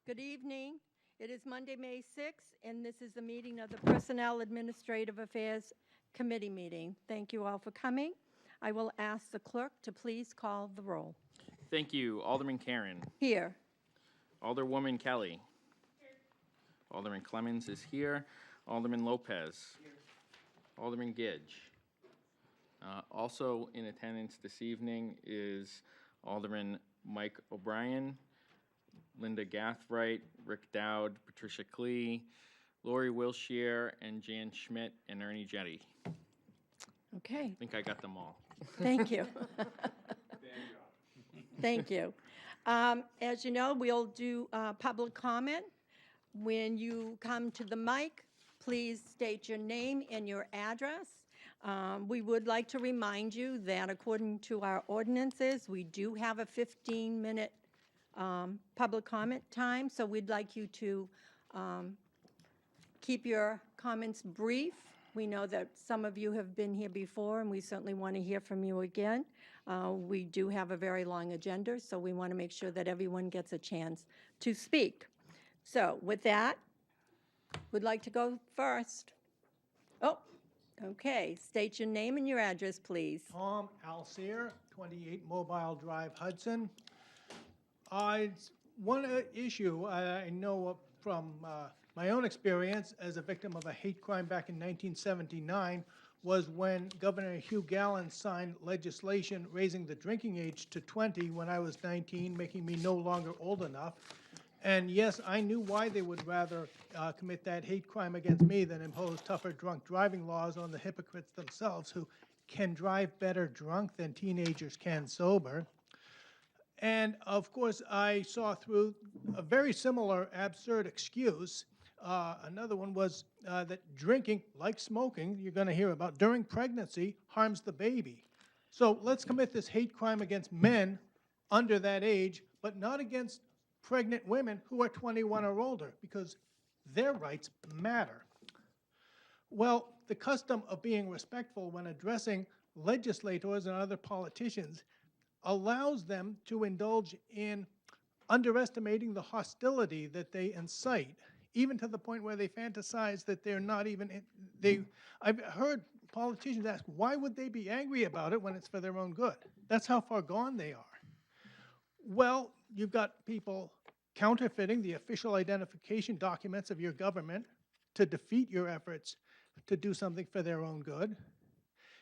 Good evening. It is Monday, May 6th, and this is the meeting of the Personnel Administrative Affairs Committee meeting. Thank you all for coming. I will ask the clerk to please call the roll. Thank you. Alderman Karen. Here. Alderwoman Kelly. Alderman Clemmons is here. Alderman Lopez. Alderman Gidge. Also in attendance this evening is Alderman Mike O'Brien, Linda Gathright, Rick Dowd, Patricia Klee, Lori Wilshire, and Jan Schmidt, and Ernie Jetty. Okay. I think I got them all. Thank you. Thank you. As you know, we'll do public comment. When you come to the mic, please state your name and your address. We would like to remind you that according to our ordinances, we do have a 15-minute public comment time, so we'd like you to keep your comments brief. We know that some of you have been here before, and we certainly want to hear from you again. We do have a very long agenda, so we want to make sure that everyone gets a chance to speak. So with that, would like to go first. Oh, okay. State your name and your address, please. Tom Alseer, 28 Mobile Drive, Hudson. One issue I know from my own experience as a victim of a hate crime back in 1979 was when Governor Hugh Gallen signed legislation raising the drinking age to 20 when I was 19, making me no longer old enough. And yes, I knew why they would rather commit that hate crime against me than impose tougher drunk driving laws on the hypocrites themselves who can drive better drunk than teenagers can sober. And of course, I saw through a very similar absurd excuse. Another one was that drinking, like smoking, you're going to hear about, during pregnancy harms the baby. So let's commit this hate crime against men under that age, but not against pregnant women who are 21 or older, because their rights matter. Well, the custom of being respectful when addressing legislators and other politicians allows them to indulge in underestimating the hostility that they incite, even to the point where they fantasize that they're not even, I've heard politicians ask, why would they be angry about it when it's for their own good? That's how far gone they are. Well, you've got people counterfeiting the official identification documents of your government to defeat your efforts to do something for their own good.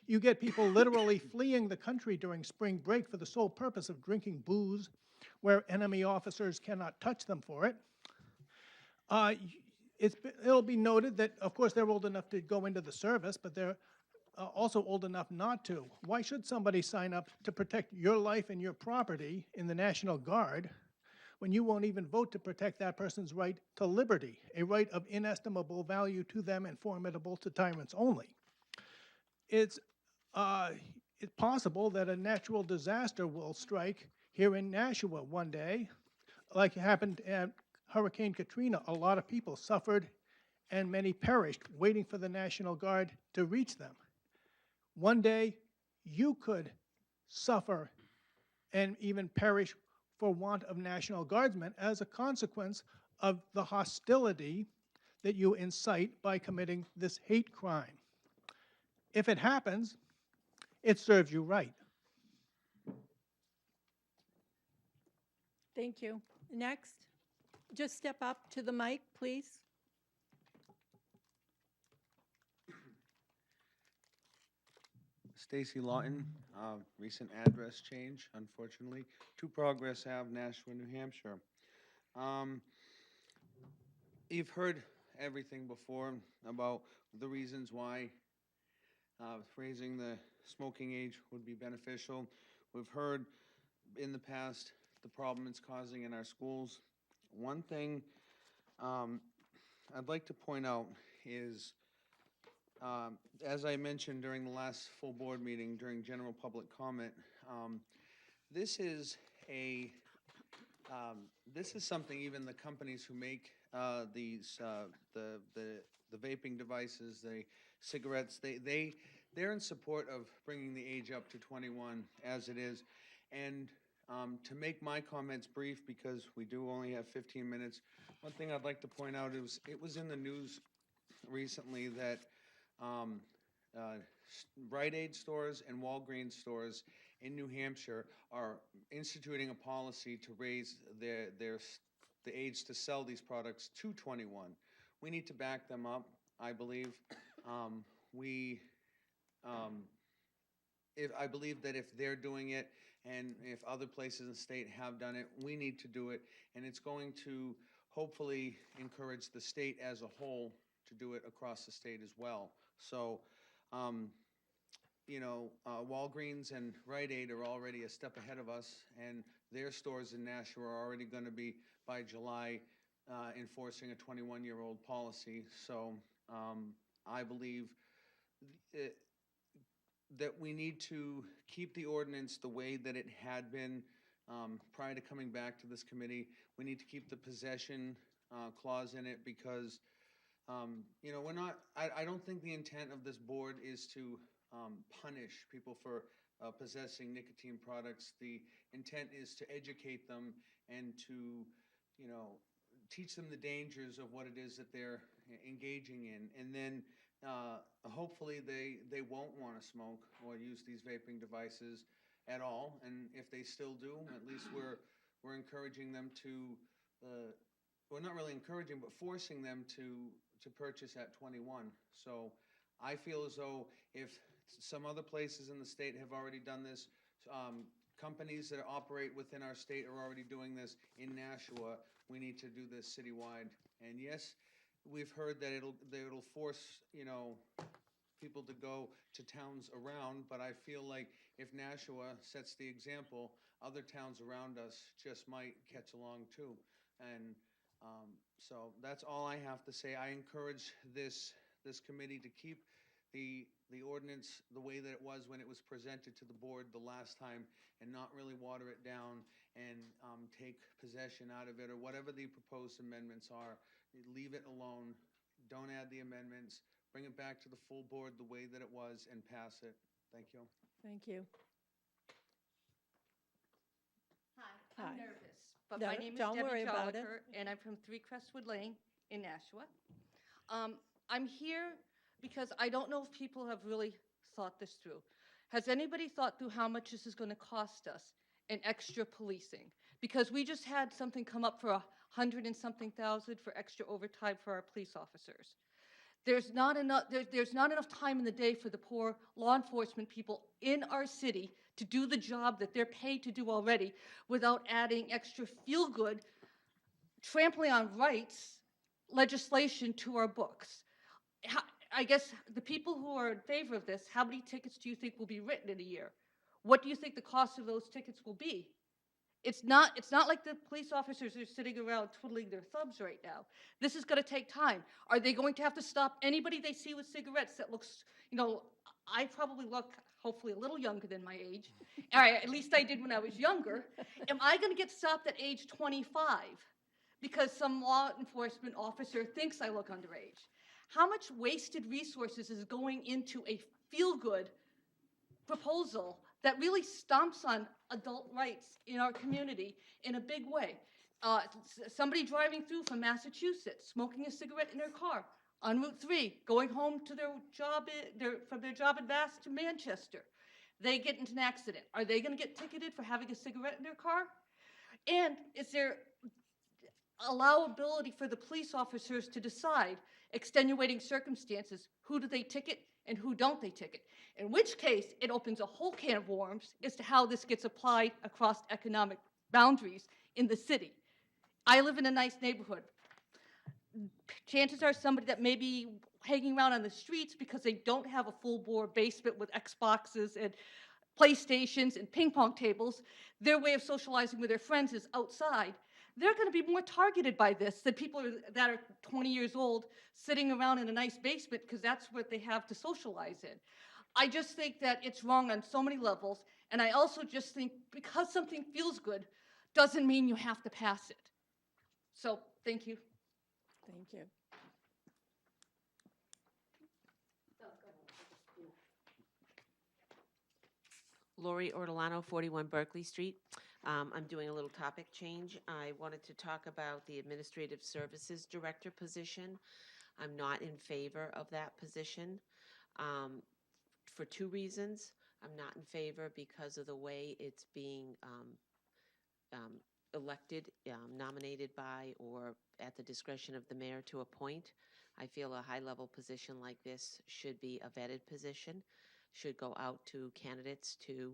You get people literally fleeing the country during spring break for the sole purpose of drinking booze where enemy officers cannot touch them for it. It'll be noted that, of course, they're old enough to go into the service, but they're also old enough not to. Why should somebody sign up to protect your life and your property in the National Guard when you won't even vote to protect that person's right to liberty, a right of inestimable value to them and formidable to tyrants only? It's possible that a natural disaster will strike here in Nashua one day, like it happened at Hurricane Katrina. A lot of people suffered and many perished waiting for the National Guard to reach them. One day, you could suffer and even perish for want of National Guardsmen as a consequence of the hostility that you incite by committing this hate crime. If it happens, it serves you right. Thank you. Next, just step up to the mic, please. Stacy Lawton, recent address change, unfortunately, to Progress Ave, Nashua, New Hampshire. You've heard everything before about the reasons why raising the smoking age would be beneficial. We've heard in the past the problem it's causing in our schools. One thing I'd like to point out is, as I mentioned during the last full board meeting, during general public comment, this is something even the companies who make these the vaping devices, the cigarettes, they're in support of bringing the age up to 21 as it is, and To make my comments brief, because we do only have 15 minutes, one thing I'd like to point out is it was in the news recently that um, Rite Aid stores and Walgreens stores in New Hampshire are instituting a policy to raise the age to sell these products to 21. We need to back them up, I believe. Um, we, I believe that if they're doing it and if other places in the state have done it, we need to do it. And it's going to hopefully encourage the state as a whole to do it across the state as well. So, Walgreens and Rite Aid are already a step ahead of us, and their stores in Nashua are already going to be, by July, enforcing a 21-year-old policy. So I believe that we need to keep the ordinance the way that it had been prior to coming back to this committee. We need to keep the possession clause in it because, we're not, I don't think the intent of this board is to punish people for possessing nicotine products. The intent is to educate them and to, teach them the dangers of what it is that they're engaging in. And then hopefully they won't want to smoke or use these vaping devices at all. And if they still do, at least we're encouraging them to, we're not really encouraging, but forcing them to purchase at 21. So I feel as though if some other places in the state have already done this, companies that operate within our state are already doing this in Nashua, we need to do this citywide. And yes, we've heard that it'll force, people to go to towns around, but I feel like if Nashua sets the example, other towns around us just might catch along too. And so that's all I have to say. I encourage this committee to keep the ordinance the way that it was when it was presented to the board the last time and not really water it down and take possession out of it or whatever the proposed amendments are. Leave it alone. Don't add the amendments. Bring it back to the full board the way that it was and pass it. Thank you. Thank you. Hi, Hi. I'm nervous, but No, my name is don't worry Debbie about it. Joliker, and I'm from 3 Crestwood Lane in Nashua. I'm here because I don't know if people have really thought this through. Has anybody thought through how much this is going to cost us in extra policing? Because we just had something come up for 100 and something thousand for extra overtime for our police officers. There's not enough time in the day for the poor law enforcement people in our city to do the job that they're paid to do already without adding extra feel-good, trampling on rights legislation to our books. I guess the people who are in favor of this, how many tickets do you think will be written in a year? What do you think the cost of those tickets will be? It's not like the police officers are sitting around twiddling their thumbs right now. This is going to take time. Are they going to have to stop anybody they see with cigarettes that looks, I probably look hopefully a little younger than my age. All right, at least I did when I was younger. Am I going to get stopped at age 25 because some law enforcement officer thinks I look underage? How much wasted resources is going into a feel-good proposal that really stomps on adult rights in our community in a big way? Somebody driving through from Massachusetts, smoking a cigarette in their car on Route 3, going home to their job, from their job in Mass to Manchester. They get into an accident. Are they going to get ticketed for having a cigarette in their car? And is there allowability for the police officers to decide, extenuating circumstances, who do they ticket and who don't they ticket? In which case, it opens a whole can of worms as to how this gets applied across economic boundaries in the city. I live in a nice neighborhood. Chances are somebody that may be hanging around on the streets because they don't have a full-bore basement with Xboxes and PlayStations and ping pong tables, their way of socializing with their friends is outside. They're going to be more targeted by this than people that are 20 years old sitting around in a nice basement because that's what they have to socialize in. I just think that it's wrong on so many levels, and I also just think because something feels good doesn't mean you have to pass it. So, thank you. Thank you. Lori Ortolano, 41 Berkeley Street. I'm doing a little topic change. I wanted to talk about the Administrative Services Director position. I'm not in favor of that position for two reasons. I'm not in favor because of the way it's being um, elected, nominated by, or at the discretion of the mayor to appoint. I feel a high-level position like this should be a vetted position, should go out to candidates to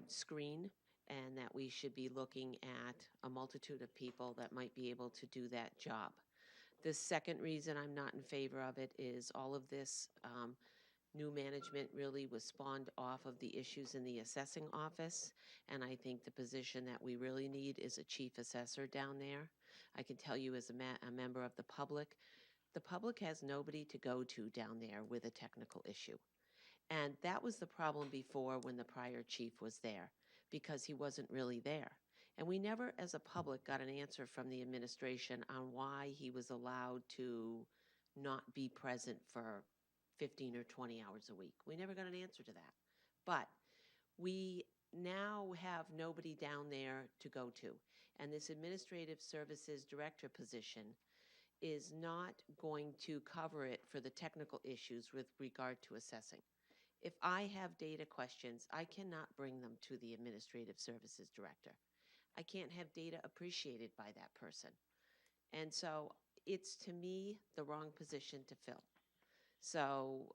screen, and that we should be looking at a multitude of people that might be able to do that job. The second reason I'm not in favor of it is all of this new management really was spawned off of the issues in the assessing office, and I think the position that we really need is a chief assessor down there. I can tell you as a member of the public has nobody to go to down there with a technical issue. And that was the problem before when the prior chief was there, because he wasn't really there. And we never, as a public, got an answer from the administration on why he was allowed to not be present for 15 or 20 hours a week. We never got an answer to that. But we now have nobody down there to go to. And this Administrative Services Director position is not going to cover it for the technical issues with regard to assessing. If I have data questions, I cannot bring them to the Administrative Services Director. I can't have data appreciated by that person. And so it's, to me, the wrong position to fill. So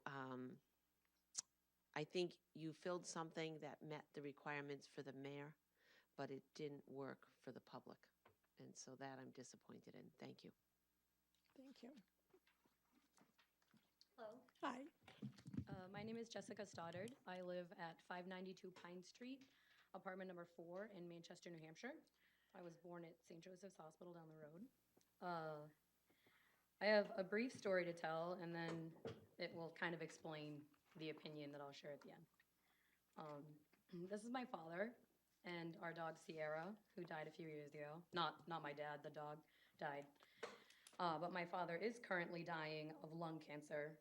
I think you filled something that met the requirements for the mayor, but it didn't work for the public. And so that I'm disappointed in. Thank you. Thank you. Hello, Hi. my name is Jessica Stoddard. I live at 592 Pine Street, apartment number 4 in Manchester, New Hampshire. I was born at St. Joseph's Hospital down the road. I have a brief story to tell, and then it will kind of explain the opinion that I'll share at the end. This is my father and our dog Sierra, who died a few years ago. Not my dad, the dog died. But my father is currently dying of lung cancer.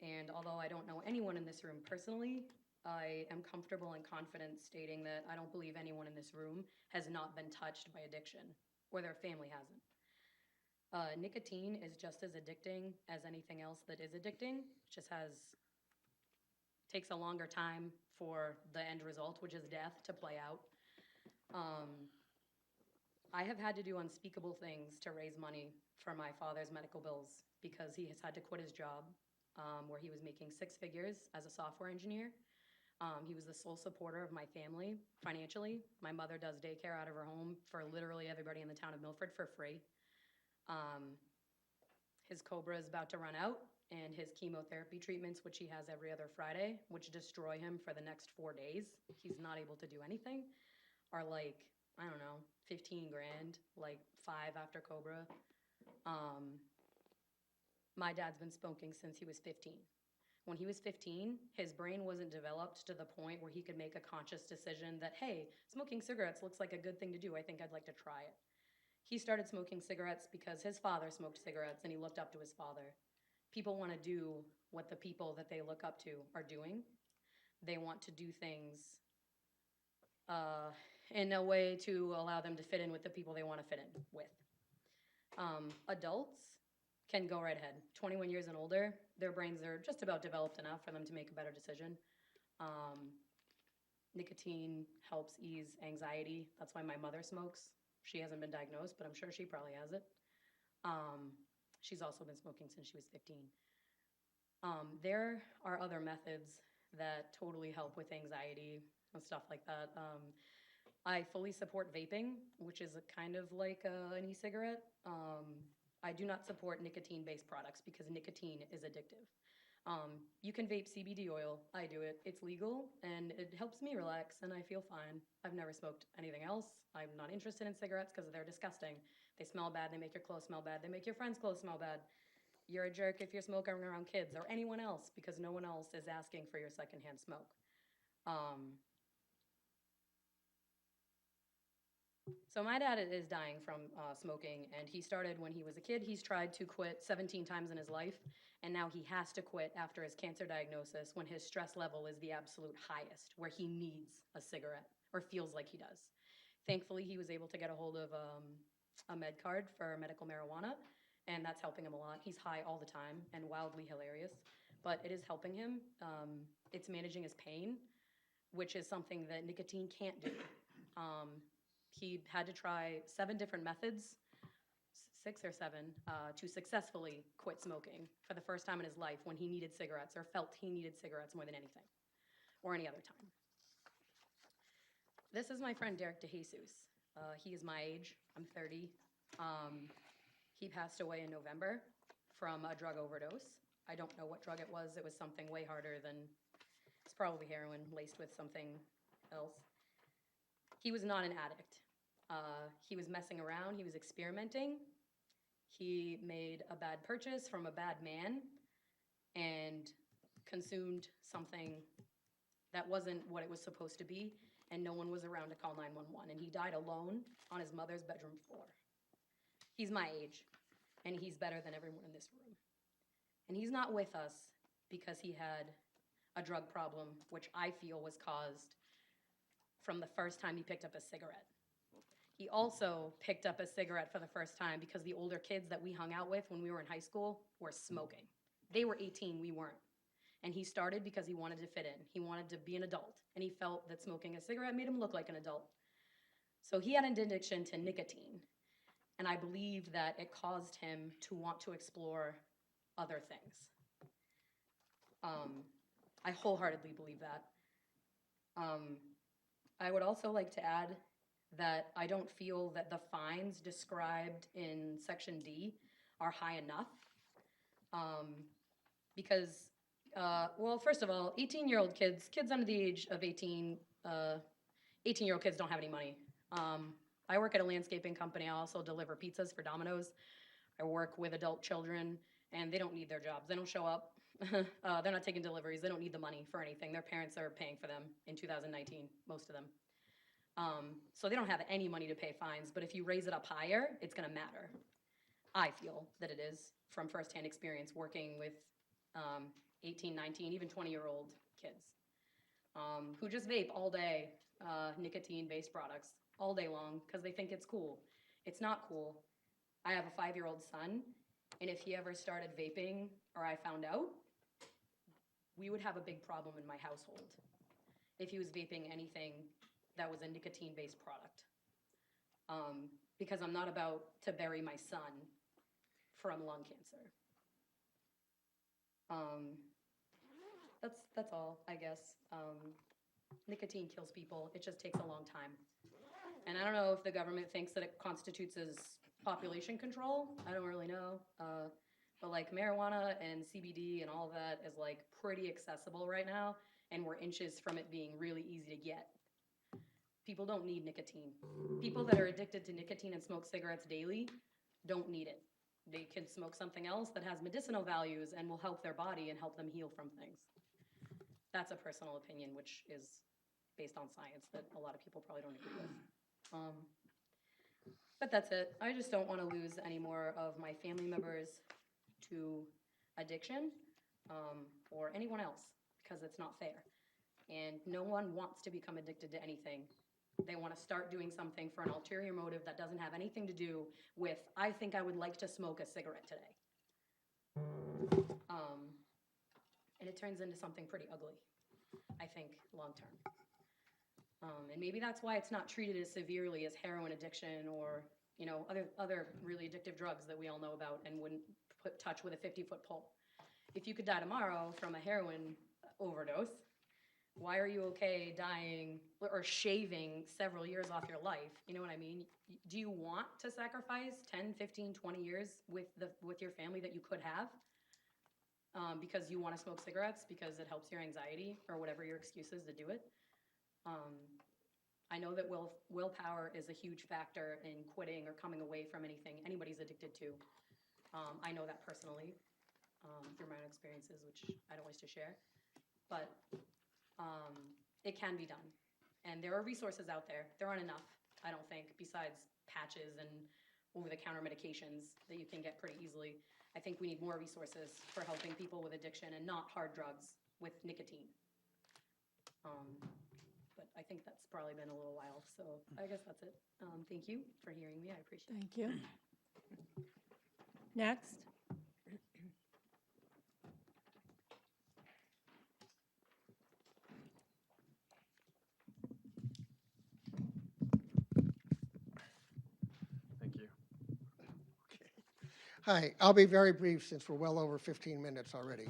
And although I don't know anyone in this room personally, I am comfortable and confident stating that I don't believe anyone in this room has not been touched by addiction, or their family hasn't. Nicotine is just as addicting as anything else that is addicting. It just takes a longer time for the end result, which is death, to play out. I have had to do unspeakable things to raise money for my father's medical bills because he has had to quit his job, where he was making 6 figures as a software engineer. He was the sole supporter of my family financially. My mother does daycare out of her home for literally everybody in the town of Milford for free. His Cobra is about to run out, and his chemotherapy treatments, which he has every other Friday, which destroy him for the next 4 days, he's not able to do anything, are like, I don't know, 15 grand, like 5 after Cobra. My dad's been smoking since he was 15. When he was 15, his brain wasn't developed to the point where he could make a conscious decision that, hey, smoking cigarettes looks like a good thing to do. I think I'd like to try it. He started smoking cigarettes because his father smoked cigarettes and he looked up to his father. People want to do what the people that they look up to are doing. They want to do things in a way to allow them to fit in with the people they want to fit in with. Adults can go right ahead. 21 years and older, their brains are just about developed enough for them to make a better decision. Nicotine helps ease anxiety. That's why my mother smokes. She hasn't been diagnosed, but I'm sure she probably has it. She's also been smoking since she was 15. There are other methods that totally help with anxiety and stuff like that. I fully support vaping, which is a kind of like an e-cigarette. I do not support nicotine-based products because nicotine is addictive. You can vape CBD oil. I do it. It's legal, and it helps me relax, and I feel fine. I've never smoked anything else. I'm not interested in cigarettes because they're disgusting. They smell bad. They make your clothes smell bad. They make your friends' clothes smell bad. You're a jerk if you're smoking around kids or anyone else because no one else is asking for your secondhand smoke. So my dad is dying from smoking, and he started when he was a kid. He's tried to quit 17 times in his life, and now he has to quit after his cancer diagnosis when his stress level is the absolute highest, where he needs a cigarette, or feels like he does. Thankfully, he was able to get a hold of a med card for medical marijuana, and that's helping him a lot. He's high all the time and wildly hilarious, but it is helping him. It's managing his pain, which is something that nicotine can't do. He had to try 7 different methods, 6 or 7, to successfully quit smoking for the first time in his life when he needed cigarettes or felt he needed cigarettes more than anything or any other time. This is my friend Derek DeJesus. He is my age. I'm 30. He passed away in November from a drug overdose. I don't know what drug it was. It was something way harder than, it's probably heroin laced with something else. He was not an addict. He was messing around. He was experimenting. He made a bad purchase from a bad man and consumed something that wasn't what it was supposed to be, and no one was around to call 911, and he died alone on his mother's bedroom floor. He's my age, and he's better than everyone in this room. And he's not with us because he had a drug problem, which I feel was caused from the first time he picked up a cigarette. He also picked up a cigarette for the first time because the older kids that we hung out with when we were in high school were smoking. They were 18, we weren't. And he started because he wanted to fit in. He wanted to be an adult, and he felt that smoking a cigarette made him look like an adult. So he had an addiction to nicotine, and I believe that it caused him to want to explore other things. I wholeheartedly believe that. I would also like to add that I don't feel that the fines described in Section D are high enough, because well, first of all, 18-year-old kids under the age of 18, 18-year-old kids don't have any money. I work at a landscaping company. I also deliver pizzas for Domino's. I work with adult children, and they don't need their jobs. They don't show up. They're not taking deliveries. They don't need the money for anything. Their parents are paying for them in 2019, most of them. So they don't have any money to pay fines, but if you raise it up higher, it's gonna matter. I feel that it is from firsthand experience working with 18, 19, even 20-year-old kids who just vape all day, nicotine-based products all day long because they think it's cool. It's not cool. I have a 5-year-old son, and if he ever started vaping or I found out, we would have a big problem in my household if he was vaping anything that was a nicotine-based product. Because I'm not about to bury my son from lung cancer. That's all, I guess. Nicotine kills people. It just takes a long time. And I don't know if the government thinks that it constitutes as population control. I don't really know. But like marijuana and CBD and all of that is like pretty accessible right now, and we're inches from it being really easy to get. People don't need nicotine. People that are addicted to nicotine and smoke cigarettes daily don't need it. They can smoke something else that has medicinal values and will help their body and help them heal from things. That's a personal opinion, which is based on science that a lot of people probably don't agree with. But that's it. I just don't want to lose any more of my family members to addiction or anyone else, because it's not fair. And no one wants to become addicted to anything. They want to start doing something for an ulterior motive that doesn't have anything to do with, I think I would like to smoke a cigarette today. And it turns into something pretty ugly, I think, long term. And maybe that's why it's not treated as severely as heroin addiction or, you know, other really addictive drugs that we all know about and wouldn't touch with a 50-foot pole. If you could die tomorrow from a heroin overdose, why are you okay dying or shaving several years off your life? You know what I mean? Do you want to sacrifice 10, 15, 20 years with your family that you could have because you want to smoke cigarettes because it helps your anxiety or whatever your excuse is to do it? I know that willpower is a huge factor in quitting or coming away from anything anybody's addicted to. I know that personally through my own experiences, which I don't wish to share. But it can be done. And there are resources out there. There aren't enough, I don't think, besides patches and over-the-counter medications that you can get pretty easily. I think we need more resources for helping people with addiction and not hard drugs with nicotine. But I think that's probably been a little while, so I guess that's it. Thank you for hearing me, I appreciate it. Thank you. Next. Thank you. Hi, I'll be very brief since we're well over 15 minutes already.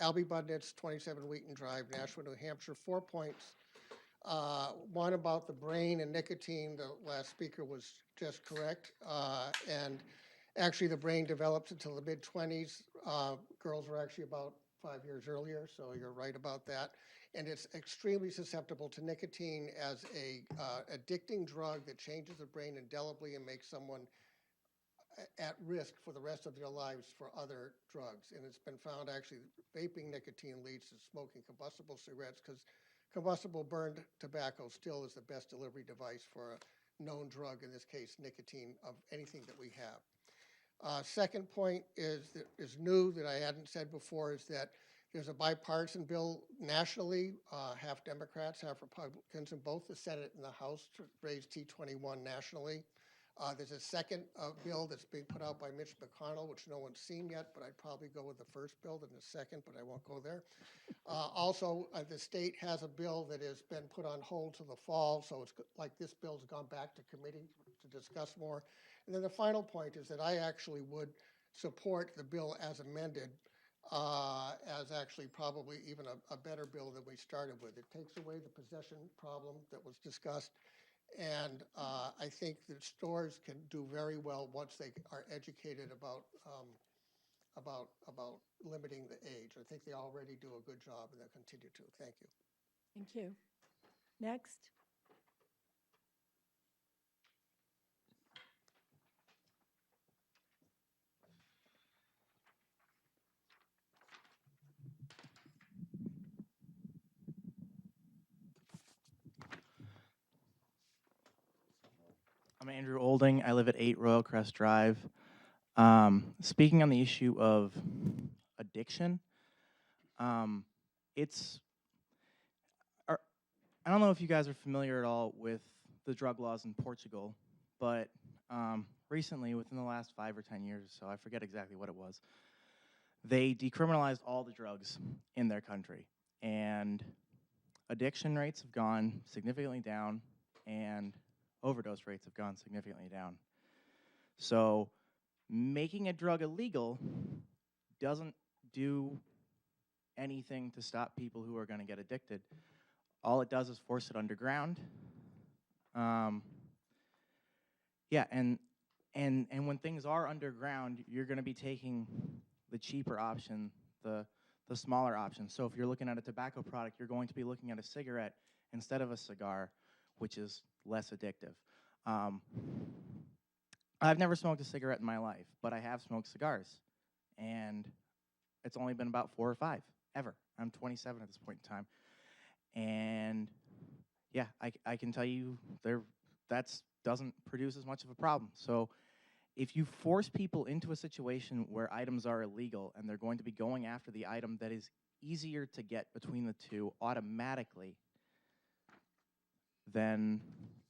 Albie Budnitz, 27 Wheaton Drive, Nashua, New Hampshire. 4 points. One about the brain and nicotine, the last speaker was just correct. And actually, the brain develops until the mid-20s. Girls were actually about 5 years earlier, so you're right about that. And it's extremely susceptible to nicotine as a addicting drug that changes the brain indelibly and makes someone at risk for the rest of their lives for other drugs. And it's been found actually vaping nicotine leads to smoking combustible cigarettes because combustible burned tobacco still is the best delivery device for a known drug, in this case nicotine, of anything that we have. Second point is new that I hadn't said before is that there's a bipartisan bill nationally, half Democrats, half Republicans, in both the Senate and the House to raise T21 nationally. There's a second bill that's being put out by Mitch McConnell, which no one's seen yet, but I'd probably go with the first bill than the second, but I won't go there. Also, the state has a bill that has been put on hold till the fall, so it's like this bill's gone back to committee to discuss more. And then the final point is that I actually would support the bill as amended, as actually probably even a better bill than we started with. It takes away the possession problem that was discussed. And I think that stores can do very well once they are educated about limiting the age. I think they already do a good job, and they'll continue to. Thank you. Thank you. Next. I'm Andrew Olding. I live at 8 Royal Crest Drive. Speaking on the issue of addiction, it's. I don't know if you guys are familiar at all with the drug laws in Portugal, but recently, within the last 5 or 10 years or so, I forget exactly what it was, they decriminalized all the drugs in their country. And addiction rates have gone significantly down, and overdose rates have gone significantly down. So making a drug illegal doesn't do anything to stop people who are going to get addicted. All it does is force it underground. Yeah, and when things are underground, you're going to be taking the cheaper option, the smaller option. So if you're looking at a tobacco product, you're going to be looking at a cigarette instead of a cigar, which is less addictive. I've never smoked a cigarette in my life, but I have smoked cigars, and it's only been about 4 or 5, ever. I'm 27 at this point in time. And yeah, I can tell you that doesn't produce as much of a problem. So if you force people into a situation where items are illegal and they're going to be going after the item that is easier to get between the two automatically, then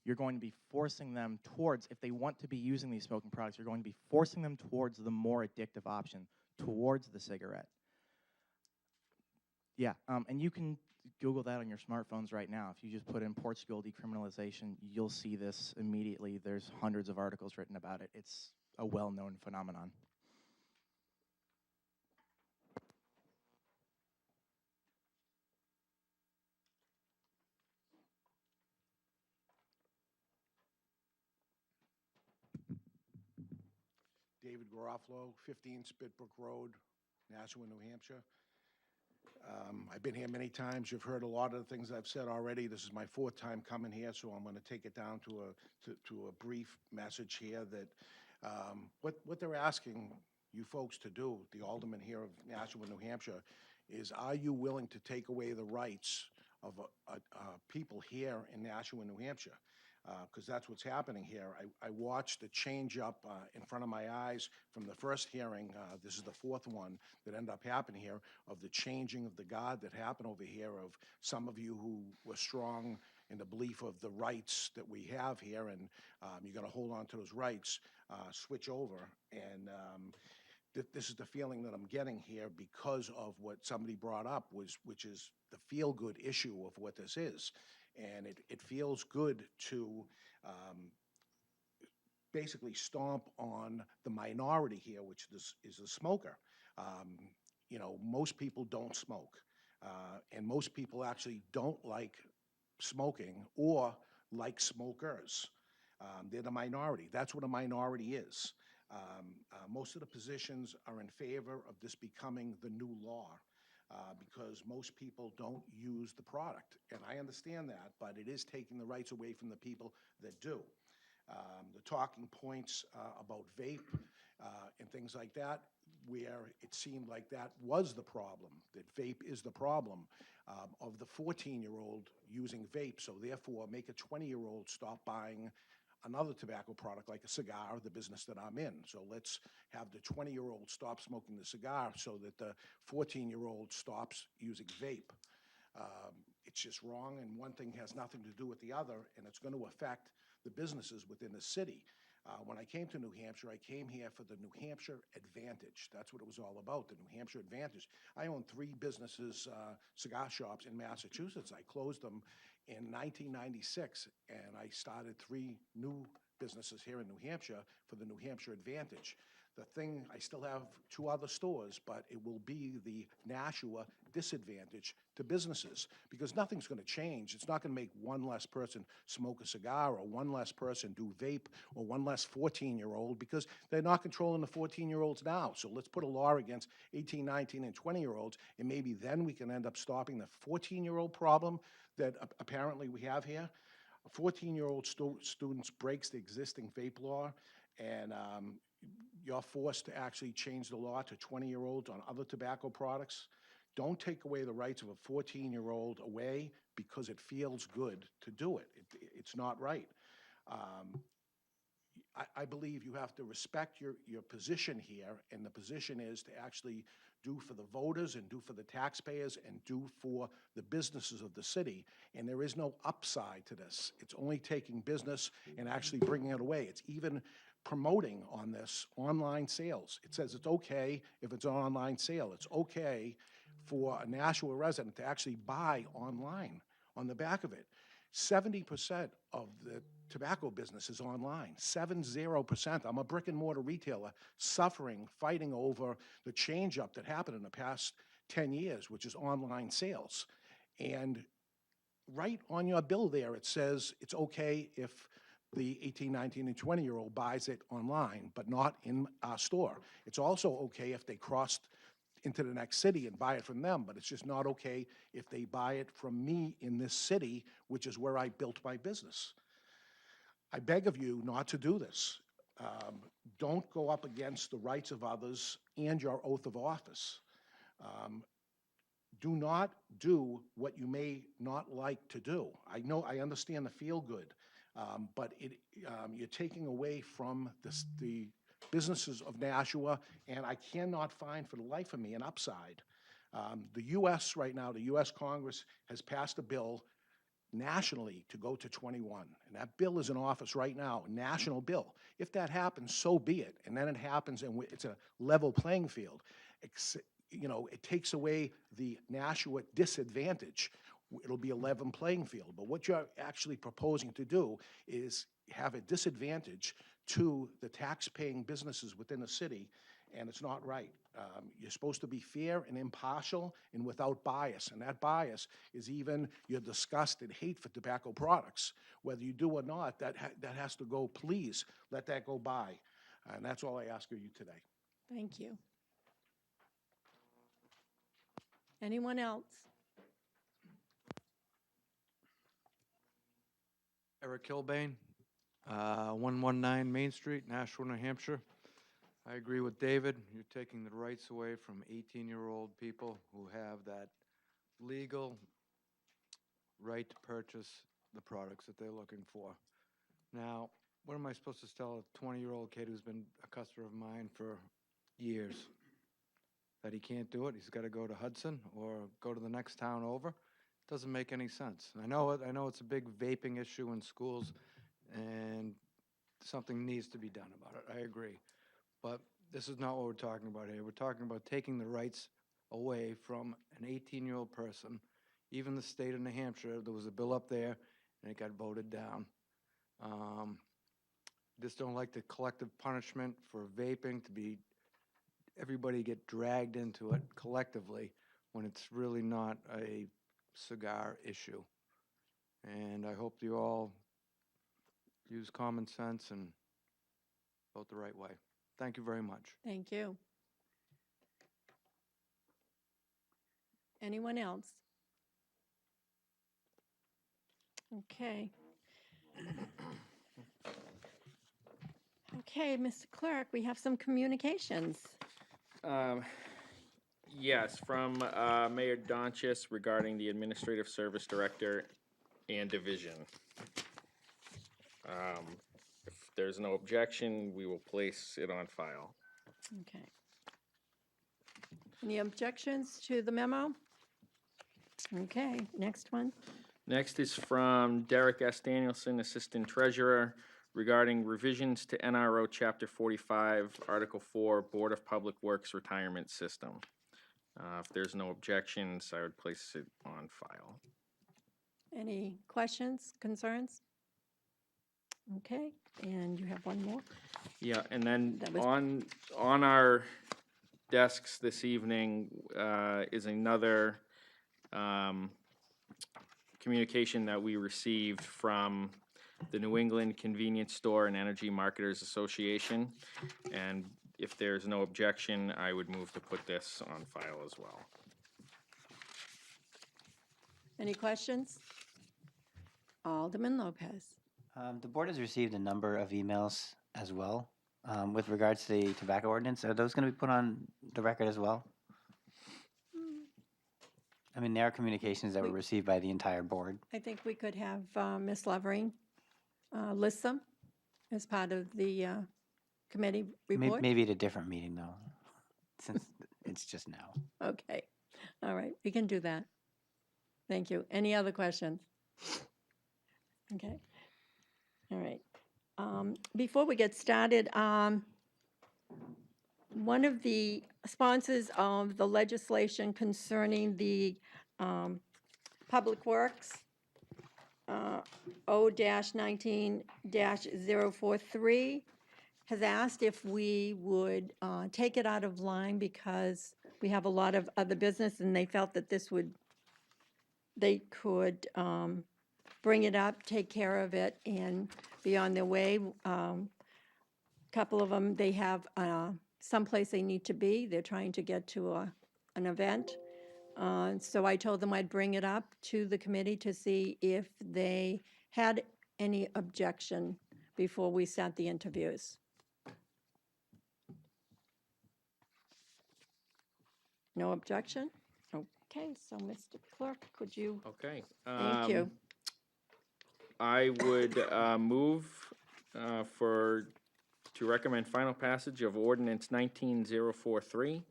you're going to be forcing them towards, if they want to be using these smoking products, you're going to be forcing them towards the more addictive option, towards the cigarette. Yeah, and you can Google that on your smartphones right now. If you just put in Portugal decriminalization, you'll see this immediately. There's hundreds of articles written about it. It's a well-known phenomenon. David Garofalo, 15 Spitbrook Road, Nashua, New Hampshire. I've been here many times. You've heard a lot of the things I've said already. This is my 4th time coming here, so I'm going to take it down to a brief message here that what they're asking you folks to do, the aldermen here of Nashua, New Hampshire, is are you willing to take away the rights of people here in Nashua, New Hampshire? Because that's what's happening here. I watched the change up in front of my eyes from the first hearing. This is the 4th one that ended up happening here, of the changing of the guard that happened over here, of some of you who were strong and the belief of the rights that we have here, and you're going to hold on to those rights, switch over. And this is the feeling that I'm getting here because of what somebody brought up, which is the feel-good issue of what this is. And it feels good to basically stomp on the minority here, which is a smoker. Most people don't smoke, and most people actually don't like smoking or like smokers. They're the minority. That's what a minority is. Most of the positions are in favor of this becoming the new law because most people don't use the product. And I understand that, but it is taking the rights away from the people that do. The talking points about vape and things like that, where it seemed like that was the problem, that vape is the problem of the 14-year-old using vape. So therefore, make a 20-year-old stop buying another tobacco product like a cigar, the business that I'm in. So let's have the 20-year-old stop smoking the cigar so that the 14-year-old stops using vape. It's just wrong, and one thing has nothing to do with the other, and it's going to affect the businesses within the city. When I came to New Hampshire, I came here for the New Hampshire Advantage. That's what it was all about, the New Hampshire Advantage. I own 3 businesses, cigar shops in Massachusetts. I closed them in 1996, and I started 3 new businesses here in New Hampshire for the New Hampshire Advantage. The thing, I still have 2 other stores, but it will be the Nashua disadvantage to businesses because nothing's going to change. It's not going to make one less person smoke a cigar or one less person do vape or one less 14-year-old because they're not controlling the 14-year-olds now. So let's put a law against 18, 19, and 20-year-olds, and maybe then we can end up stopping the 14-year-old problem that apparently we have here. A 14-year-old student breaks the existing vape law, and you're forced to actually change the law to 20-year-olds on other tobacco products. Don't take away the rights of a 14-year-old away because it feels good to do it. It's not right. I believe you have to respect your position here, and the position is to actually do for the voters and do for the taxpayers and do for the businesses of the city, and there is no upside to this. It's only taking business and actually bringing it away. It's even promoting on this online sales. It says it's okay if it's an online sale. It's okay for a Nashua resident to actually buy online on the back of it. 70% of the tobacco business is online, 70%. I'm a brick and mortar retailer suffering, fighting over the change up that happened in the past 10 years, which is online sales. And right on your bill there, it says it's okay if the 18, 19, and 20-year-old buys it online, but not in our store. It's also okay if they crossed into the next city and buy it from them, but it's just not okay if they buy it from me in this city, which is where I built my business. I beg of you not to do this. Don't go up against the rights of others and your oath of office. Do not do what you may not like to do. I understand the feel good, but you're taking away from the businesses of Nashua, and I cannot find for the life of me an upside. The U.S. right now, the U.S. Congress has passed a bill nationally to go to 21, and that bill is in office right now, a national bill. If that happens, so be it, and then it happens, and it's a level playing field. It takes away the Nashua disadvantage. It'll be a level playing field, but what you're actually proposing to do is have a disadvantage to the tax-paying businesses within the city, and it's not right. You're supposed to be fair and impartial and without bias, and that bias is even your disgust and hate for tobacco products. Whether you do or not, that has to go. Please let that go by, and that's all I ask of you today. Thank you. Anyone else? Eric Kilbane, 119 Main Street, Nashua, New Hampshire. I agree with David. You're taking the rights away from 18-year-old people who have that legal right to purchase the products that they're looking for. Now, what am I supposed to tell a 20-year-old kid who's been a customer of mine for years? That he can't do it? He's got to go to Hudson or go to the next town over? Doesn't make any sense. I know it's a big vaping issue in schools, and something needs to be done about it. I agree. But this is not what we're talking about here. We're talking about taking the rights away from an 18-year-old person. Even the state of New Hampshire, there was a bill up there, and it got voted down. Just don't like the collective punishment for vaping to be, everybody get dragged into it collectively when it's really not a cigar issue. And I hope you all use common sense and vote the right way. Thank you very much. Thank you. Anyone else? Okay. Okay, Mr. Clerk, we have some communications. Yes, from Mayor Donchis regarding the Administrative Service Director and Division. If there's no objection, we will place it on file. Okay. Any objections to the memo? Okay, next one. Next is from Derek S. Danielson, Assistant Treasurer, regarding revisions to NRO Chapter 45, Article 4, Board of Public Works Retirement System. If there's no objections, I would place it on file. Any questions, concerns? Okay, and you have one more? Yeah, and then That was- on our desks this evening is another communication that we received from the New England Convenience Store and Energy Marketers Association. And if there's no objection, I would move to put this on file as well. Any questions? Alderman Lopez. The board has received a number of emails as well with regards to the tobacco ordinance. Are those going to be put on the record as well? I mean, there are communications that were received by the entire board. I think we could have Ms. Levering list them as part of the committee report. Maybe at a different meeting, though, since it's just now. Okay, all right, we can do that. Thank you. Any other questions? Okay, all right. Before we get started, one of the sponsors of the legislation concerning the Public Works, O-19-043, has asked if we would take it out of line because we have a lot of other business, and they felt that they could bring it up, take care of it, and be on their way. Couple of them, they have someplace they need to be. They're trying to get to an event. So I told them I'd bring it up to the committee to see if they had any objection before we start the interviews. No objection? Okay, so Mr. Clerk, could you? Okay. Thank you. I would move to recommend final passage of ordinance 19043,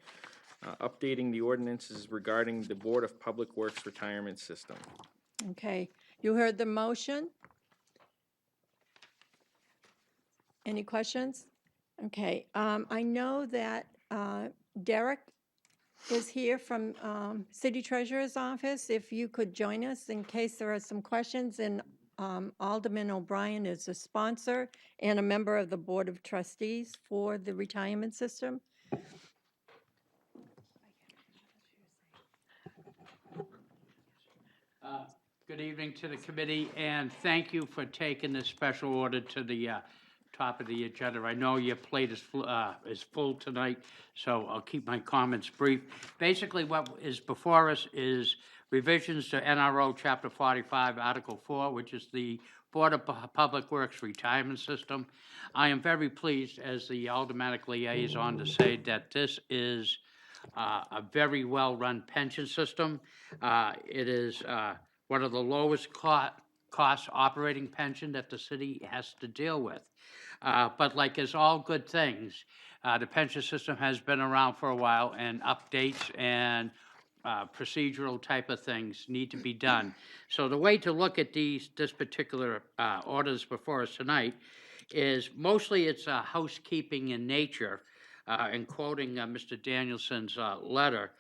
updating the ordinances regarding the Board of Public Works Retirement System. Okay, you heard the motion? Any questions? Okay, I know that Derek is here from City Treasurer's Office. If you could join us in case there are some questions. And Alderman O'Brien is a sponsor and a member of the Board of Trustees for the retirement system. Good evening to the committee, and thank you for taking this special order to the top of the agenda. I know your plate is full tonight, so I'll keep my comments brief. Basically, what is before us is revisions to NRO Chapter 45, Article 4, which is the Board of Public Works Retirement System. I am very pleased as the aldermanic liaison to say that this is a very well-run pension system. It is one of the lowest cost operating pension that the city has to deal with. But like as all good things, the pension system has been around for a while, and updates and procedural type of things need to be done. So the way to look at this particular orders before us tonight is mostly it's housekeeping in nature, and quoting Mr. Danielson's letter.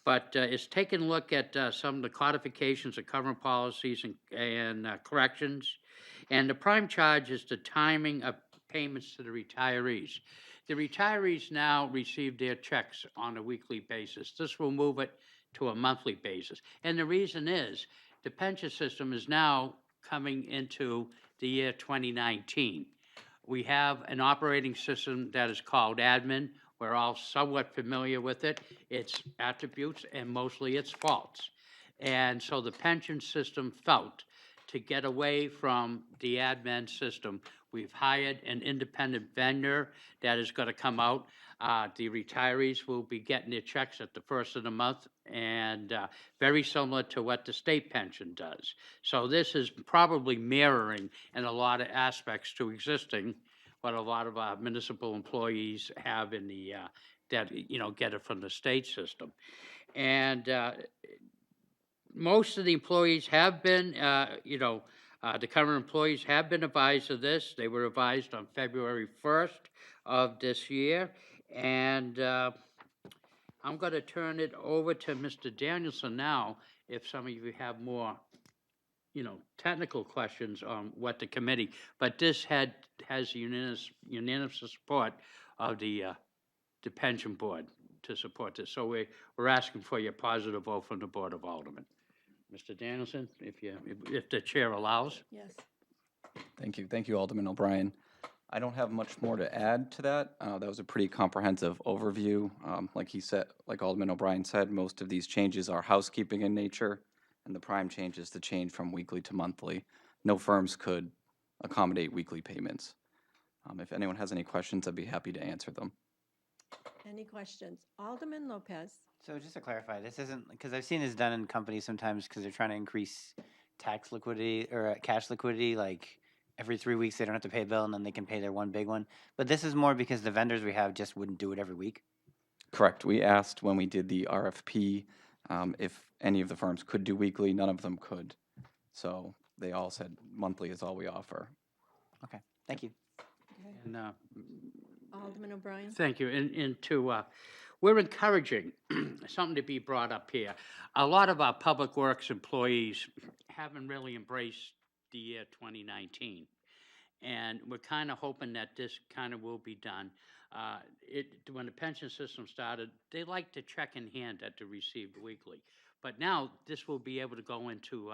But it's taken a look at some of the codifications of current policies and corrections. And the prime charge is the timing of payments to the retirees. The retirees now receive their checks on a weekly basis. This will move it to a monthly basis. And the reason is the pension system is now coming into the year 2019. We have an operating system that is called admin. We're all somewhat familiar with it, its attributes, and mostly its faults. And so the pension system felt to get away from the admin system, we've hired an independent vendor that is going to come out. The retirees will be getting their checks at the first of the month, and very similar to what the state pension does. So this is probably mirroring in a lot of aspects to existing what a lot of our municipal employees have in the, that, get it from the state system. And most of the employees have been, the current employees have been advised of this. They were advised on February 1st of this year. And I'm going to turn it over to Mr. Danielson now, if some of you have more technical questions on what the committee, but this has unanimous support of the pension board to support this. So we're asking for your positive vote from the Board of Aldermen. Mr. Danielson, if the chair allows. Yes. Thank you, Alderman O'Brien. I don't have much more to add to that. That was a pretty comprehensive overview. Like Alderman O'Brien said, most of these changes are housekeeping in nature, and the prime change is the change from weekly to monthly. No firms could accommodate weekly payments. If anyone has any questions, I'd be happy to answer them. Any questions? Alderman Lopez. So just to clarify, this isn't, because I've seen this done in companies sometimes because they're trying to increase tax liquidity or cash liquidity, like every 3 weeks they don't have to pay a bill and then they can pay their one big one. But this is more because the vendors we have just wouldn't do it every week. Correct. We asked when we did the RFP if any of the firms could do weekly. None of them could. So they all said monthly is all we offer. Okay, thank you. And, Alderman O'Brien. thank you. And we're encouraging something to be brought up here. A lot of our public works employees haven't really embraced the year 2019. And we're kind of hoping that this kind of will be done. When the pension system started, they liked to check in hand that they received weekly. But now this will be able to go into,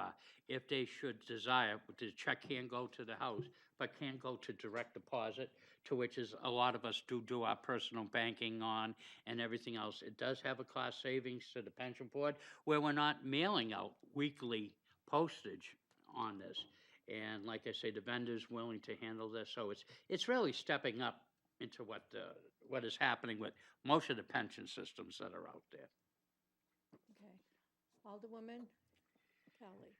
if they should desire, the check can go to the house, but can go to direct deposit, to which is a lot of us do our personal banking on and everything else. It does have a cost savings to the pension board where we're not mailing out weekly postage on this. And like I say, the vendor's willing to handle this, so it's really stepping up into what is happening with most of the pension systems that are out there. Okay. Alderwoman Kelly.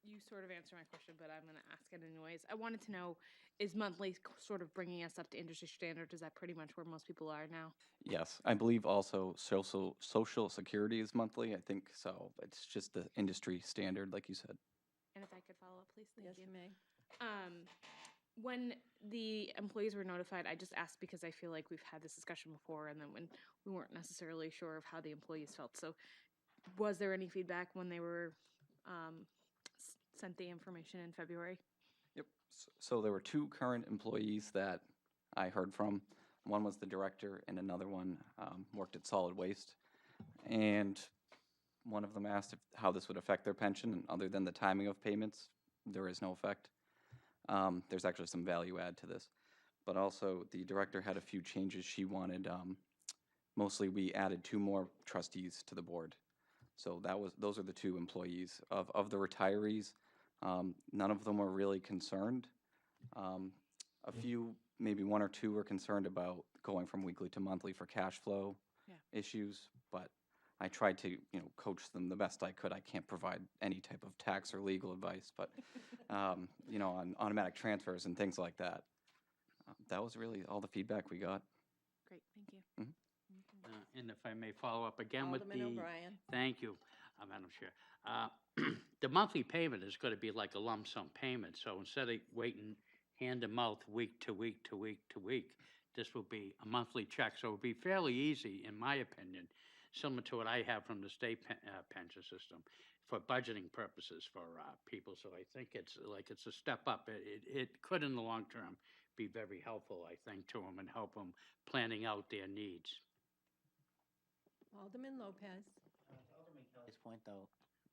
You sort of answered my question, but I'm going to ask it anyways. I wanted to know, is monthly sort of bringing us up to industry standard? Is that pretty much where most people are now? Yes, I believe also Social Security is monthly. I think so. It's just the industry standard, like you said. And if I could follow up, please, thank Yes, you. you may. When the employees were notified, I just asked because I feel like we've had this discussion before, and then when we weren't necessarily sure of how the employees felt. So was there any feedback when they were sent the information in February? Yep. So there were two current employees that I heard from. One was the director, and another one worked at Solid Waste. And one of them asked how this would affect their pension, and other than the timing of payments, there is no effect. There's actually some value add to this. But also, the director had a few changes she wanted. Mostly, we added 2 more trustees to the board. So those are the 2 employees. Of the retirees, none of them were really concerned. A few, maybe 1 or 2 were concerned about going from weekly to monthly for cash flow issues, but I tried to, coach them the best I could. I can't provide any type of tax or legal advice, but, on automatic transfers and things like that. That was really all the feedback we got. Great, thank you. And if I may follow up again with Alderman O'Brien. Thank you, Madam Chair. The monthly payment is going to be like a lump sum payment, so instead of waiting hand to mouth, week to week to week to week, this will be a monthly check, so it'll be fairly easy, in my opinion, similar to what I have from the state pension system, for budgeting purposes for people, so I think it's a step up. It could, in the long term, be very helpful, I think, to them and help them planning out their needs. Alderman Lopez. At this point, though,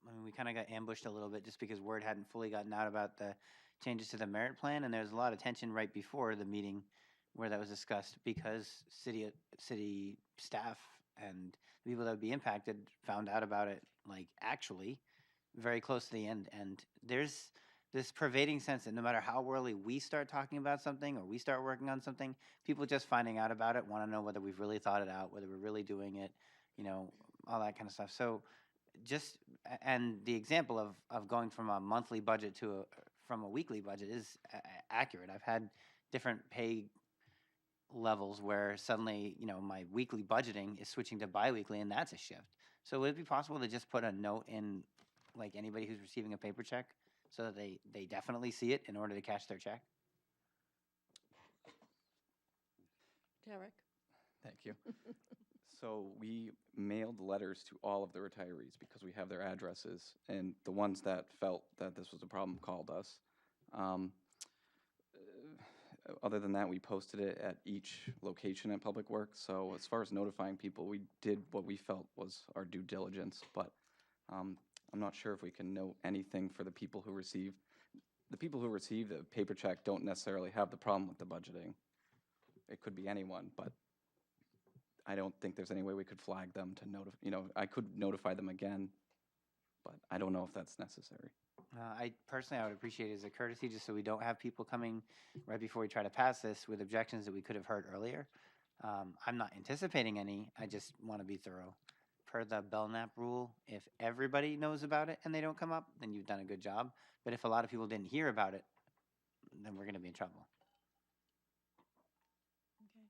I mean, we kind of got ambushed a little bit just because word hadn't fully gotten out about the changes to the merit plan, and there was a lot of tension right before the meeting where that was discussed because city staff and the people that would be impacted found out about it, like, actually very close to the end. And there's this pervading sense that no matter how early we start talking about something or we start working on something, people just finding out about it want to know whether we've really thought it out, whether we're really doing it, all that kind of stuff. So and the example of going from a monthly budget from a weekly budget is accurate. I've had different pay levels where suddenly, my weekly budgeting is switching to biweekly, and that's a shift. So would it be possible to just put a note in, like, anybody who's receiving a paper check so that they definitely see it in order to cash their check? Derek. Thank you. So we mailed letters to all of the retirees because we have their addresses, and the ones that felt that this was a problem called us. Other than that, we posted it at each location at Public Works. So as far as notifying people, we did what we felt was our due diligence, but I'm not sure if we can note anything for the people who receive. The people who receive the paper check don't necessarily have the problem with the budgeting. It could be anyone, but I don't think there's any way we could flag them to notify, I could notify them again, but I don't know if that's necessary. I would appreciate it as a courtesy, just so we don't have people coming right before we try to pass this with objections that we could have heard earlier. I'm not anticipating any. I just want to be thorough. Per the Belknap rule, if everybody knows about it and they don't come up, then you've done a good job. But if a lot of people didn't hear about it, then we're going to be in trouble. Okay.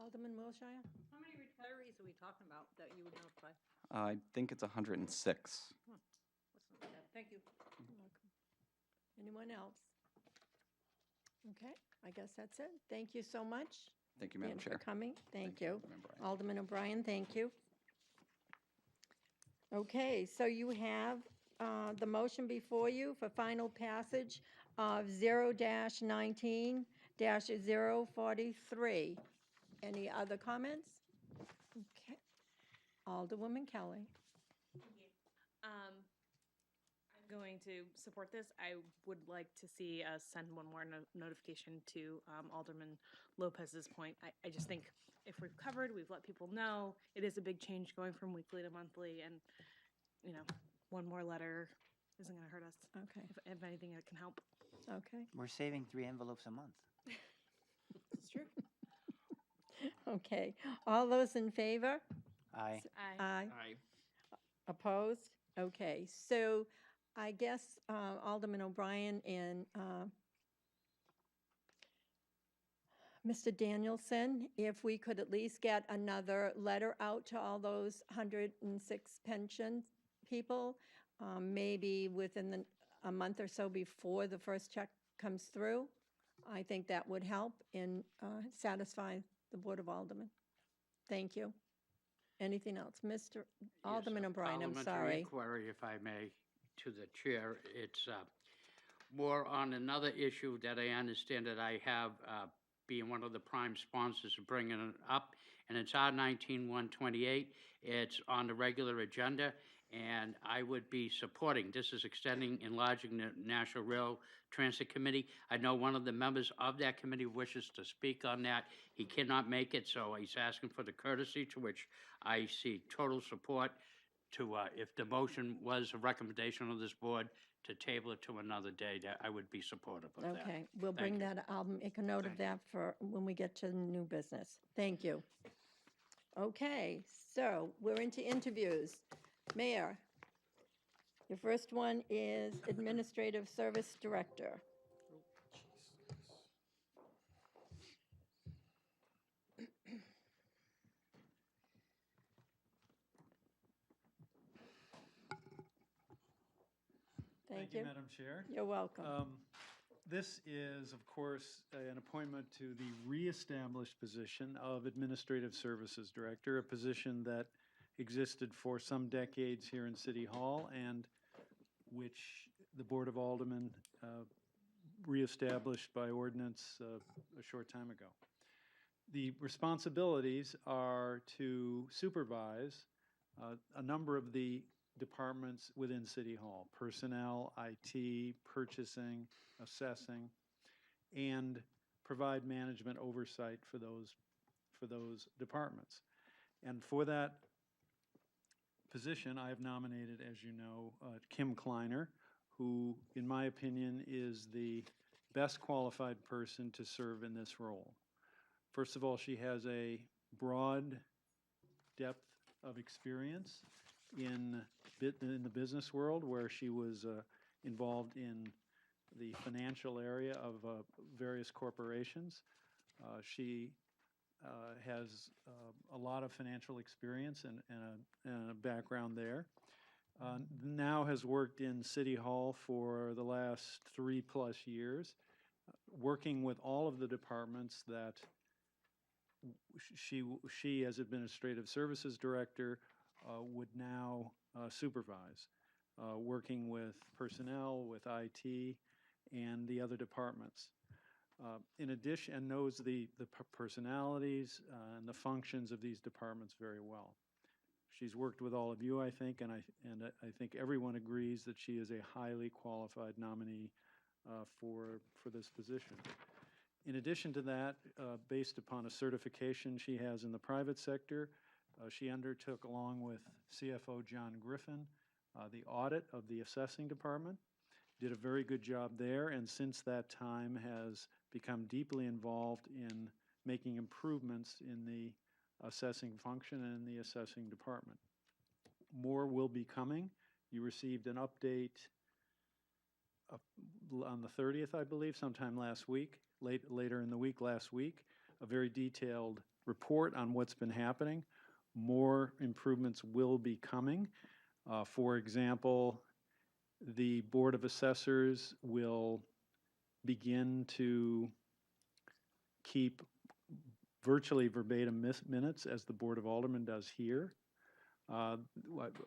Alderman Wilshire. How many retirees are we talking about that you would notify? I think it's 106. That's not bad. Thank you. You're welcome. Anyone else? Okay, I guess that's it. Thank you so much. Thank you, Madam Dan, Chair. for coming. Thank you. Alderman O'Brien. Alderman O'Brien, thank you. Okay, so you have the motion before you for final passage of 0-19-043. Any other comments? Okay. Alderwoman Kelly. I'm going to support this. I would like to see us send one more notification to Alderman Lopez's point. I just think if we've covered, we've let people know, it is a big change going from weekly to monthly, and, one more letter isn't going to hurt us. Okay. If anything, it can help. Okay, We're saving 3 envelopes a month. It's true. okay. All those in favor? Aye. Aye. Aye. Opposed? Okay, so I guess Alderman O'Brien and Mr. Danielson, if we could at least get another letter out to all those 106 pension people, maybe within a month or so before the first check comes through, I think that would help and satisfy the Board of Aldermen. Thank you. Anything else? Mr. Alderman O'Brien, I'm Parliamentary sorry. inquiry, if I may, to the chair. It's more on another issue that I understand that I have, being one of the prime sponsors of bringing it up, and it's R19-128. It's on the regular agenda, and I would be supporting. This is extending, enlarging the National Rail Transit Committee. I know one of the members of that committee wishes to speak on that. He cannot make it, so he's asking for the courtesy, to which I see total support to, if the motion was a recommendation of this board, to table it to another day, that I would be supportive of that. Okay, we'll Thank bring you. that, I'll make a note of Thank you. that for when we get to new business. Thank you. Okay, so we're into interviews. Mayor, your first one is Administrative Service Director. Thank you. Madam Chair. You're welcome. This is, of course, an appointment to the reestablished position of Administrative Services Director, a position that existed for some decades here in City Hall and which the Board of Aldermen reestablished by ordinance a short time ago. The responsibilities are to supervise a number of the departments within City Hall: personnel, IT, purchasing, assessing, and provide management oversight for those departments. And for that position, I have nominated, as you know, Kim Kleiner, who, in my opinion, is the best qualified person to serve in this role. First of all, she has a broad depth of experience in the business world, where she was involved in the financial area of various corporations. She has a lot of financial experience and a background there. Now has worked in City Hall for the last 3+ years, working with all of the departments that she as Administrative Services Director would now supervise, working with personnel, with IT, and the other departments. In addition, and knows the personalities and the functions of these departments very well. She's worked with all of you, I think, and I think everyone agrees that she is a highly qualified nominee for this position. In addition to that, based upon a certification she has in the private sector, she undertook, along with CFO John Griffin, the audit of the assessing department, did a very good job there, and since that time has become deeply involved in making improvements in the assessing function and in the assessing department. More will be coming. You received an update on the 30th, I believe, sometime last week, later in the week last week, a very detailed report on what's been happening. More improvements will be coming. For example, the Board of Assessors will begin to keep virtually verbatim minutes, as the Board of Aldermen does here.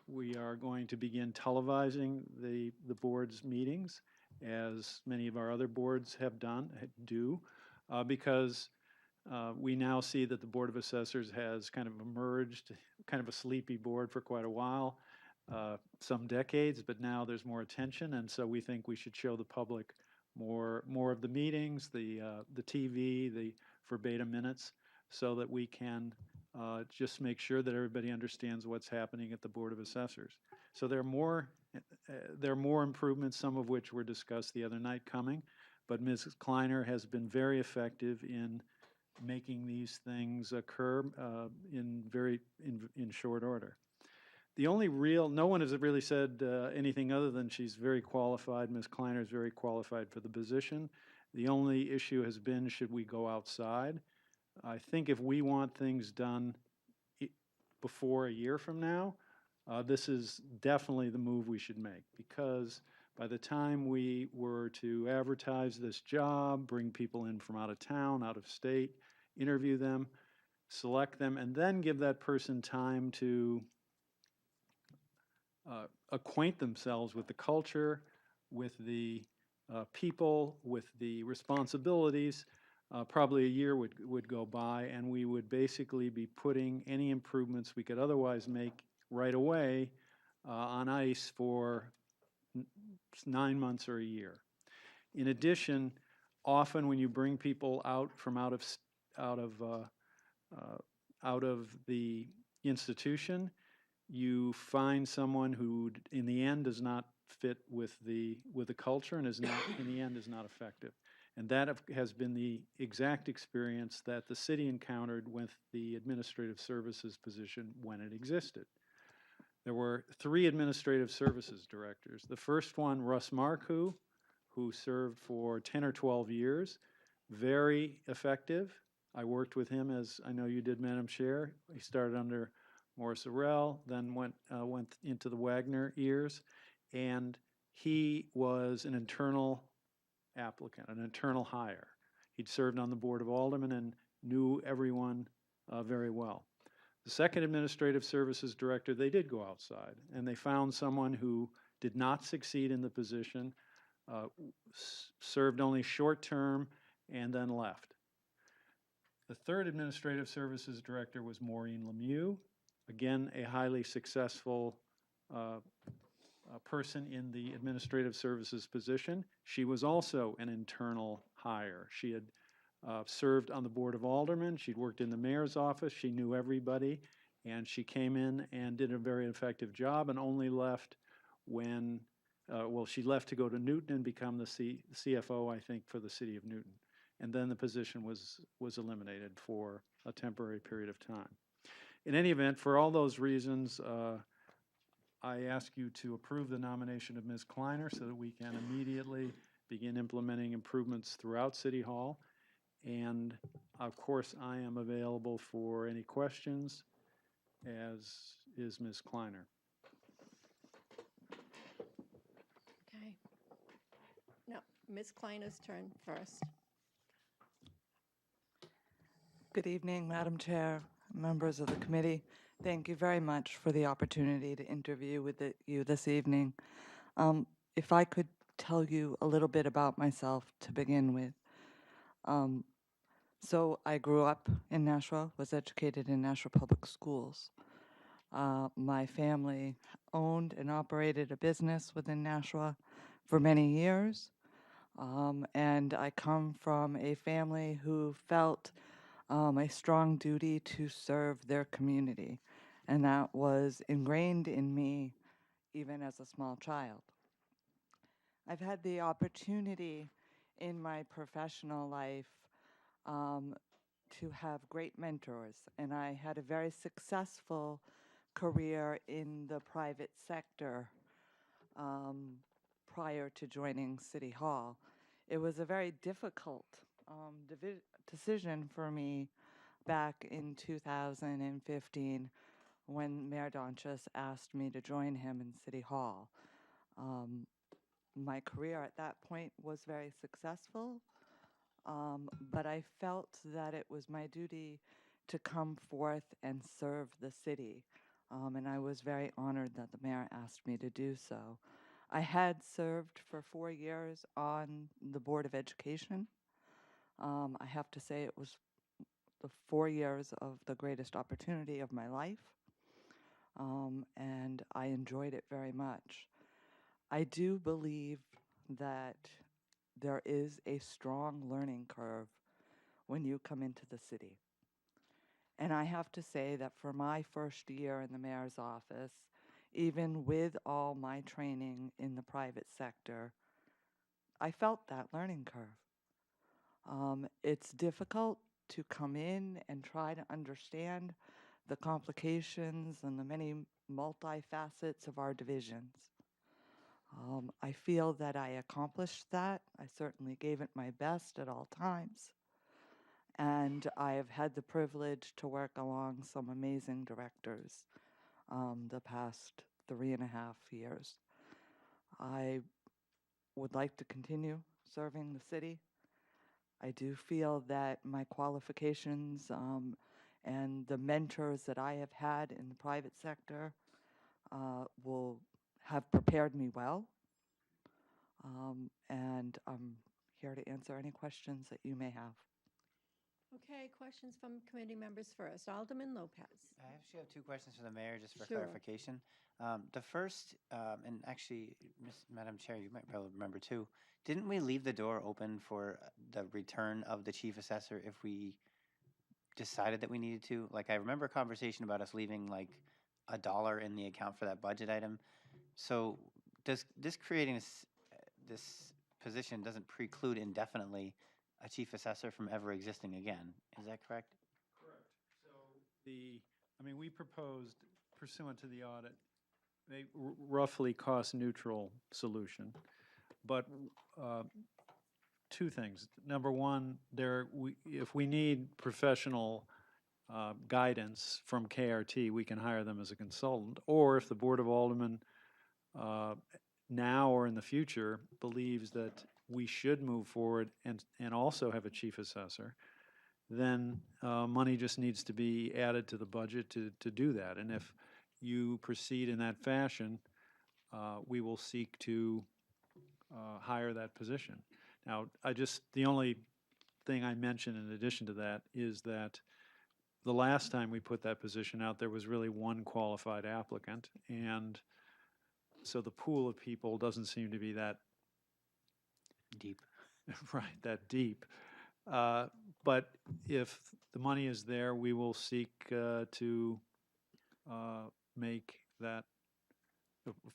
We are going to begin televising the board's meetings, as many of our other boards do, because we now see that the Board of Assessors has kind of emerged, kind of a sleepy board for quite a while, some decades, but now there's more attention, and so we think we should show the public more of the meetings, the TV, the verbatim minutes, so that we can just make sure that everybody understands what's happening at the Board of Assessors. So there are more improvements, some of which were discussed the other night coming, but Ms. Kleiner has been very effective in making these things occur in short order. The only no one has really said anything other than she's very qualified. Ms. Kleiner is very qualified for the position. The only issue has been, should we go outside? I think if we want things done before a year from now, this is definitely the move we should make, because by the time we were to advertise this job, bring people in from out of town, out of state, interview them, select them, and then give that person time to acquaint themselves with the culture, with the people, with the responsibilities, probably a year would go by, and we would basically be putting any improvements we could otherwise make right away on ice for 9 months or a year. In addition, often when you bring people out from out of the institution, you find someone who, in the end, does not fit with the culture and is not, in the end, is not effective. And that has been the exact experience that the city encountered with the Administrative Services position when it existed. There were 3 Administrative Services Directors. The first one, Russ Marcoux, who served for 10 or 12 years, very effective. I worked with him, as I know you did, Madam Chair. He started under Morris Arell, then went into the Wagner years, and He was an internal applicant, an internal hire. He'd served on the Board of Aldermen and knew everyone very well. The second Administrative Services Director, they did go outside, and they found someone who did not succeed in the position, served only short term, and then left. The third Administrative Services Director was Maureen Lemieux, again, a highly successful person in the Administrative Services position. She was also an internal hire. She had served on the Board of Aldermen. She'd worked in the mayor's office. She knew everybody, and she came in and did a very effective job and only left when, well, she left to go to Newton and become the CFO, I think, for the city of Newton. And then the position was eliminated for a temporary period of time. In any event, for all those reasons, I ask you to approve the nomination of Ms. Kleiner so that we can immediately begin implementing improvements throughout City Hall. And of course, I am available for any questions, as is Ms. Kleiner. Okay. No, Ms. Kleiner's turn first. Good evening, Madam Chair, members of the committee. Thank you very much for the opportunity to interview with you this evening. If I could tell you a little bit about myself to begin with. So I grew up in Nashua, was educated in Nashua Public Schools. My family owned and operated a business within Nashua for many years. And I come from a family who felt a strong duty to serve their community. And that was ingrained in me even as a small child. I've had the opportunity in my professional life to have great mentors, and I had a very successful career in the private sector prior to joining City Hall. It was a very difficult decision for me back in 2015 when Mayor Donchis asked me to join him in City Hall. My career at that point was very successful, but I felt that it was my duty to come forth and serve the city, and I was very honored that the mayor asked me to do so. I had served for 4 years on the Board of Education. I have to say it was the 4 years of the greatest opportunity of my life, and I enjoyed it very much. I do believe that there is a strong learning curve when you come into the city. And I have to say that for my first year in the mayor's office, even with all my training in the private sector, I felt that learning curve. It's difficult to come in and try to understand the complications and the many multifacets of our divisions. I feel that I accomplished that. I certainly gave it my best at all times. And I have had the privilege to work along some amazing directors the past 3.5 years. I would like to continue serving the city. I do feel that my qualifications and the mentors that I have had in the private sector will have prepared me well. And I'm here to answer any questions that you may have. Okay, questions from committee members first. Alderman Lopez. I actually have two questions for the mayor, just for Sure. clarification. The first, and actually, Madam Chair, you might probably remember too, didn't we leave the door open for the return of the chief assessor if we decided that we needed to? Like, I remember a conversation about us leaving like $1 in the account for that budget item. So does this creating this position doesn't preclude indefinitely a chief assessor from ever existing again? Is that correct? Correct. So we proposed, pursuant to the audit, a roughly cost-neutral solution. But two things. Number one, if we need professional guidance from KRT, we can hire them as a consultant. Or if the Board of Aldermen now or in the future believes that we should move forward and also have a chief assessor, then money just needs to be added to the budget to do that. And if you proceed in that fashion, we will seek to hire that position. Now, the only thing I mentioned in addition to that is that the last time we put that position out, there was really one qualified applicant, and so the pool of people doesn't seem to be that Deep. right, that deep. But if the money is there, we will seek to make that,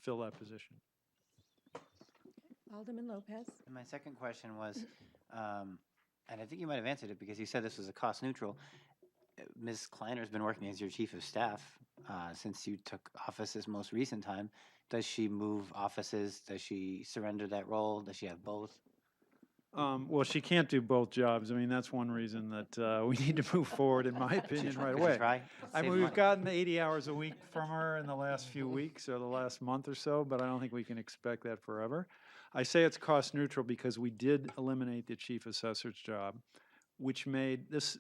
fill that position. Alderman Lopez. And my second question was, and I think you might have answered it because you said this was a cost neutral. Ms. Kleiner's been working as your chief of staff since you took office this most recent time. Does she move offices? Does she surrender that role? Does she have both? Well, she can't do both jobs. I mean, that's one reason that we need to move forward, in my opinion, right Could away. you try? I mean, Save we've money. gotten 80 hours a week from her in the last few weeks or the last month or so, but I don't think we can expect that forever. I say it's cost neutral because we did eliminate the chief assessor's job, which made this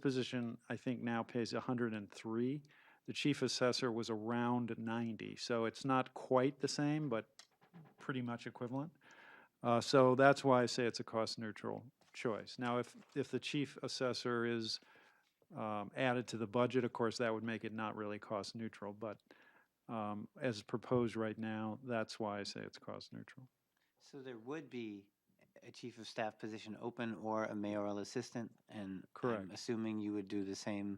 position, I think, now pays 103. The chief assessor was around 90, so it's not quite the same, but pretty much equivalent. So that's why I say it's a cost-neutral choice. Now, if the chief assessor is added to the budget, of course, that would make it not really cost-neutral, but as proposed right now, that's why I say it's cost-neutral. So there would be a chief of staff position open or a mayoral assistant, and Correct. I'm assuming you would do the same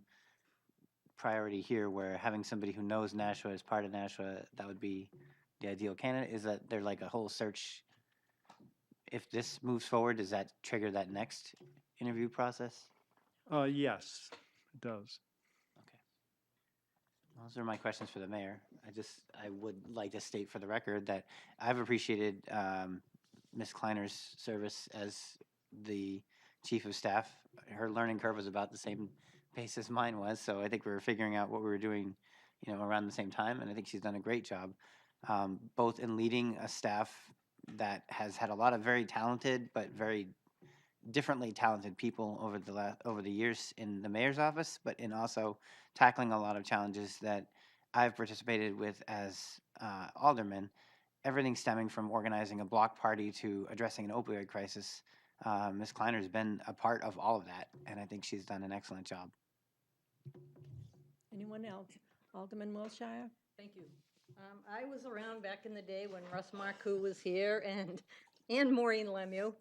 priority here, where having somebody who knows Nashua as part of Nashua, that would be the ideal candidate. Is that there like a whole search? If this moves forward, does that trigger that next interview process? Yes, it does. Those are my questions for the mayor. I would like to state for the record that I've appreciated Ms. Kleiner's service as the chief of staff. Her learning curve was about the same pace as mine was, so I think we were figuring out what we were doing, around the same time, and I think she's done a great job, both in leading a staff that has had a lot of very talented but very differently talented people over the years in the mayor's office, but in also tackling a lot of challenges that I've participated with as alderman. Everything stemming from organizing a block party to addressing an opioid crisis. Ms. Kleiner's been a part of all of that, and I think she's done an excellent job. Anyone else? Alderman Wilshire? Thank you. I was around back in the day when Russ Marcoux was here and Maureen Lemieux.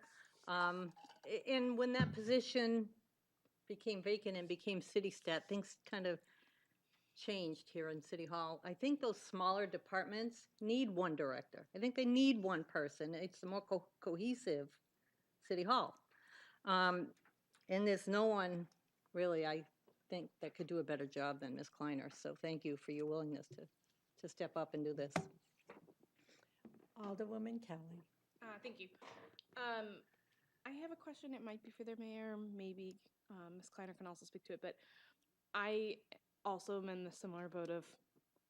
And when that position became vacant and became city stat, things kind of changed here in City Hall. I think those smaller departments need one director. I think they need one person. It's a more cohesive City Hall. And there's no one really, I think, that could do a better job than Ms. Kleiner. So thank you for your willingness to step up and do this. Alderwoman Kelly. Thank you. I have a question. It might be for the mayor. Maybe Ms. Kleiner can also speak to it. But I also am in the similar boat of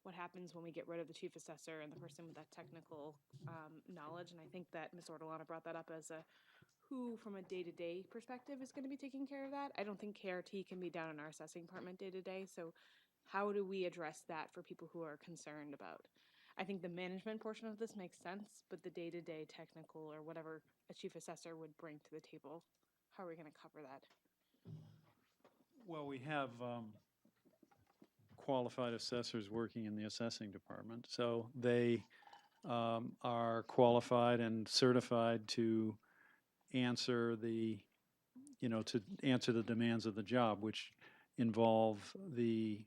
what happens when we get rid of the chief assessor and the person with that technical knowledge. And I think that Ms. Ortolana brought that up as who, from a day-to-day perspective, is going to be taking care of that. I don't think KRT can be down in our assessing department day-to-day. So how do we address that for people who are concerned about? I think the management portion of this makes sense, but the day-to-day technical or whatever a chief assessor would bring to the table, how are we going to cover that? Well, we have qualified assessors working in the assessing department, so they are qualified and certified to answer the demands of the job, which involve the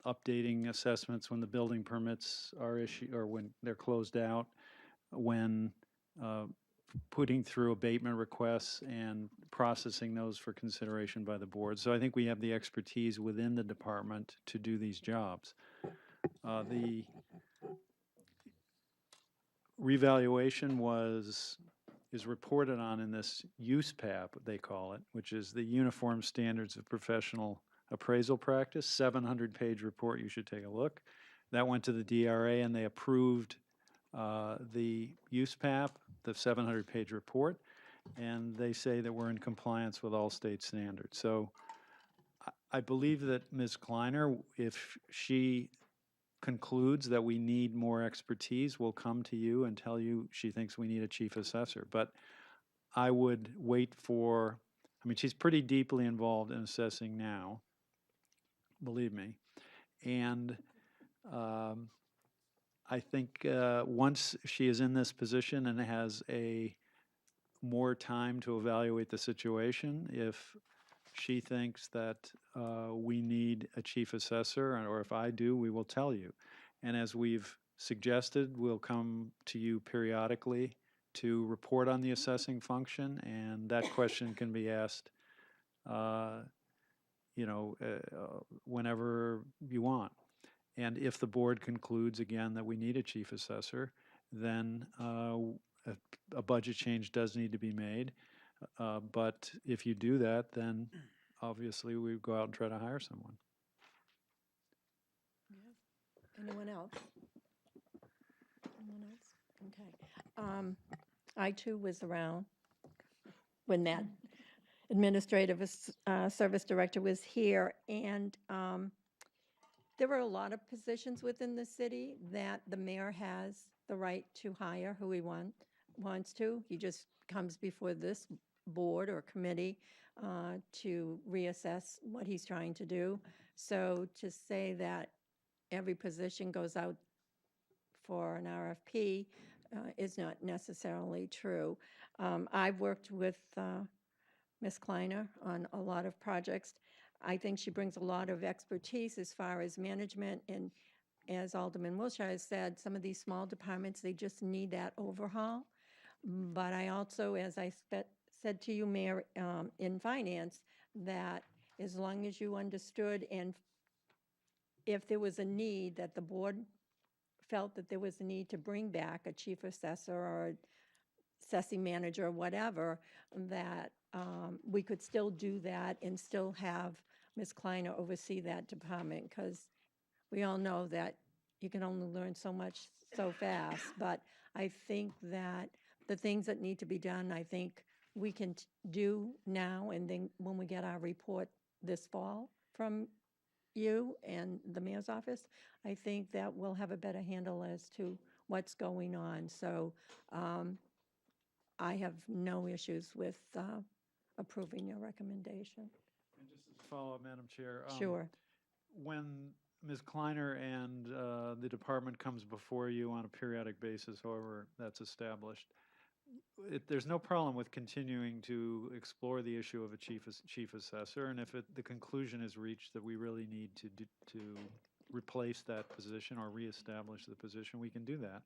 updating assessments when the building permits are issued or when they're closed out, when putting through abatement requests and processing those for consideration by the board. So I think we have the expertise within the department to do these jobs. The revaluation is reported on in this USPAP, they call it, which is the Uniform Standards of Professional Appraisal Practice, 700-page report. You should take a look. That went to the DRA, and they approved the USPAP, the 700-page report, and they say that we're in compliance with all state standards. So I believe that Ms. Kleiner, if she concludes that we need more expertise, will come to you and tell you she thinks we need a chief assessor. But I would wait for, I mean, she's pretty deeply involved in assessing now, believe me. And I think once she is in this position and has more time to evaluate the situation, if she thinks that we need a chief assessor, or if I do, we will tell you. And as we've suggested, we'll come to you periodically to report on the assessing function, and that question can be asked, whenever you want. And if the board concludes again that we need a chief assessor, then a budget change does need to be made. But if you do that, then obviously we go out and try to hire someone. Anyone else? Anyone else? Okay. I too was around when that administrative service director was here, and there were a lot of positions within the city that the mayor has the right to hire who he wants to. He just comes before this board or committee to reassess what he's trying to do. So to say that every position goes out for an RFP is not necessarily true. I've worked with Ms. Kleiner on a lot of projects. I think she brings a lot of expertise as far as management, and as Alderman Wilshire has said, some of these small departments, they just need that overhaul. But I also, as I said to you, Mayor, in finance, that as long as you understood and if there was a need, that the board felt that there was a need to bring back a chief assessor or assessing manager or whatever, that we could still do that and still have Ms. Kleiner oversee that department, because we all know that you can only learn so much so fast. But I think that the things that need to be done, I think we can do now, and then when we get our report this fall from you and the mayor's office, I think that we'll have a better handle as to what's going on. So I have no issues with approving your recommendation. And just as a follow-up, Madam Chair. Sure. When Ms. Kleiner and the department comes before you on a periodic basis, however that's established, there's no problem with continuing to explore the issue of a chief assessor, and if the conclusion is reached that we really need to replace that position or reestablish the position, we can do that.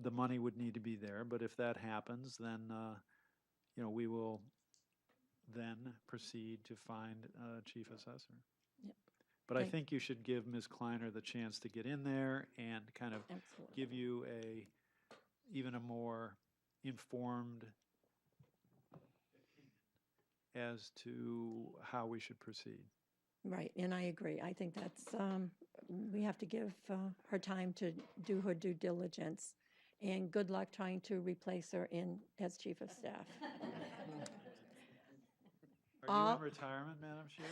The money would need to be there, but if that happens, then we will then proceed to find a chief assessor. Yep. But I think you should give Ms. Kleiner the chance to get in there and kind of give you even a more informed as to how we should proceed. Right, and I agree. I think that's, we have to give her time to do her due diligence, and good luck trying to replace her as chief of staff. Are you in retirement, Madam Chair?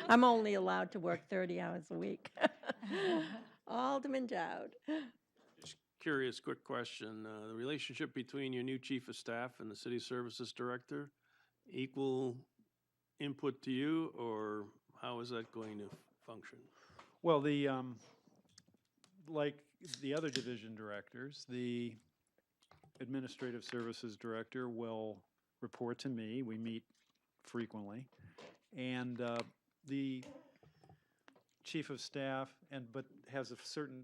I'm only allowed to work 30 hours a week. Alderman Dowd. Just curious, quick question. The relationship between your new chief of staff and the city services director, equal input to you, or how is that going to function? Well, like the other division directors, the administrative services director will report to me. We meet frequently, and the chief of staff but has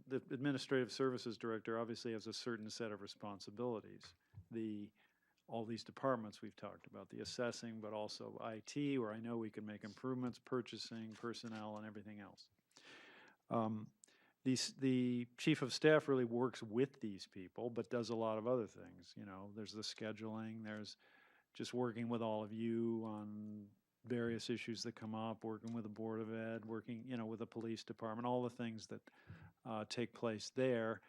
the administrative services director obviously has a certain set of responsibilities. All these departments we've talked about, the assessing, but also IT, where I know we can make improvements, purchasing, personnel, and everything else. The chief of staff really works with these people, but does a lot of other things. There's the scheduling, there's just working with all of you on various issues that come up, working with the Board of Ed, working, with the police department, all the things that take place there.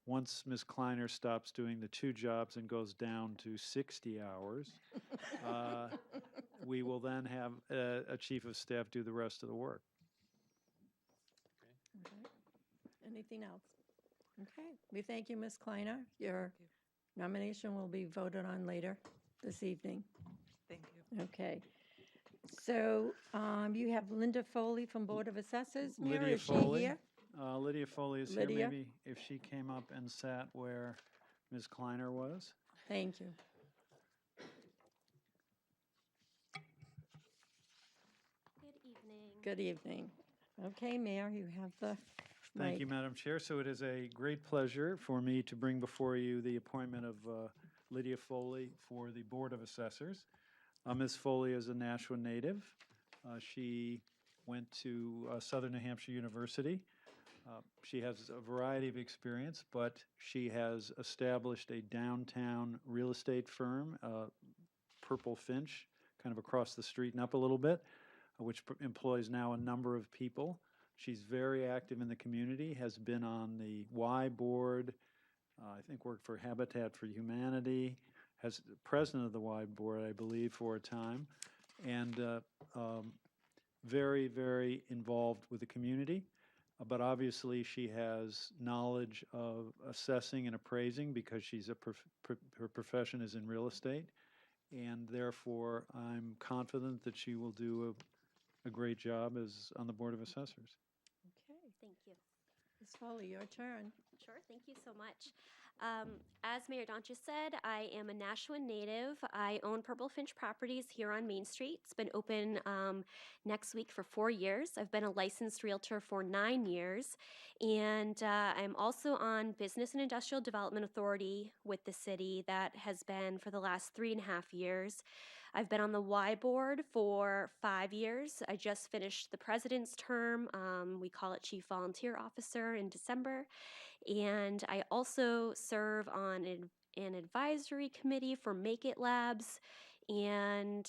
Once Ms. Kleiner stops doing the 2 jobs and goes down to 60 hours, we will then have a chief of staff do the rest of the work. Okay. Anything else? Okay, we thank you, Ms. Kleiner. Your nomination will be voted on later this evening. Thank you. Okay. So you have Linda Foley from Board of Assessors. Mayor, Lydia is she Foley. here? Lydia Foley is Lydia? here. Maybe if she came up and sat where Ms. Kleiner was. Thank you. Good evening. Good evening. Okay, Mayor, you have the Thank mic. you, Madam Chair. So it is a great pleasure for me to bring before you the appointment of Lydia Foley for the Board of Assessors. Ms. Foley is a Nashua native. She went to Southern New Hampshire University. She has a variety of experience, but she has established a downtown real estate firm, Purple Finch, kind of across the street and up a little bit, which employs now a number of people. She's very active in the community, has been on the Y board, I think worked for Habitat for Humanity, has president of the Y board, I believe, for a time, and very, very involved with the community. But obviously she has knowledge of assessing and appraising because she's her profession is in real estate. And therefore, I'm confident that she will do a great job as on the Board of Assessors. Okay. Thank you. Ms. Foley, your turn. Sure, thank you so much. As Mayor Donch said, I am a Nashua native. I own Purple Finch Properties here on Main Street. It's been open next week for 4 years. I've been a licensed realtor for 9 years. And I'm also on Business and Industrial Development Authority with the city. That has been for the last 3.5 years. I've been on the Y board for 5 years. I just finished the president's term. We call it Chief Volunteer Officer in December. And I also serve on an advisory committee for Make It Labs. And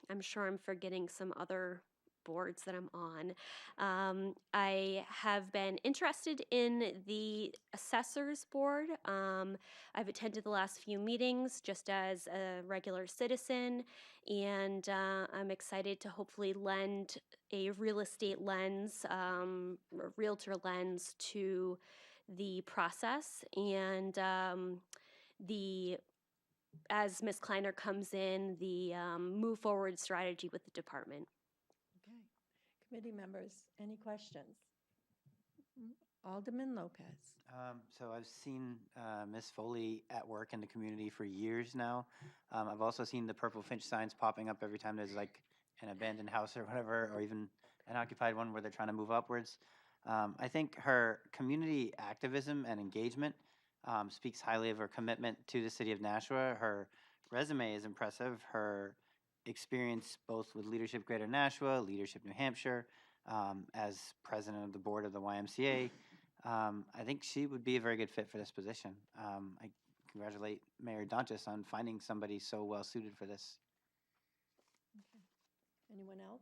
I'm sure I'm forgetting some other boards that I'm on. I have been interested in the assessors board. I've attended the last few meetings just as a regular citizen, and I'm excited to hopefully lend a real estate lens, a realtor lens to the process, and as Ms. Kleiner comes in, the move forward strategy with the department. Okay. Committee members, any questions? Alderman Lopez. So I've seen Miss Foley at work in the community for years now. I've also seen the Purple Finch signs popping up every time there's like an abandoned house or whatever, or even an occupied one where they're trying to move upwards. I think her community activism and engagement speaks highly of her commitment to the city of Nashua. Her resume is impressive. Her experience both with Leadership Greater Nashua, Leadership New Hampshire, as president of the board of the YMCA. I think she would be a very good fit for this position. I congratulate Mayor Donchis on finding somebody so well suited for this. Okay. Anyone else?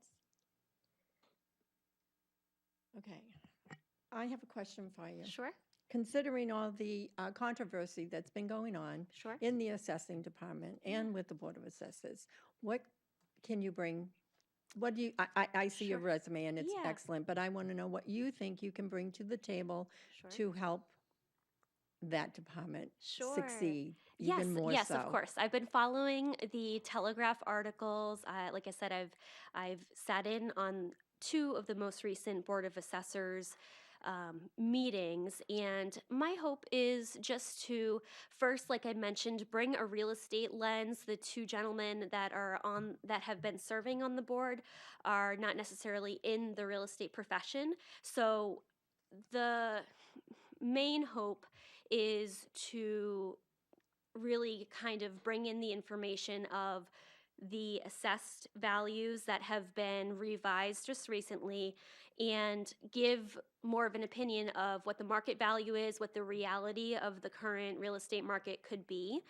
Okay. I have a question for you. Sure. Considering all the controversy that's been going on Sure. in the assessing department and with the Board of Assessors, what can you bring? What do you, I see your Sure. resume and it's Yeah. excellent, but I want to know what you think you can bring to the table Sure. to help that department Sure. succeed Yes, even more yes, so. of course. I've been following the Telegraph articles. Like I said, I've sat in on 2 of the most recent Board of Assessors meetings, and my hope is just to first, like I mentioned, bring a real estate lens. The 2 gentlemen that have been serving on the board are not necessarily in the real estate profession, so the main hope is to really kind of bring in the information of the assessed values that have been revised just recently and give more of an opinion of what the market value is, what the reality of the current real estate market could be.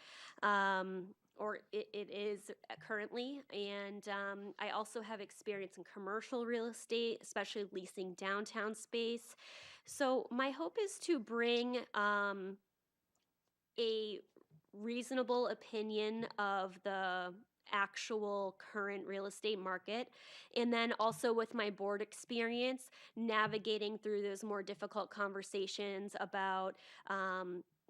or it is currently. And I also have experience in commercial real estate, especially leasing downtown space. So my hope is to bring a reasonable opinion of the actual current real estate market, and then also with my board experience navigating through those more difficult conversations about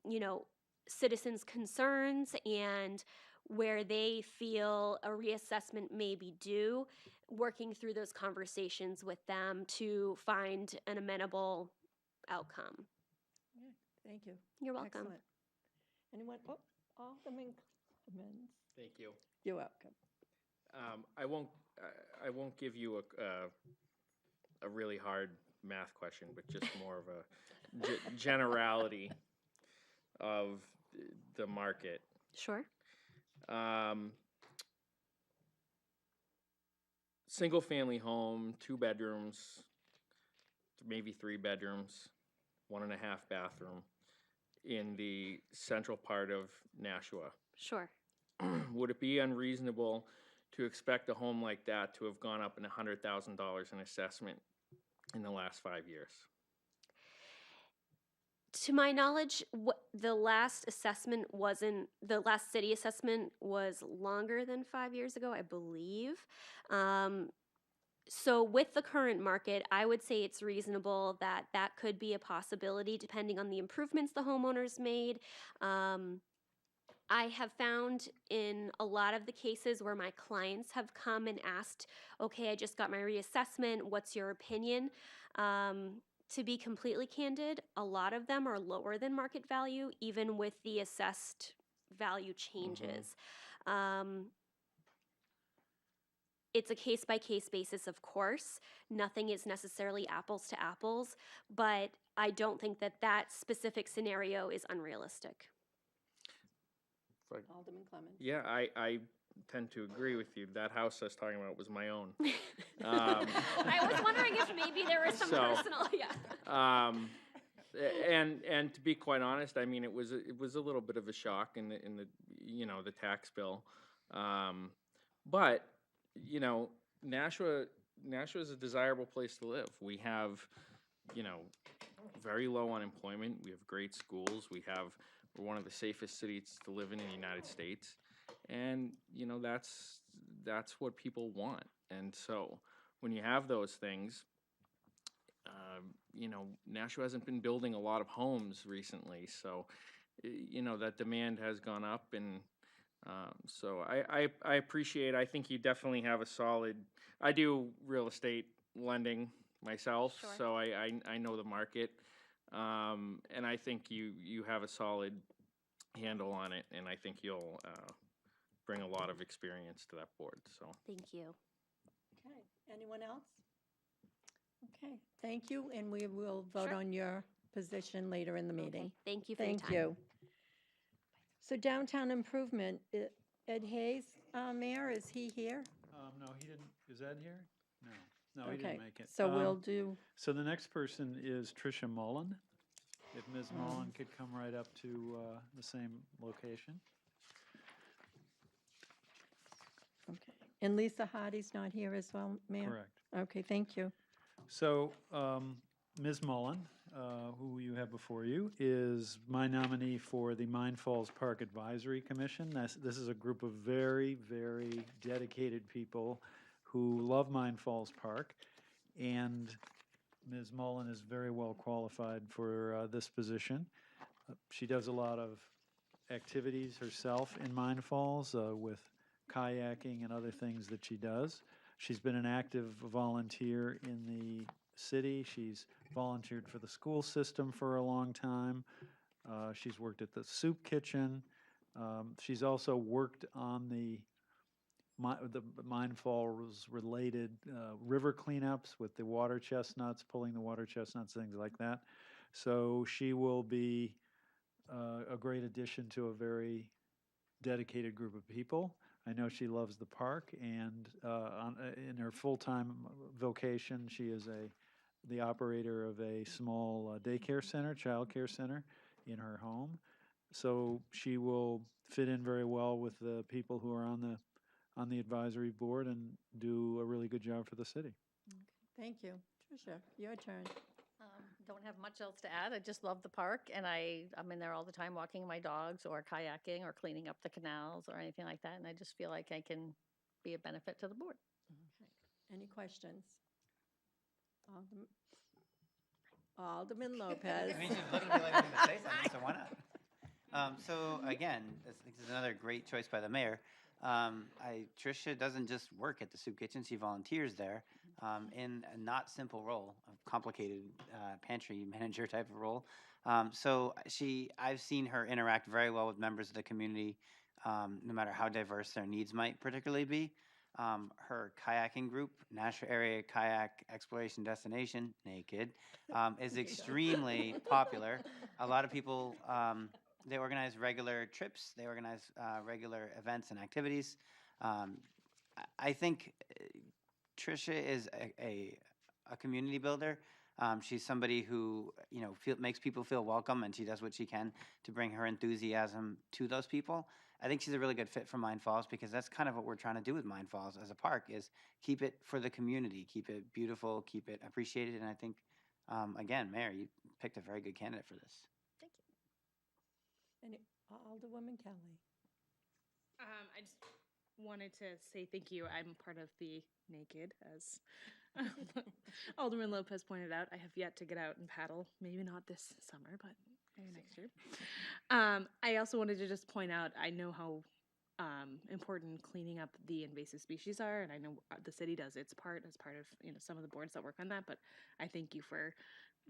you know, citizens concerns and where they feel a reassessment may be due, working through those conversations with them to find an amenable outcome. Thank you. You're welcome. Excellent. Anyone? Oh, Alderman Clemens. Thank you. You're welcome. I won't give you a really hard math question, but just more of a generality of the market. Sure. Single family home, 2 bedrooms, maybe 3 bedrooms, 1.5 bathroom in the central part of Nashua. Sure. Would it be unreasonable to expect a home like that to have gone up in $100,000 in assessment in the last 5 years? To my knowledge, the last assessment wasn't, the last city assessment was longer than 5 years ago, I believe. So with the current market, I would say it's reasonable that that could be a possibility depending on the improvements the homeowners made. I have found in a lot of the cases where my clients have come and asked, okay, I just got my reassessment, what's your opinion? To be completely candid, a lot of them are lower than market value, even with the assessed value changes. It's a case-by-case basis, of course. Nothing is necessarily apples to apples, but I don't think that that specific scenario is unrealistic. Alderman Clemens. Yeah, I tend to agree with you. That house I was talking about was my own. I was wondering if maybe there was some personal, yeah. And to be quite honest, I mean, it was a little bit of a shock in the the tax bill, but Nashua is a desirable place to live. We have very low unemployment. We have great schools. We're one of the safest cities to live in the United States, and that's what people want. And so when you have those things, Nashua hasn't been building a lot of homes recently, so that demand has gone up, and so I appreciate. I think you definitely have a solid. I do real estate lending myself, Sure. so I know the market, and I think you have a solid handle on it, and I think you'll bring a lot of experience to that board. So Thank you. Okay. Anyone else? Okay. Thank you, and we will vote Sure. on your position later in the meeting. Okay. Thank you for your Thank time. you. So downtown improvement, Ed Hayes, Mayor, is he here? No, he didn't. Is Ed here? No, he Okay, didn't make it. so we'll do, So the next person is Tricia Mullen. If Ms. Mullen could come right up to the same location. okay. And Lisa Hardy's not here as well, Mayor? Correct. Okay, thank you. So Ms. Mullen, who you have before you, is my nominee for the Mine Falls Park Advisory Commission. This is a group of very, very dedicated people who love Mine Falls Park, and Ms. Mullen is very well qualified for this position. She does a lot of activities herself in Mine Falls with kayaking and other things that she does. She's been an active volunteer in the city. She's volunteered for the school system for a long time. She's worked at the soup kitchen. She's also worked on the Mine Falls related river cleanups with the water chestnuts, pulling the water chestnuts, things like that. So she will be a great addition to a very dedicated group of people. I know she loves the park, and in her full-time vocation, she is the operator of a small daycare center, child care center in her home. So she will fit in very well with the people who are on the advisory board and do a really good job for the city. Thank you. Tricia, your turn. Don't have much else to add. I just love the park, and I'm in there all the time walking my dogs or kayaking or cleaning up the canals or anything like that, and I just feel like I can be a benefit to the board. Any questions? Alderman Lopez. I mean, she's looking at me like I'm going to say something, so why not? So again, this is another great choice by the mayor. Tricia doesn't just work at the soup kitchen; she volunteers there in a not simple role, a complicated pantry manager type of role. I've seen her interact very well with members of the community, no matter how diverse their needs might particularly be. Her kayaking group, Nashua Area Kayak Exploration Destination, Naked, is extremely popular. A lot of people, they organize regular trips, they organize regular events and activities. I think Tricia is a community builder. She's somebody who makes people feel welcome, and she does what she can to bring her enthusiasm to those people. I think she's a really good fit for Mine Falls because that's kind of what we're trying to do with Mine Falls as a park is keep it for the community, keep it beautiful, keep it appreciated. And I think, again, Mayor, you picked a very good candidate for this. Thank you. Any, Alderwoman Kelly. I just wanted to say thank you. I'm part of the Naked, as Alderman Lopez pointed out. I have yet to get out and paddle. Maybe not this summer, but maybe next year. I also wanted to just point out, I know how important cleaning up the invasive species are, and I know the city does its part as part of some of the boards that work on that, but I thank you for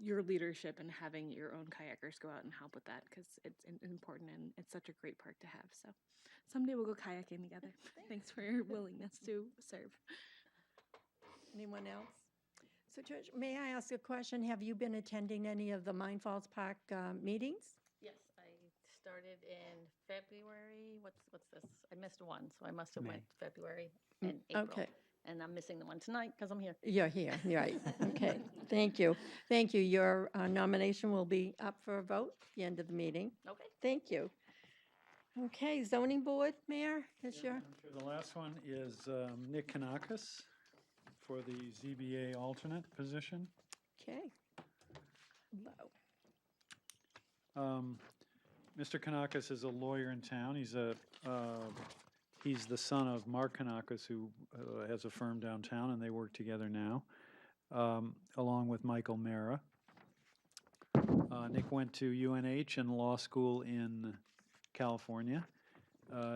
your leadership and having your own kayakers go out and help with that because it's important and it's such a great park to have. So someday we'll go kayaking together. Thanks for your willingness to serve. Anyone else? So, Trish, may I ask a question? Have you been attending any of the Mine Falls Park meetings? Yes, I started in February. What's this? I missed one, so I must have went February and April. Okay. And I'm missing the one tonight because I'm here. You're here, you're right. Okay, thank you. Thank you. Your nomination will be up for a vote at the end of the meeting. Okay. Thank you. Okay, zoning board, Mayor, is your, The last one is Nick Kanakis for the ZBA alternate position. okay. Low. Mr. Kanakis is a lawyer in town. He's the son of Mark Kanakis, who has a firm downtown, and they work together now, along with Michael Mara. Nick went to UNH and law school in California.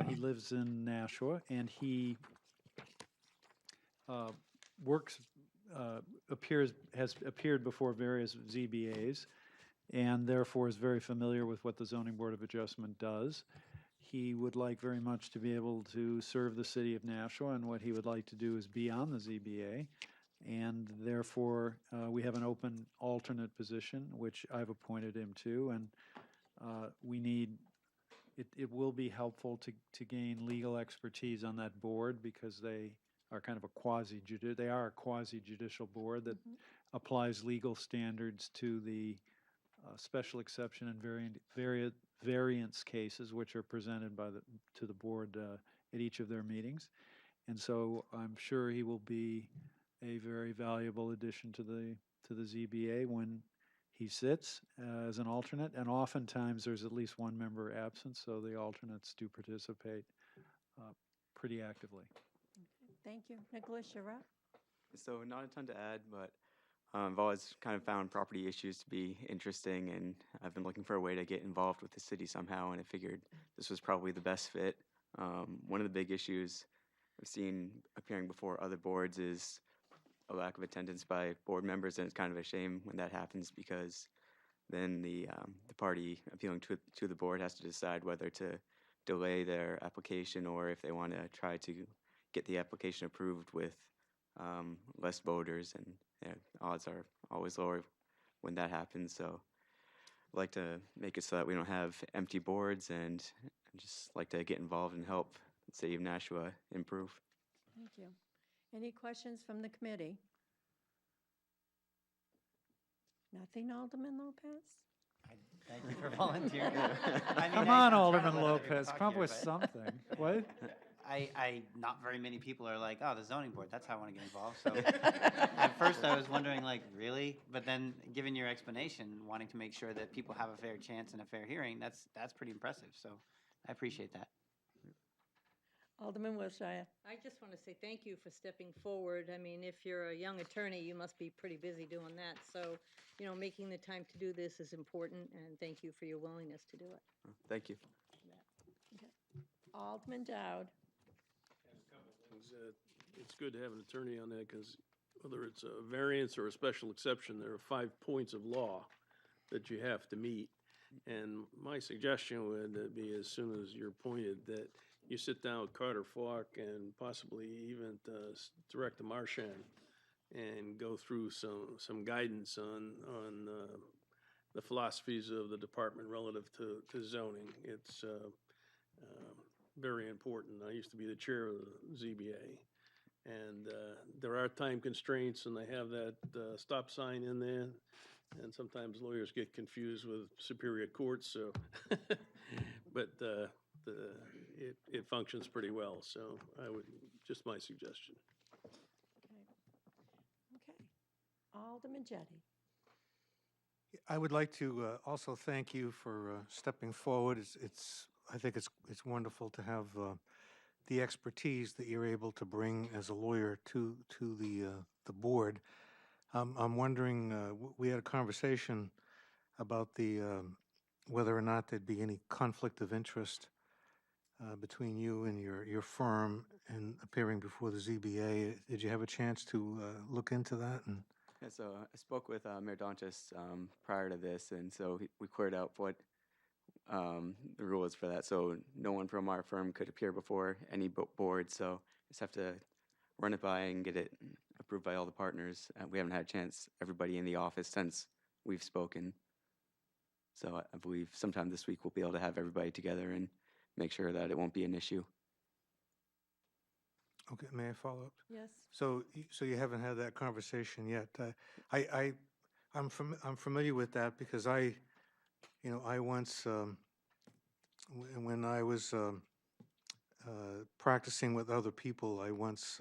He lives in Nashua, and he has appeared before various ZBAs, and therefore is very familiar with what the Zoning Board of Adjustment does. He would like very much to be able to serve the city of Nashua, and what he would like to do is be on the ZBA. And therefore, we have an open alternate position, which I've appointed him to, and it will be helpful to gain legal expertise on that board because they are kind of a quasi-judicial board that applies legal standards to the special exception and variance cases, which are presented to the board at each of their meetings. And so I'm sure he will be a very valuable addition to the ZBA when he sits as an alternate. And oftentimes there's at least one member absent, so the alternates do participate pretty actively. Thank you. Nicholas, you're up. So not a ton to add, but I've always kind of found property issues to be interesting, and I've been looking for a way to get involved with the city somehow, and I figured this was probably the best fit. One of the big issues I've seen appearing before other boards is a lack of attendance by board members, and it's kind of a shame when that happens because then the party appealing to the board has to decide whether to delay their application or if they want to try to get the application approved with less voters, and odds are always lower when that happens. So I'd like to make it so that we don't have empty boards, and just like to get involved and help the city of Nashua improve. Thank you. Any questions from the committee? Nothing, Alderman Lopez? Thank you for volunteering. I mean, Come I- on, I'm trying to Alderman let other people Lopez, talk come up here, with but- something. What? Not very many people are like, oh, the zoning board, that's how I want to get involved. So at first I was wondering, like, really? But then, given your explanation, wanting to make sure that people have a fair chance and a fair hearing, that's pretty impressive. So I appreciate that. Alderman Wilshire. I just want to say thank you for stepping forward. I mean, if you're a young attorney, you must be pretty busy doing that. So, making the time to do this is important, and thank you for your willingness to do it. Thank you. Alderman Dowd. It's good to have an attorney on that, because whether it's a variance or a special exception, there are 5 points of law that you have to meet. And my suggestion would be, as soon as you're appointed, that you sit down with Carter Falk and possibly even Director Marchand and go through some guidance on the philosophies of the department relative to zoning. It's very important. I used to be the chair of the ZBA. And there are time constraints, and they have that stop sign in there. And sometimes lawyers get confused with Superior Court, so, but it functions pretty well, so just my suggestion. Okay. Alderman Jettie. I would like to also thank you for stepping forward. I think it's wonderful to have the expertise that you're able to bring as a lawyer to the board. I'm wondering, we had a conversation about whether or not there'd be any conflict of interest between you and your firm in appearing before the ZBA. Did you have a chance to look into that? And Yeah, so I spoke with Mayor Donchis prior to this, and so we cleared out what the rule is for that. So no one from our firm could appear before any board, so just have to run it by and get it approved by all the partners. We haven't had a chance, everybody in the office, since we've spoken. So I believe sometime this week we'll be able to have everybody together and make sure that it won't be an issue. okay, may I follow up? Yes. So you haven't had that conversation yet. I'm familiar with that because I once when I was practicing with other people, I once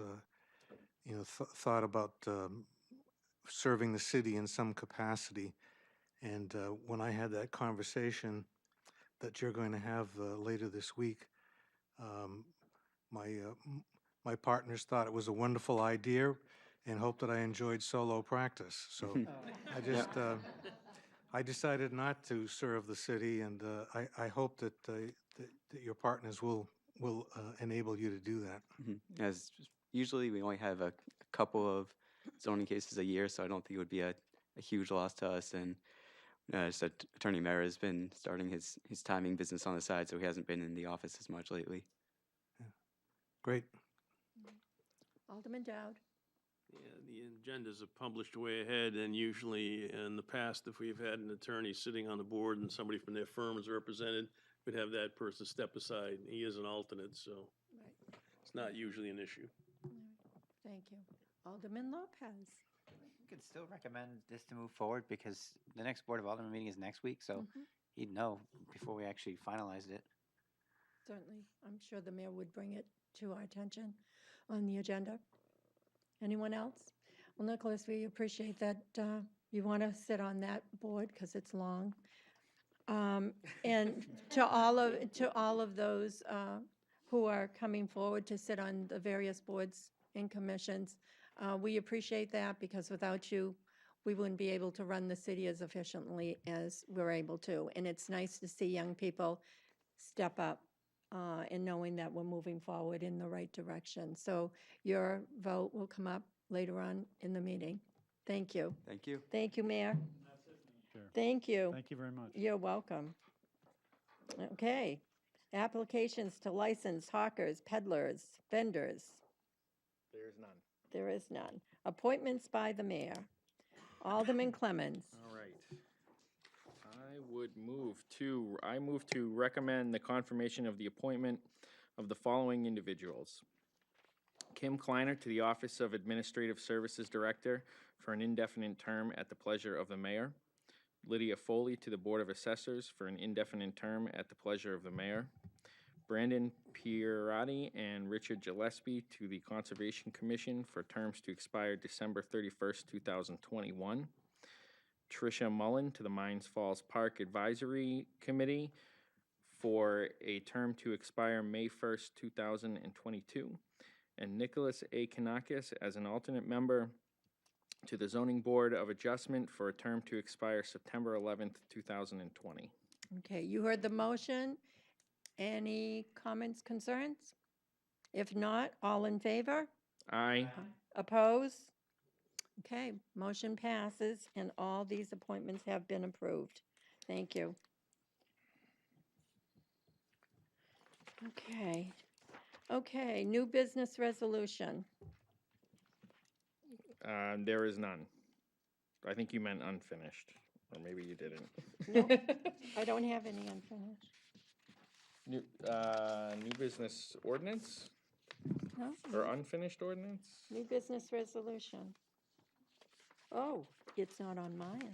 thought about serving the city in some capacity, and when I had that conversation that you're going to have later this week, my partners thought it was a wonderful idea and hoped that I enjoyed solo practice. So I decided not to serve the city, and I hope that your partners will enable you to do that. As usually we only have a couple of zoning cases a year, so I don't think it would be a huge loss to us. And just Attorney Mara has been starting his timing business on the side, so he hasn't been in the office as much lately. Great. Alderman Dowd. Yeah, the agendas are published way ahead, and usually in the past, if we've had an attorney sitting on the board and somebody from their firm is represented, we'd have that person step aside. He is an alternate, so it's not usually an issue. Thank you. Alderman Lopez. We could still recommend this to move forward, because the next Board of Alderman meeting is next week, so he'd know before we actually finalized it. Certainly. I'm sure the mayor would bring it to our attention on the agenda. Anyone else? Well, Nicholas, we appreciate that you want to sit on that board because it's long. And to all of those who are coming forward to sit on the various boards and commissions, we appreciate that, because without you, we wouldn't be able to run the city as efficiently as we're able to. And it's nice to see young people step up and knowing that we're moving forward in the right direction. So your vote will come up later on in the meeting. Thank you. Thank you. Thank you, Mayor. Sure. Thank you. Thank you very much. You're welcome. Okay. Applications to license hawkers, peddlers, vendors. There's none. There is none. Appointments by the mayor. Alderman Clemmons. All right. I move to recommend the confirmation of the appointment of the following individuals. Kim Kleiner to the Office of Administrative Services Director for an indefinite term at the pleasure of the mayor. Lydia Foley to the Board of Assessors for an indefinite term at the pleasure of the mayor. Brandon Pierotti and Richard Gillespie to the Conservation Commission for terms to expire December 31st, 2021. Tricia Mullen to the Mines Falls Park Advisory Committee for a term to expire May 1st, 2022. And Nicholas A. Kanakis as an alternate member to the Zoning Board of Adjustment for a term to expire September 11th, 2020. Okay, you heard the motion. Any comments, concerns? If not, all in favor? Aye. Oppose? Okay, motion passes, and all these appointments have been approved. Thank you. Okay, new business resolution. There is none. I think you meant unfinished, or maybe you didn't. No, I don't have any unfinished. New business ordinance No, or unfinished ordinance? new business resolution. Oh, it's not on mine.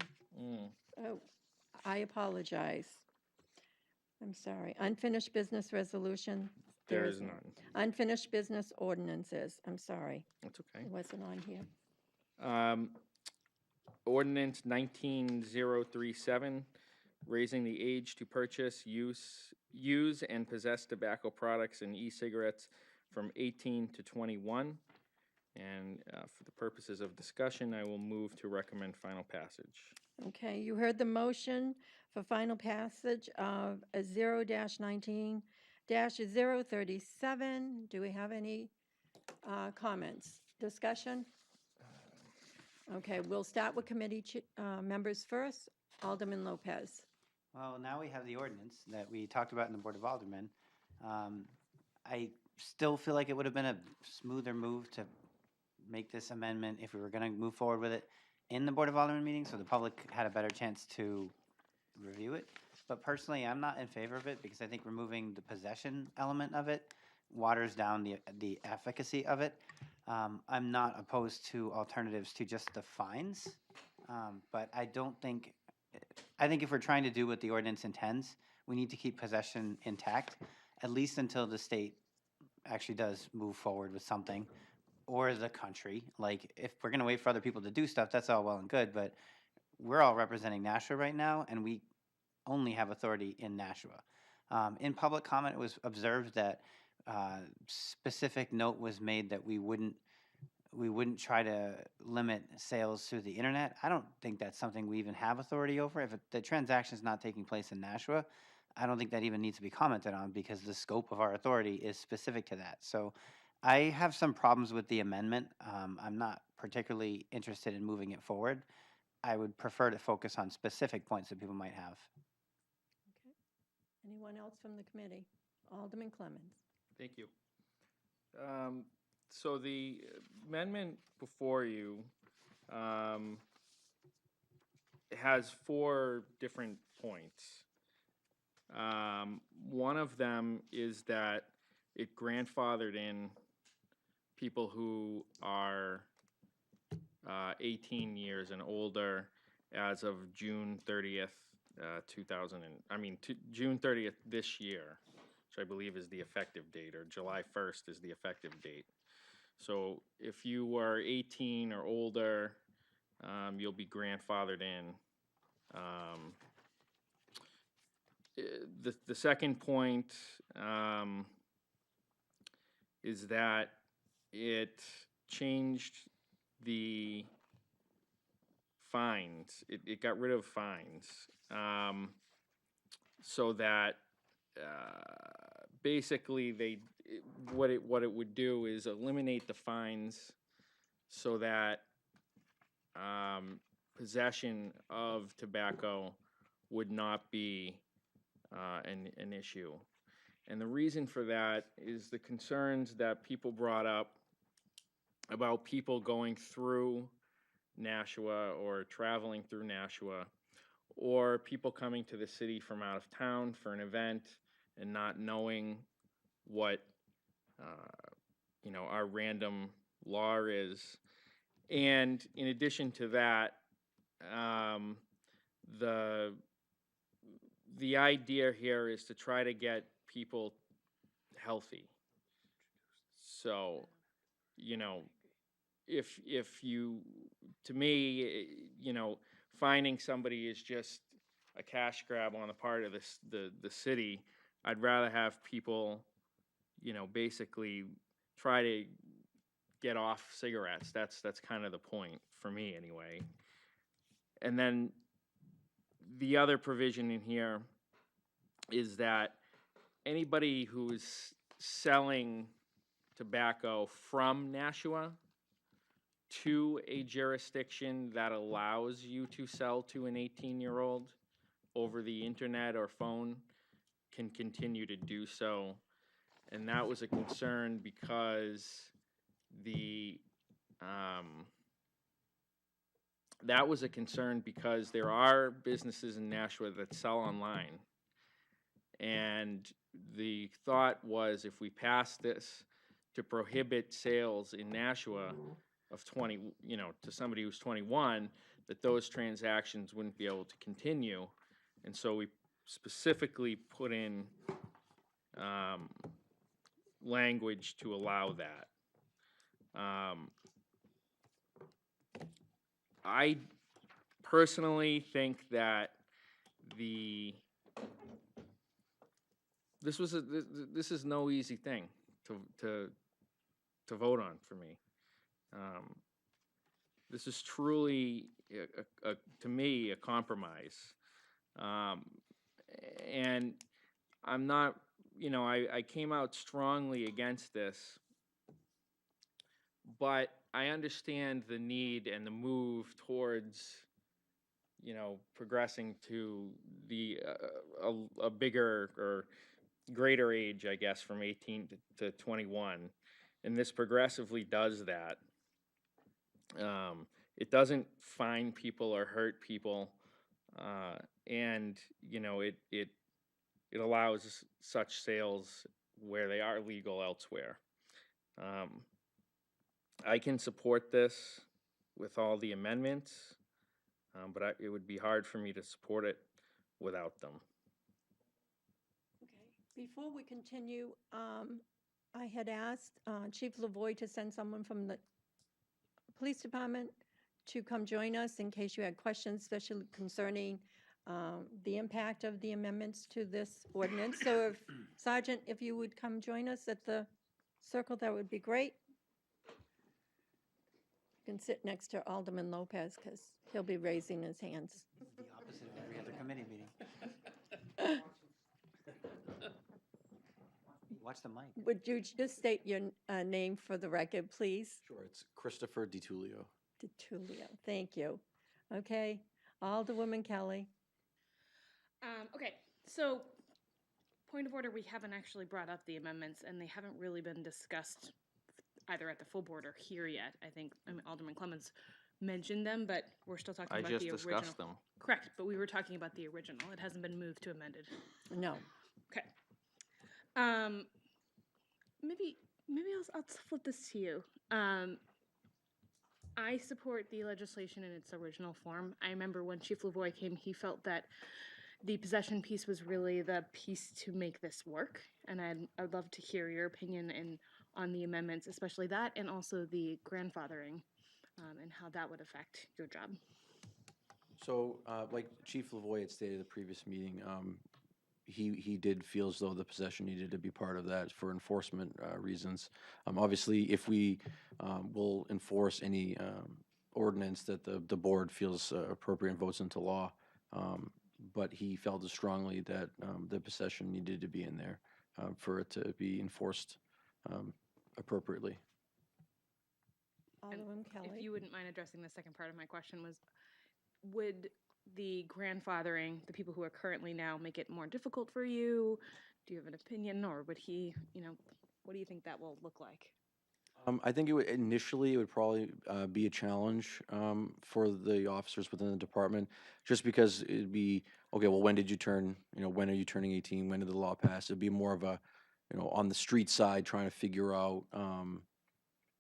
Oh, I apologize. I'm sorry. Unfinished business resolution. There There is none. Unfinished business ordinances. I'm sorry. That's okay. It wasn't on here. Ordinance 19037, raising the age to purchase, use and possess tobacco products and e-cigarettes from 18 to 21. And for the purposes of discussion, I will move to recommend final passage. Okay, you heard the motion for final passage of a 0-19-037. Do we have any comments? Discussion? Okay, we'll start with committee members first. Alderman Lopez. Well, now we have the ordinance that we talked about in the Board of Aldermen. I still feel like it would have been a smoother move to make this amendment if we were going to move forward with it in the Board of Aldermen meeting, so the public had a better chance to review it. But personally, I'm not in favor of it because I think removing the possession element of it waters down the efficacy of it. I'm not opposed to alternatives to just the fines, but I think if we're trying to do what the ordinance intends, we need to keep possession intact, at least until the state actually does move forward with something, or the country. Like, if we're going to wait for other people to do stuff, that's all well and good, but we're all representing Nashua right now, and we only have authority in Nashua. In public comment, it was observed that specific note was made that we wouldn't try to limit sales through the internet. I don't think that's something we even have authority over. If the transaction is not taking place in Nashua, I don't think that even needs to be commented on because the scope of our authority is specific to that. So I have some problems with the amendment. I'm not particularly interested in moving it forward. I would prefer to focus on specific points that people might have. Okay. Anyone else from the committee? Alderman Clemmons. Thank you. So the amendment before you has 4 different points. One of them is that it grandfathered in people who are 18 years and older as of June 30th, June 30th this year, which I believe is the effective date, or July 1st is the effective date. So if you are 18 or older, you'll be grandfathered in. The second point is that it changed the fines. It got rid of fines, so that basically what it would do is eliminate the fines, so that possession of tobacco would not be an issue. And the reason for that is the concerns that people brought up about people going through Nashua or traveling through Nashua, or people coming to the city from out of town for an event and not knowing what our random law is. And in addition to that, the the idea here is to try to get people healthy. So, you know, if you, to me, you know, finding somebody is just a cash grab on the part of the city. I'd rather have people, you know, basically try to get off cigarettes. That's kind of the point for me anyway. And then the other provision in here is that anybody who's selling tobacco from Nashua to a jurisdiction that allows you to sell to an 18-year-old over the internet or phone can continue to do so. And that was a concern because there are businesses in Nashua that sell online. And the thought was, if we pass this to prohibit sales in Nashua of 20, you know, to somebody who's 21, that those transactions wouldn't be able to continue. And so we specifically put in language to allow that. I personally think that this is no easy thing to vote on for me. This is truly, to me, a compromise. And I'm not, you know, I came out strongly against this, but I understand the need and the move towards, you know, progressing to a bigger or greater age, I guess, from 18 to 21. And this progressively does that. It doesn't fine people or hurt people, and you know it allows such sales where they are legal elsewhere. I can support this with all the amendments, but it would be hard for me to support it without them. Before we continue, I had asked Chief Lavoy to send someone from the police department to come join us in case you had questions, especially concerning the impact of the amendments to this ordinance. So if, Sergeant, if you would come join us at the circle, that would be great. You can sit next to Alderman Lopez because he'll be raising his hands. The opposite of every other committee meeting. Watch the mic. Would you just state your name for the record, please? Sure, it's Christopher DiTullio. DiTullio, thank you. Okay, Alderwoman Kelly. Okay, so point of order, we haven't actually brought up the amendments, and they haven't really been discussed either at the full board or here yet. I think Alderman Clemens mentioned them, but we're still talking about the original. I just discussed them. Correct, but we were talking about the original. It hasn't been moved to amended. No. Okay. Maybe I'll flip this to you. I support the legislation in its original form. I remember when Chief Lavoy came, he felt that the possession piece was really the piece to make this work, and I'd love to hear your opinion on the amendments, especially that, and also the grandfathering, and how that would affect your job. So, like Chief Lavoy had stated at the previous meeting, he did feel as though the possession needed to be part of that for enforcement reasons. Obviously, if we will enforce any ordinance that the board feels appropriate and votes into law, but he felt as strongly that the possession needed to be in there for it to be enforced appropriately. Alderwoman Kelly. If you wouldn't mind addressing the second part of my question was, would the grandfathering, the people who are currently now, make it more difficult for you? Do you have an opinion, or would he, what do you think that will look like? I think initially it would probably be a challenge for the officers within the department, just because it'd be, okay, well, when did you turn, when are you turning 18? When did the law pass? It'd be more of a, on the street side, trying to figure out,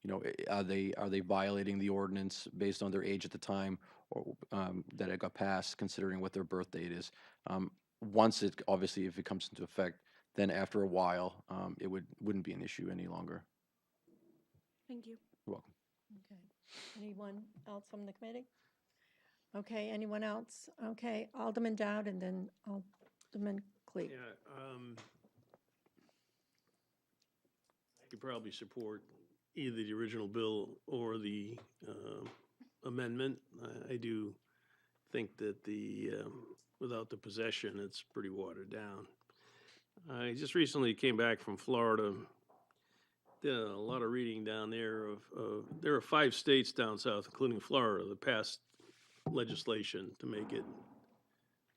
you know, are they violating the ordinance based on their age at the time, or that it got passed, considering what their birth date is. Once it, obviously, if it comes into effect, then after a while, it wouldn't be an issue any longer. Thank you. You're welcome. Okay. Anyone else from the committee? Okay, anyone else? Okay, Alderman Dowd and then Alderman Clee. Yeah, I could probably support either the original bill or the amendment. I do think that without the possession, it's pretty watered down. I just recently came back from Florida. Did a lot of reading down there there are 5 states down south, including Florida, that passed legislation to make it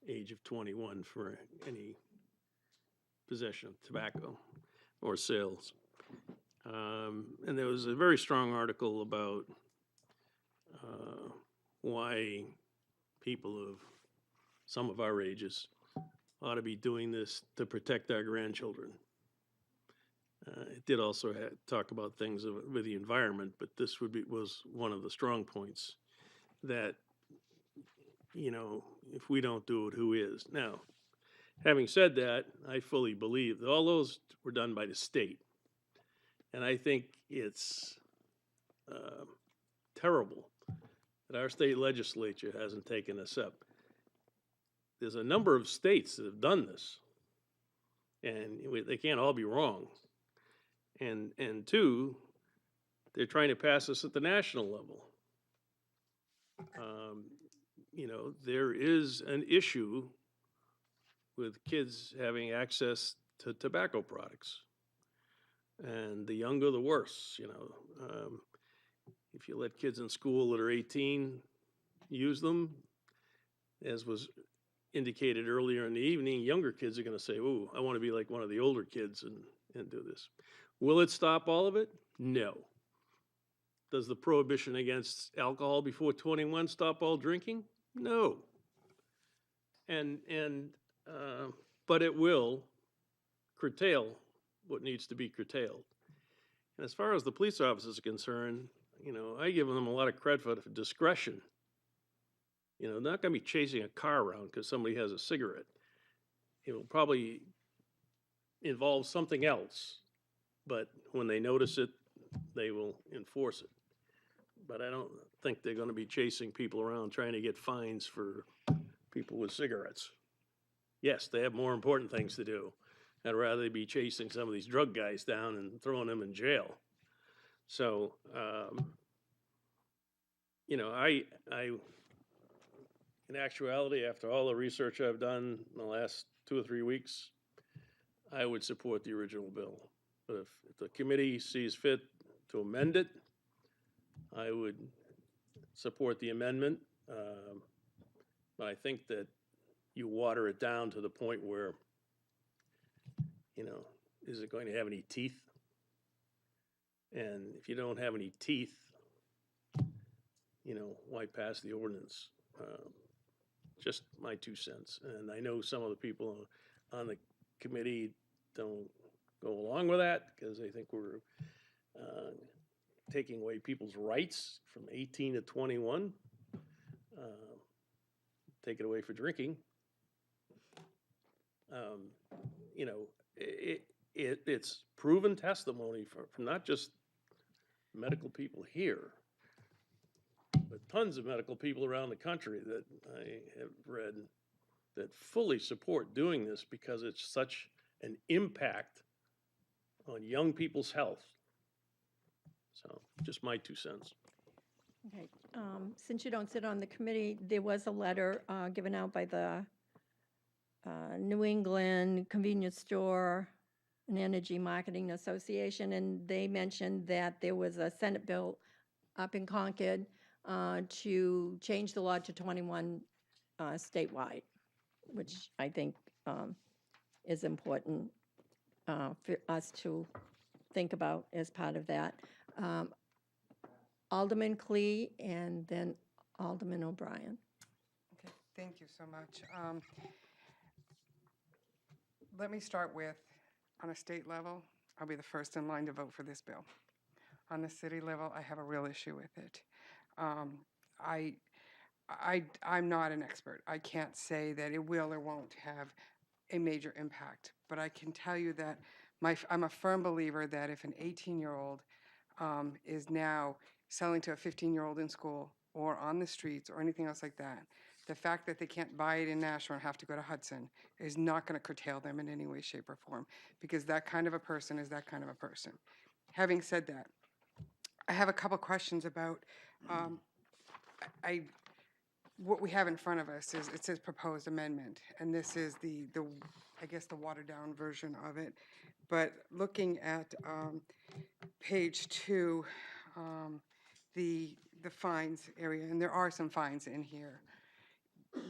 age of 21 for any possession of tobacco or sales. And there was a very strong article about why people of some of our ages ought to be doing this to protect our grandchildren. It did also talk about things with the environment, but this was one of the strong points that, you know, if we don't do it, who is? Now, having said that, I fully believe that all those were done by the state. And I think it's terrible that our state legislature hasn't taken this up. There's a number of states that have done this, and they can't all be wrong. And 2, they're trying to pass this at the national level. You know, there is an issue with kids having access to tobacco products. And the younger, the worse, you know. If you let kids in school that are 18 use them, as was indicated earlier in the evening, younger kids are going to say, "Ooh, I want to be like one of the older kids and do this." Will it stop all of it? No. Does the prohibition against alcohol before 21 stop all drinking? No. But it will curtail what needs to be curtailed. And as far as the police officers are concerned, you know, I give them a lot of credit for discretion. You know, they're not going to be chasing a car around because somebody has a cigarette. It will probably involve something else, but when they notice it, they will enforce it. But I don't think they're going to be chasing people around trying to get fines for people with cigarettes. Yes, they have more important things to do. I'd rather they be chasing some of these drug guys down and throwing them in jail. So, you know, I, in actuality, after all the research I've done in the last 2 or 3 weeks, I would support the original bill. But if the committee sees fit to amend it, I would support the amendment. But I think that you water it down to the point where, you know, is it going to have any teeth? And if you don't have any teeth, you know, why pass the ordinance? Just my 2 cents. And I know some of the people on the committee don't go along with that because they think we're taking away people's rights from 18 to 21. Take it away for drinking. You know, it's proven testimony from not just medical people here, but tons of medical people around the country that I have read that fully support doing this because it's such an impact on young people's health. So, just my 2 cents. Okay, since you don't sit on the committee, there was a letter given out by the New England Convenience Store and Energy Marketing Association, and they mentioned that there was a Senate bill up in Concord to change the law to 21 statewide, which I think is important for us to think about as part of that. Alderman Clee and then Alderman O'Brien. Okay, thank you so much. Let me start with, on a state level, I'll be the first in line to vote for this bill. on the city level, I have a real issue with it. I, I'm not an expert. I can't say that it will or won't have a major impact, but I can tell you that I'm a firm believer that if an 18-year-old is now selling to a 15-year-old in school or on the streets or anything else like that, the fact that they can't buy it in Nashua and have to go to Hudson is not going to curtail them in any way, shape, or form, because that kind of a person is that kind of a person. Having said that, I have a couple questions about what we have in front of us is, it says proposed amendment, and this is the I guess the watered down version of it. But looking at page 2, the fines area, and there are some fines in here.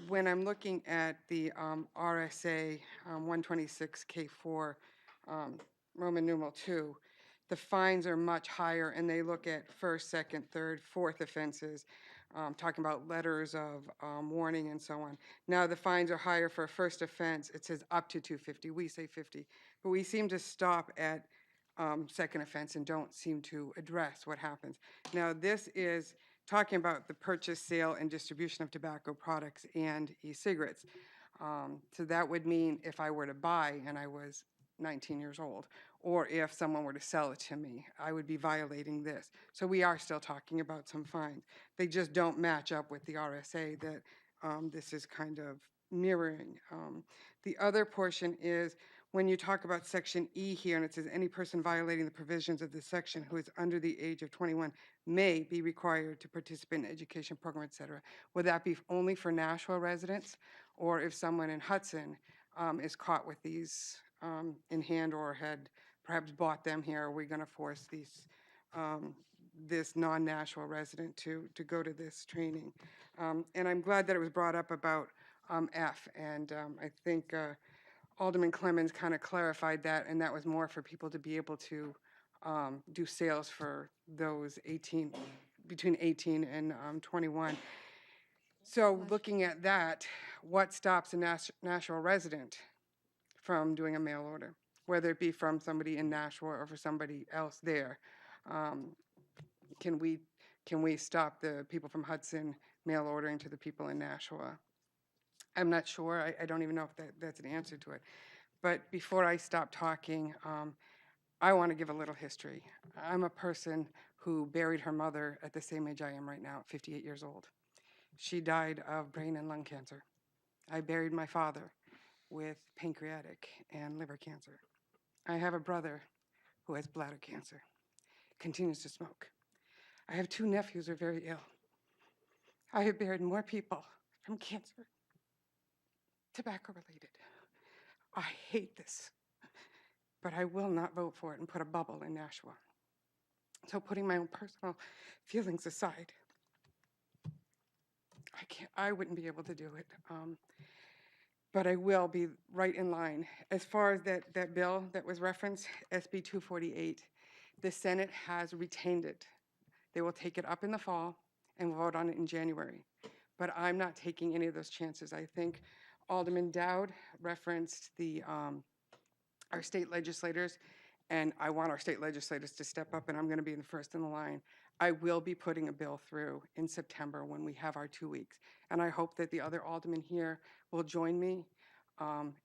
When I'm looking at the RSA 126K4 Roman numeral 2, the fines are much higher, and they look at first, second, third, fourth offenses, talking about letters of warning and so on. Now the fines are higher for a first offense. It says up to $250. We say 50, but we seem to stop at second offense and don't seem to address what happens. Now this is talking about the purchase, sale, and distribution of tobacco products and e-cigarettes. So that would mean if I were to buy and I was 19 years old, or if someone were to sell it to me, I would be violating this. So we are still talking about some fines. They just don't match up with the RSA that this is kind of mirroring. The other portion is when you talk about section E here, and it says any person violating the provisions of this section who is under the age of 21 may be required to participate in an education program, et cetera. Would that be only for Nashua residents? Or if someone in Hudson is caught with these in hand or had perhaps bought them here, are we going to force these this non-Nashua resident to go to this training? And I'm glad that it was brought up about F, and I think Alderman Clemmons kind of clarified that, and that was more for people to be able to do sales for those between 18 and 21. So looking at that, what stops a Nashua resident from doing a mail order, whether it be from somebody in Nashua or for somebody else there? Can we stop the people from Hudson mail ordering to the people in Nashua? I'm not sure. I don't even know if that's an answer to it. But before I stop talking, I want to give a little history. I'm a person who buried her mother at the same age I am right now, at 58 years old. She died of brain and lung cancer. I buried my father with pancreatic and liver cancer. I have a brother who has bladder cancer, continues to smoke. I have 2 nephews who are very ill. I have buried more people from cancer, tobacco related. I hate this, but I will not vote for it and put a bubble in Nashua. So putting my own personal feelings aside, I wouldn't be able to do it. But I will be right in line. As far as that bill that was referenced, SB 248, the Senate has retained it. They will take it up in the fall and vote on it in January. But I'm not taking any of those chances. I think Alderman Dowd referenced our state legislators, and I want our state legislators to step up, and I'm going to be the first in the line. I will be putting a bill through in September when we have our 2 weeks, and I hope that the other aldermen here will join me.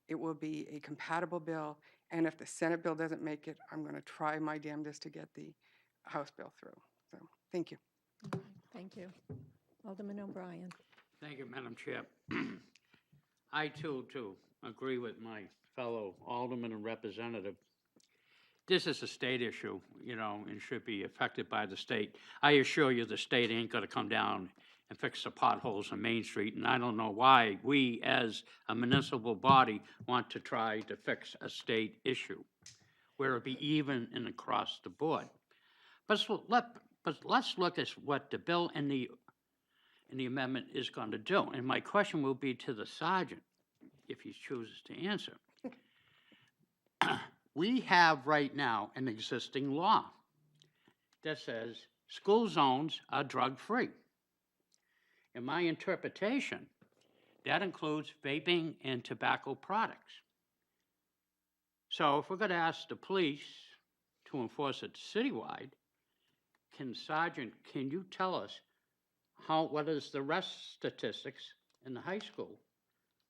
It will be a compatible bill, and if the Senate bill doesn't make it, I'm going to try my damnedest to get the House bill through. So, thank you. Thank you. Alderman O'Brien. Thank you, Madam Chair. I too agree with my fellow alderman and representative. This is a state issue, and should be affected by the state. I assure you the state ain't gonna come down and fix the potholes on Main Street, and I don't know why we, as a municipal body, want to try to fix a state issue, where it be even and across the board. But let's look at what the bill and the amendment is going to do. And my question will be to the sergeant, if he chooses to answer. We have right now an existing law that says school zones are drug-free. In my interpretation, that includes vaping and tobacco products. So if we're going to ask the police to enforce it citywide, Sergeant, can you tell us what is the rest statistics in the high school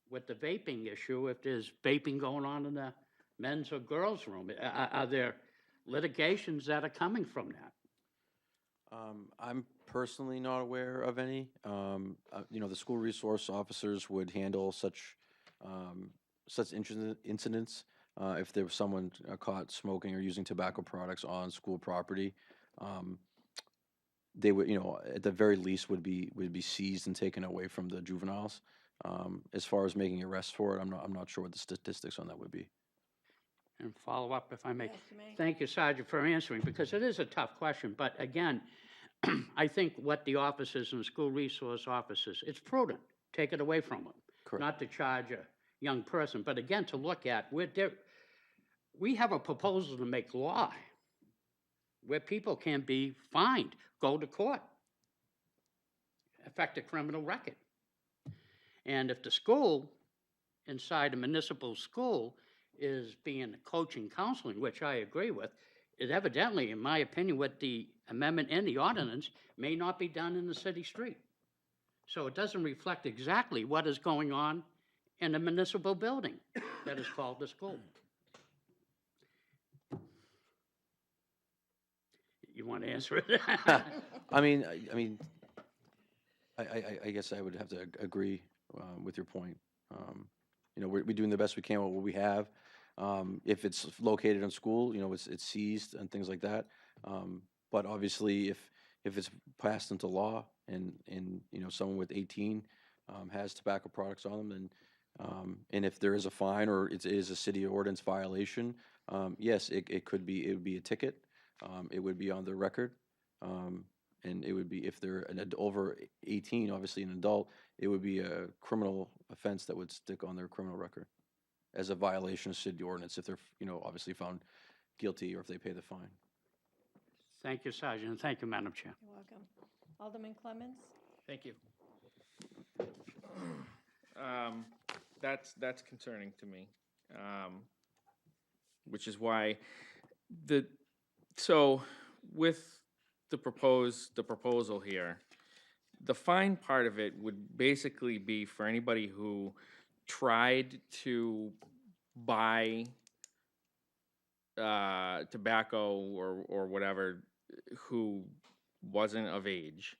with the vaping issue, if there's vaping going on in the men's or girls' room? Are there litigations that are coming from that? I'm personally not aware of any. The school resource officers would handle such incidents if there was someone caught smoking or using tobacco products on school property. They would, at the very least, would be seized and taken away from the juveniles. As far as making arrests for it, I'm not sure what the statistics on that would be. And follow up, if I may. Yes, you may. Thank you, Sergeant, for answering, because it is a tough question. But again, I think what the officers and school resource officers, it's prudent, take it away from them. Correct. Not to charge a young person, but again, to look at, we have a proposal to make law where people can be fined, go to court, affect a criminal record. And if the school, inside a municipal school, is being coaching, counseling, which I agree with, it evidently, in my opinion, with the amendment and the ordinance, may not be done in the city street. So it doesn't reflect exactly what is going on in a municipal building that is called the school. You want to answer it? I guess I would have to agree with your point. We're doing the best we can with what we have. If it's located in school, it's seized and things like that. But obviously, if it's passed into law and someone with 18 has tobacco products on them, then and if there is a fine or it is a city ordinance violation, yes, it would be a ticket. It would be on the record. And it would be, if they're over 18, obviously an adult, it would be a criminal offense that would stick on their criminal record as a violation of city ordinance if they're, obviously found guilty or if they pay the fine. Thank you, Sergeant, and thank you, Madam Chair. You're welcome. Alderman Clemmons? Thank you. That's concerning to me, which is why with the proposal here, the fine part of it would basically be for anybody who tried to buy tobacco or whatever who wasn't of age,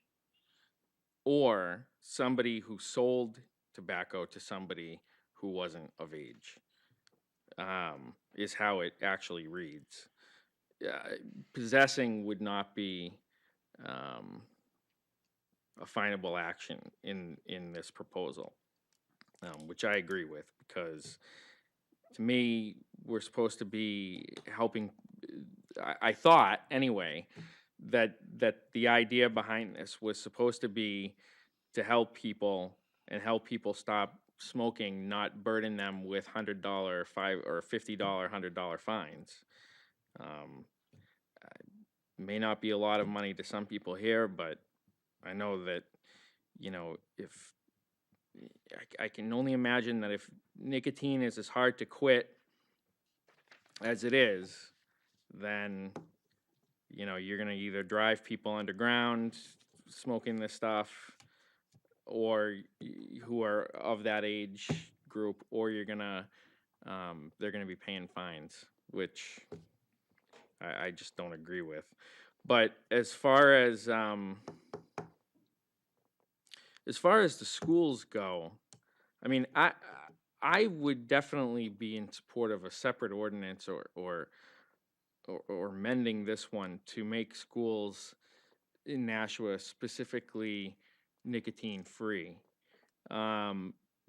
or somebody who sold tobacco to somebody who wasn't of age, is how it actually reads. Possessing would not be a finable action in this proposal, which I agree with, because to me, we're supposed to be helping. I thought anyway that the idea behind this was supposed to be to help people and help people stop smoking, not burden them with $100, $5 or $50, $100 fines. May not be a lot of money to some people here, but I know that, if I can only imagine that if nicotine is as hard to quit as it is, then, you're going to either drive people underground smoking this stuff, or who are of that age group, or they're going to be paying fines, which I just don't agree with. But as far as the schools go, I would definitely be in support of a separate ordinance or mending this one to make schools in Nashua specifically nicotine free,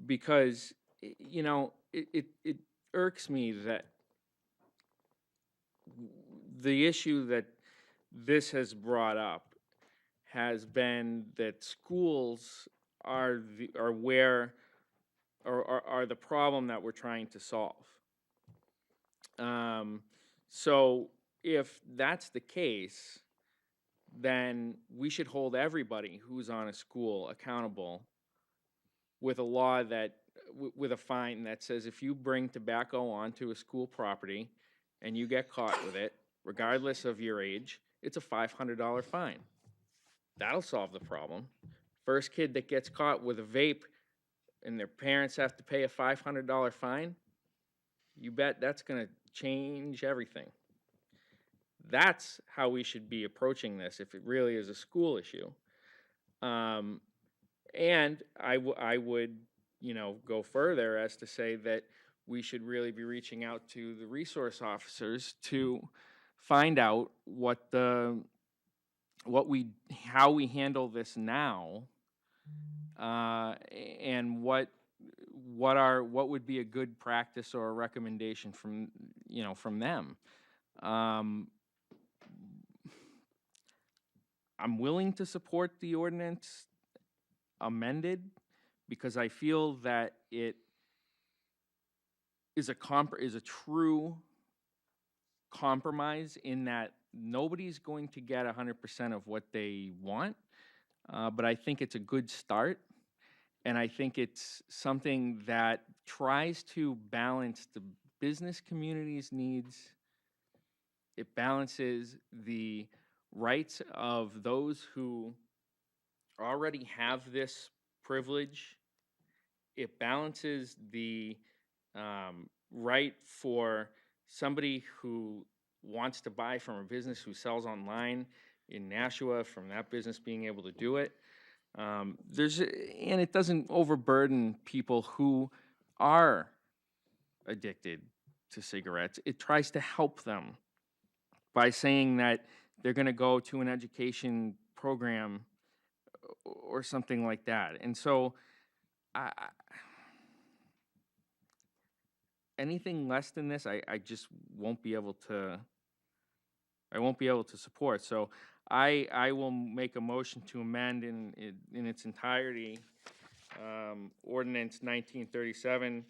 because it irks me that the issue that this has brought up has been that schools are the problem that we're trying to solve. So if that's the case, then we should hold everybody who's on a school accountable with a law with a fine that says if you bring tobacco onto a school property and you get caught with it, regardless of your age, it's a $500 fine. That'll solve the problem. First kid that gets caught with a vape and their parents have to pay a $500 fine, you bet that's going to change everything. That's how we should be approaching this if it really is a school issue. And I would, go further as to say that we should really be reaching out to the resource officers to find out how we handle this now, and what would be a good practice or a recommendation from them. I'm willing to support the ordinance amended because I feel that it is a true compromise in that nobody's going to get 100% of what they want, but I think it's a good start, and I think it's something that tries to balance the business community's needs. It balances the rights of those who already have this privilege. It balances the right for somebody who wants to buy from a business who sells online in Nashua, from that business being able to do it. And it doesn't overburden people who are addicted to cigarettes. It tries to help them by saying that they're going to go to an education program or something like that. And so anything less than this, I just won't be able to support. So I will make a motion to amend in its entirety ordinance 1937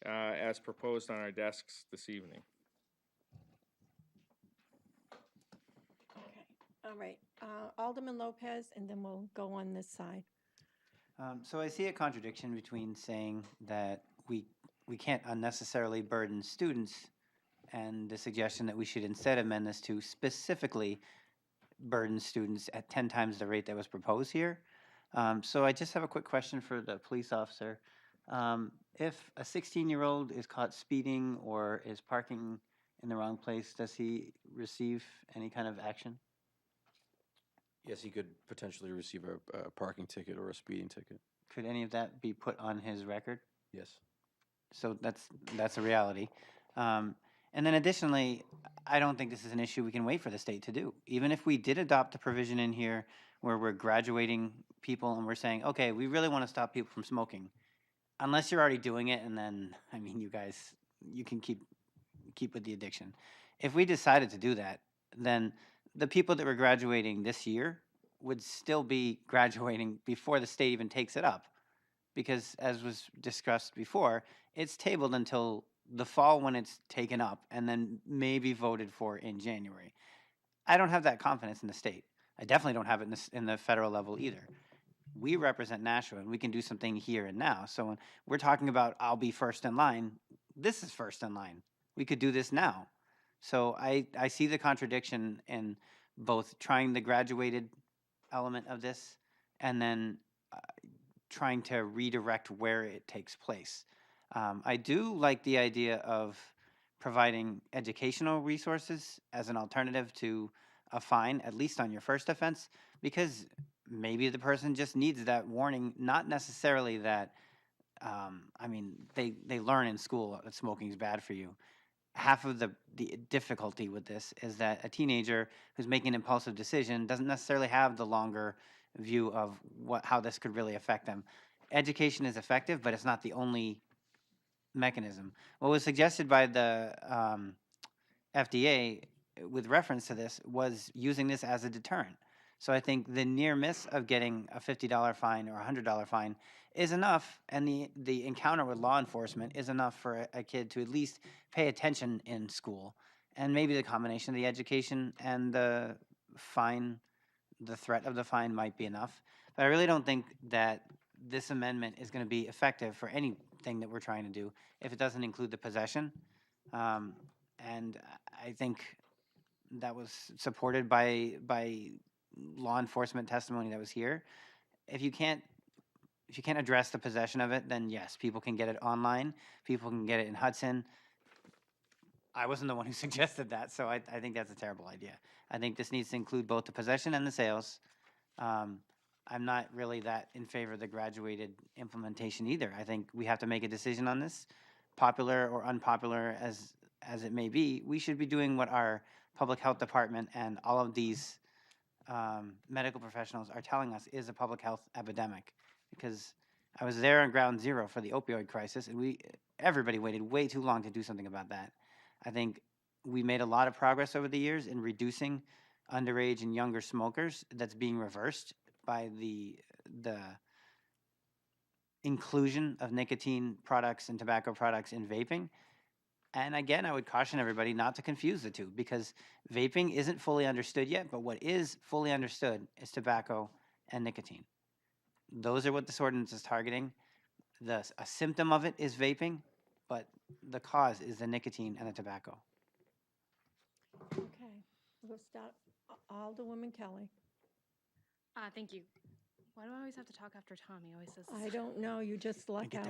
as proposed on our desks this evening. Okay, all right. Alderman Lopez, and then we'll go on this side. So I see a contradiction between saying that we can't unnecessarily burden students and the suggestion that we should instead amend this to specifically burden students at 10 times the rate that was proposed here. So I just have a quick question for the police officer. If a 16-year-old is caught speeding or is parking in the wrong place, does he receive any kind of action? Yes, he could potentially receive a parking ticket or a speeding ticket. Could any of that be put on his record? Yes. So that's a reality. And then additionally, I don't think this is an issue we can wait for the state to do. Even if we did adopt a provision in here where we're graduating people and we're saying, okay, we really want to stop people from smoking, unless you're already doing it, and then, I mean, you can keep with the addiction. If we decided to do that, then the people that were graduating this year would still be graduating before the state even takes it up. Because as was discussed before, it's tabled until the fall when it's taken up and then maybe voted for in January. I don't have that confidence in the state. I definitely don't have it in the federal level either. We represent Nashua and we can do something here and now. So when we're talking about I'll be first in line, this is first in line. We could do this now. So I see the contradiction in both trying the graduated element of this and then trying to redirect where it takes place. I do like the idea of providing educational resources as an alternative to a fine, at least on your first offense, because maybe the person just needs that warning, not necessarily that, they learn in school that smoking is bad for you. Half of the difficulty with this is that a teenager who's making an impulsive decision doesn't necessarily have the longer view of how this could really affect them. Education is effective, but it's not the only mechanism. What was suggested by the FDA with reference to this was using this as a deterrent. So I think the near miss of getting a $50 fine or a $100 fine is enough, and the encounter with law enforcement is enough for a kid to at least pay attention in school. And maybe the combination of the education and the fine, the threat of the fine might be enough. But I really don't think that this amendment is going to be effective for anything that we're trying to do if it doesn't include the possession. And I think that was supported by law enforcement testimony that was here. If you can't address the possession of it, then yes, people can get it online. People can get it in Hudson. I wasn't the one who suggested that, so I think that's a terrible idea. I think this needs to include both the possession and the sales. I'm not really that in favor of the graduated implementation either. I think we have to make a decision on this, popular or unpopular as it may be. We should be doing what our public health department and all of these medical professionals are telling us is a public health epidemic. Because I was there on ground zero for the opioid crisis, and everybody waited way too long to do something about that. I think we made a lot of progress over the years in reducing underage and younger smokers. That's being reversed by the inclusion of nicotine products and tobacco products in vaping. And again, I would caution everybody not to confuse the two, because vaping isn't fully understood yet, but what is fully understood is tobacco and nicotine. Those are what this ordinance is targeting. A symptom of it is vaping, but the cause is the nicotine and the tobacco. Okay, we'll start. Alderwoman Kelly. Thank you. Why do I always have to talk after Tom? He always says. I don't know, you just luck out.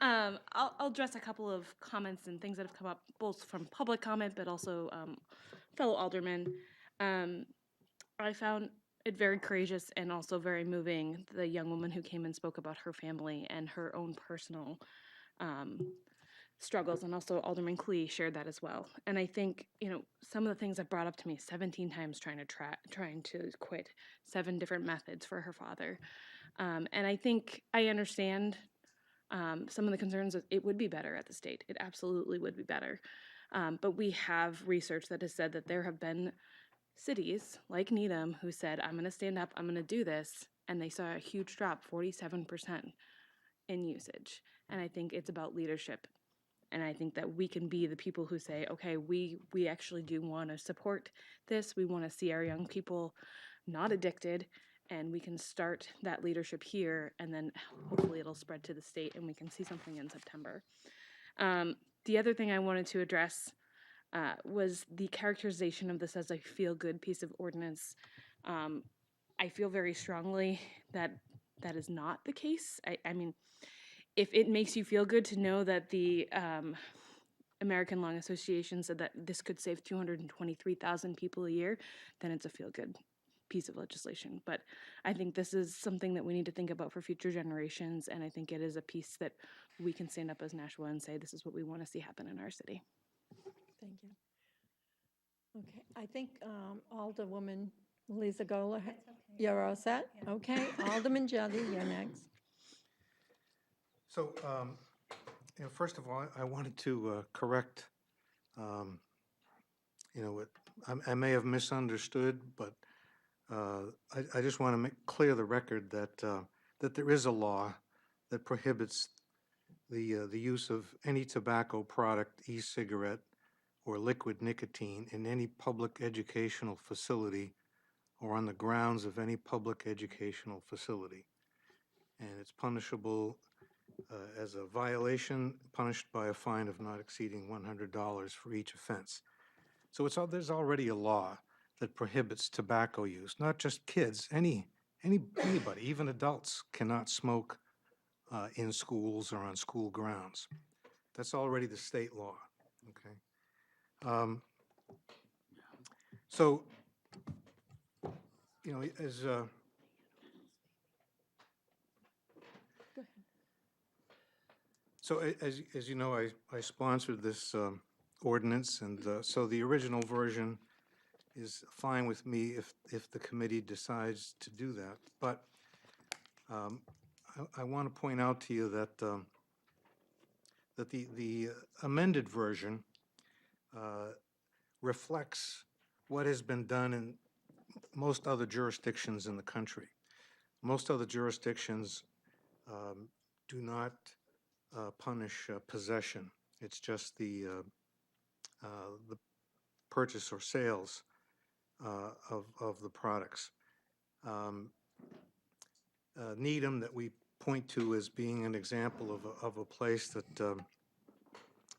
I'll address a couple of comments and things that have come up, both from public comment, but also fellow aldermen. I found it very courageous and also very moving, the young woman who came and spoke about her family and her own personal struggles, and also Alderman Klee shared that as well. And I think, some of the things that brought up to me 17 times trying to quit, 7 different methods for her father. And I think I understand some of the concerns that it would be better at the state. It absolutely would be better. But we have research that has said that there have been cities like Needham who said, I'm going to stand up, I'm going to do this. And they saw a huge drop, 47% in usage. And I think it's about leadership. And I think that we can be the people who say, okay, we actually do want to support this. We want to see our young people not addicted, and we can start that leadership here, and then hopefully it'll spread to the state and we can see something in September. The other thing I wanted to address was the characterization of this as a feel-good piece of ordinance. I feel very strongly that that is not the case. I mean, if it makes you feel good to know that the American Lung Association said that this could save 223,000 people a year, then it's a feel-good piece of legislation. But I think this is something that we need to think about for future generations, and I think it is a piece that we can stand up as Nashua and say, this is what we want to see happen in our city. Thank you. Okay, I think Alderwoman Lisa Gola, you're all set? Okay, Alderman Jelly, you're next. So, first of all, I wanted to correct, I may have misunderstood, but I just want to make clear the record that that there is a law that prohibits the use of any tobacco product, e-cigarette, or liquid nicotine in any public educational facility or on the grounds of any public educational facility. And it's punishable as a violation, punished by a fine of not exceeding $100 for each offense. So there's already a law that prohibits tobacco use. Not just kids, anybody, even adults cannot smoke in schools or on school grounds. That's already the state law. Okay. So, as So as you know, I sponsored this ordinance, and so the original version is fine with me if the committee decides to do that. But I want to point out to you that that the amended version reflects what has been done in most other jurisdictions in the country. Most other jurisdictions do not punish possession. It's just the purchase or sales of the products. Needham, that we point to as being an example of a place that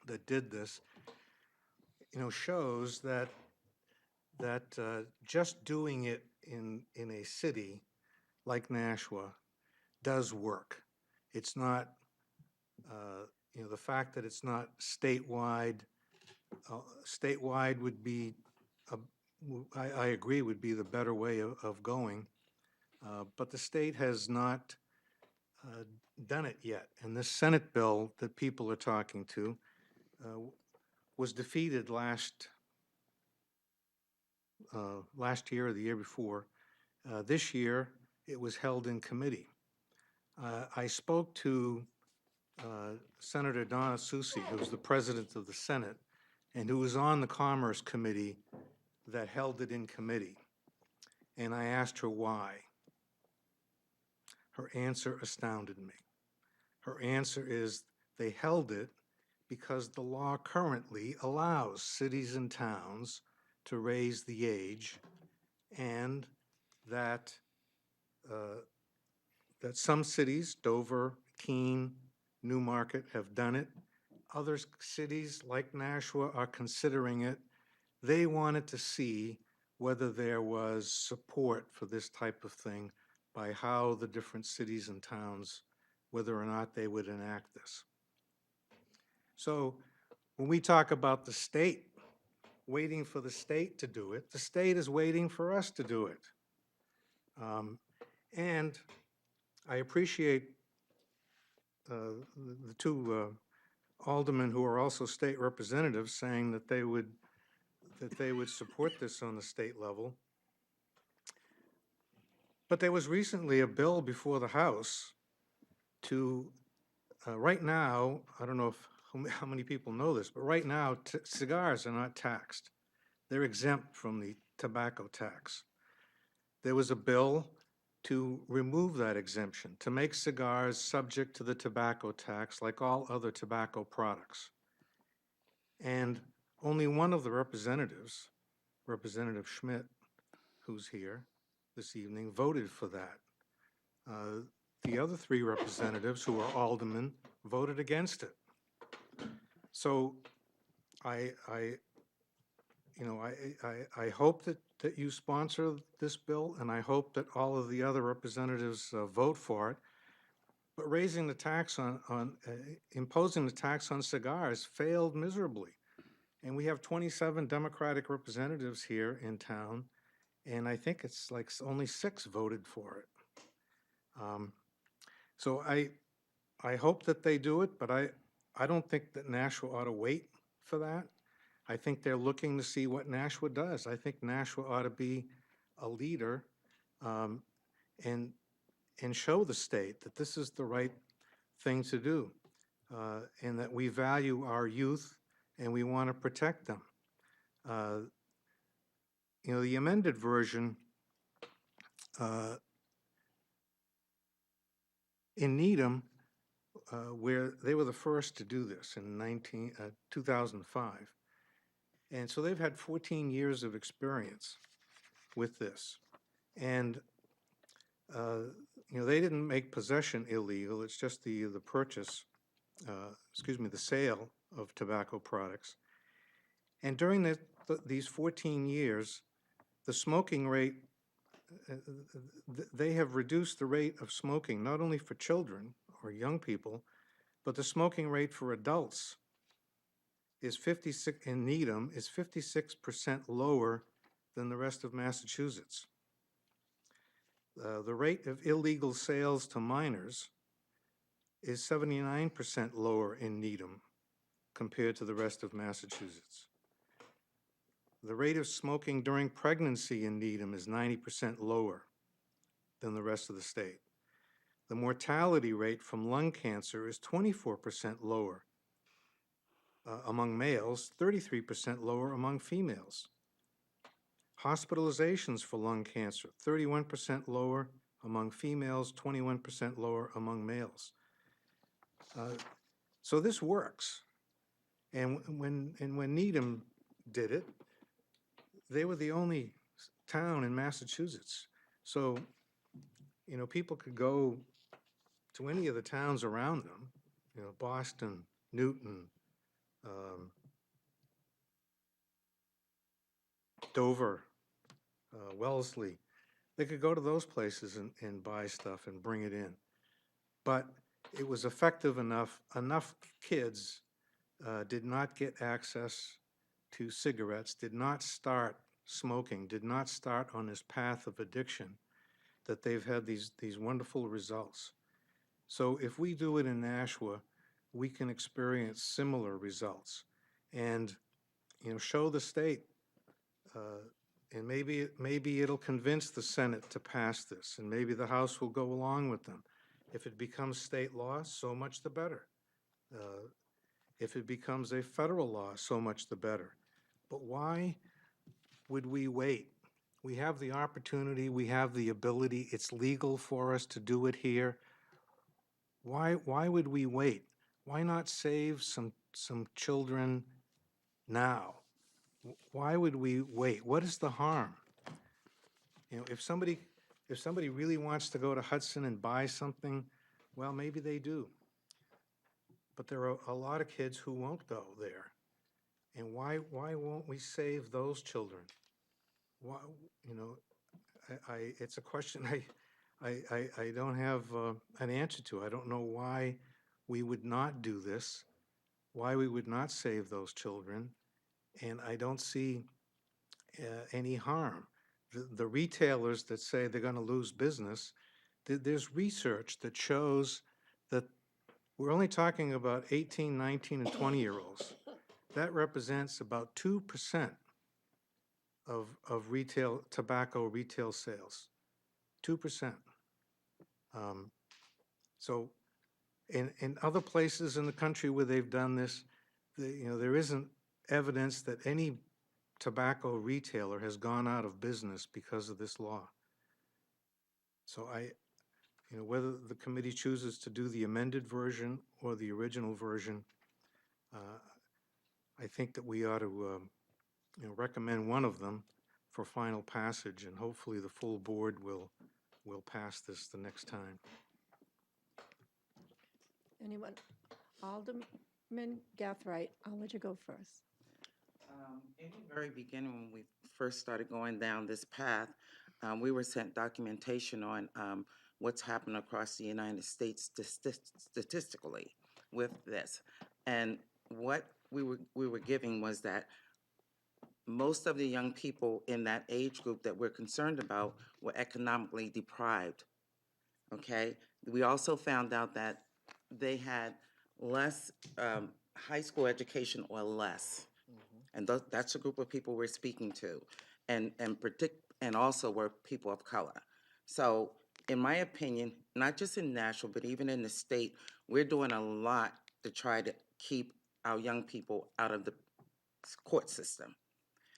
that did this, shows that just doing it in a city like Nashua does work. It's not, the fact that it's not statewide. Statewide would be, I agree, would be the better way of going. But the state has not done it yet. And this Senate bill that people are talking to was defeated last year or the year before. This year, it was held in committee. I spoke to Senator Donna Soucy, who's the president of the Senate, and who was on the Commerce Committee that held it in committee. And I asked her why. Her answer astounded me. Her answer is they held it because the law currently allows cities and towns to raise the age, and that some cities, Dover, Keene, Newmarket, have done it. Other cities like Nashua are considering it. They wanted to see whether there was support for this type of thing by how the different cities and towns, whether or not they would enact this. So when we talk about the state waiting for the state to do it, the state is waiting for us to do it. And I appreciate the two aldermen who are also state representatives saying that they would support this on the state level. But there was recently a bill before the House to, right now, I don't know how many people know this, but right now cigars are not taxed. They're exempt from the tobacco tax. There was a bill to remove that exemption, to make cigars subject to the tobacco tax like all other tobacco products. And only one of the representatives, Representative Schmidt, who's here this evening, voted for that. The other three representatives, who are aldermen, voted against it. So I hope that you sponsor this bill, and I hope that all of the other representatives vote for it. But raising the tax imposing the tax on cigars failed miserably. And we have 27 Democratic representatives here in town, and I think it's like only 6 voted for it. So I hope that they do it, but I don't think that Nashua ought to wait for that. I think they're looking to see what Nashua does. I think Nashua ought to be a leader and show the state that this is the right thing to do, and that we value our youth and we want to protect them. The amended version in Needham, where they were the first to do this in 2005. And so they've had 14 years of experience with this. And, they didn't make possession illegal. It's just the purchase, the sale of tobacco products. And during these 14 years, the smoking rate, they have reduced the rate of smoking, not only for children or young people, but the smoking rate for adults is 56 in Needham is 56% lower than the rest of Massachusetts. The rate of illegal sales to minors is 79% lower in Needham compared to the rest of Massachusetts. The rate of smoking during pregnancy in Needham is 90% lower than the rest of the state. The mortality rate from lung cancer is 24% lower among males, 33% lower among females. Hospitalizations for lung cancer, 31% lower among females, 21% lower among males. So this works. And when Needham did it, they were the only town in Massachusetts. So, people could go to any of the towns around them, Boston, Newton, Dover, Wellesley. They could go to those places and buy stuff and bring it in. But it was effective enough. Enough kids did not get access to cigarettes, did not start smoking, did not start on this path of addiction, that they've had these wonderful results. So if we do it in Nashua, we can experience similar results and, you know, show the state, and maybe it'll convince the Senate to pass this, and maybe the House will go along with them. If it becomes state law, so much the better. If it becomes a federal law, so much the better. But why would we wait? We have the opportunity, we have the ability, it's legal for us to do it here. Why would we wait? Why not save some children now? Why would we wait? What is the harm? You know, if somebody really wants to go to Hudson and buy something, well, maybe they do. But there are a lot of kids who won't go there. And why won't we save those children? Why, you know, it's a question I don't have an answer to. I don't know why we would not do this, why we would not save those children, and I don't see any harm. The retailers that say they're going to lose business, there's research that shows that we're only talking about 18, 19, and 20-year-olds. That represents about 2% of tobacco retail sales. 2%. So in other places in the country where they've done this, you know, there isn't evidence that any tobacco retailer has gone out of business because of this law. So you know, whether the committee chooses to do the amended version or the original version, I think that we ought to you know, recommend one of them for final passage, and hopefully the full board will pass this the next time. Anyone? Alderman Gathright, I'll let you go first. In the very beginning, when we first started going down this path, we were sent documentation on what's happened across the United States statistically with this. And what we were giving was that most of the young people in that age group that we're concerned about were economically deprived, okay? We also found out that they had less high school education or less. And that's a group of people we're speaking to, and also were people of color. So in my opinion, not just in Nashville, but even in the state, we're doing a lot to try to keep our young people out of the court system.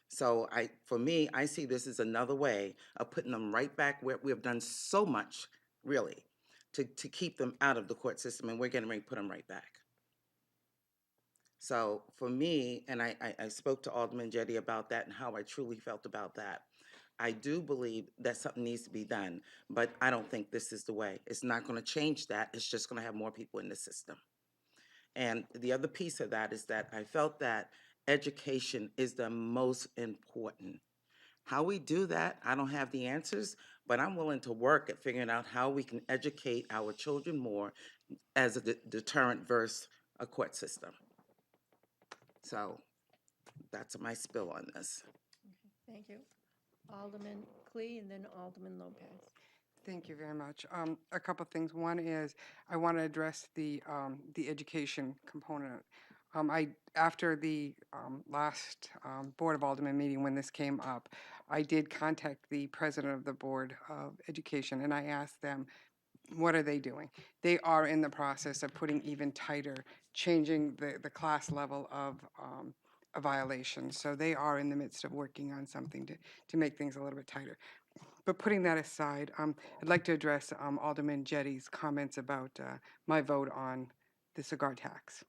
So for me, I see this as another way of putting them right back where we have done so much, really, to keep them out of the court system, and we're getting ready to put them right back. So for me, and I spoke to Alderman Jetty about that and how I truly felt about that. I do believe that something needs to be done, but I don't think this is the way. It's not going to change that. It's just going to have more people in the system. And the other piece of that is that I felt that education is the most important. How we do that, I don't have the answers, but I'm willing to work at figuring out how we can educate our children more as a deterrent versus a court system. So that's my spill on this. Thank you. Alderman Clee and then Alderman Lopez. Thank you very much. A couple of things. One is I want to address the education component. After the last Board of Aldermen meeting, when this came up, I did contact the president of the Board of Education, and I asked them, what are they doing? They are in the process of putting even tighter, changing the class level of a violation. So they are in the midst of working on something to make things a little bit tighter. But putting that aside, I'd like to address Alderman Jetty's comments about my vote on the cigar tax.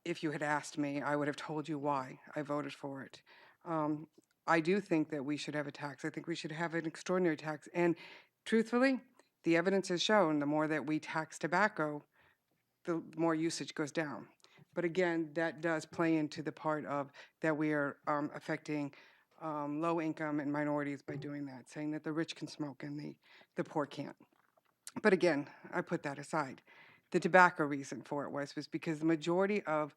If you had asked me, I would have told you why I voted for it. I do think that we should have a tax. I think we should have an extraordinary tax. And truthfully, the evidence has shown the more that we tax tobacco, the more usage goes down. But again, that does play into the part of that we are affecting low income and minorities by doing that, saying that the rich can smoke and the poor can't. But again, I put that aside. The tobacco reason for it was because the majority of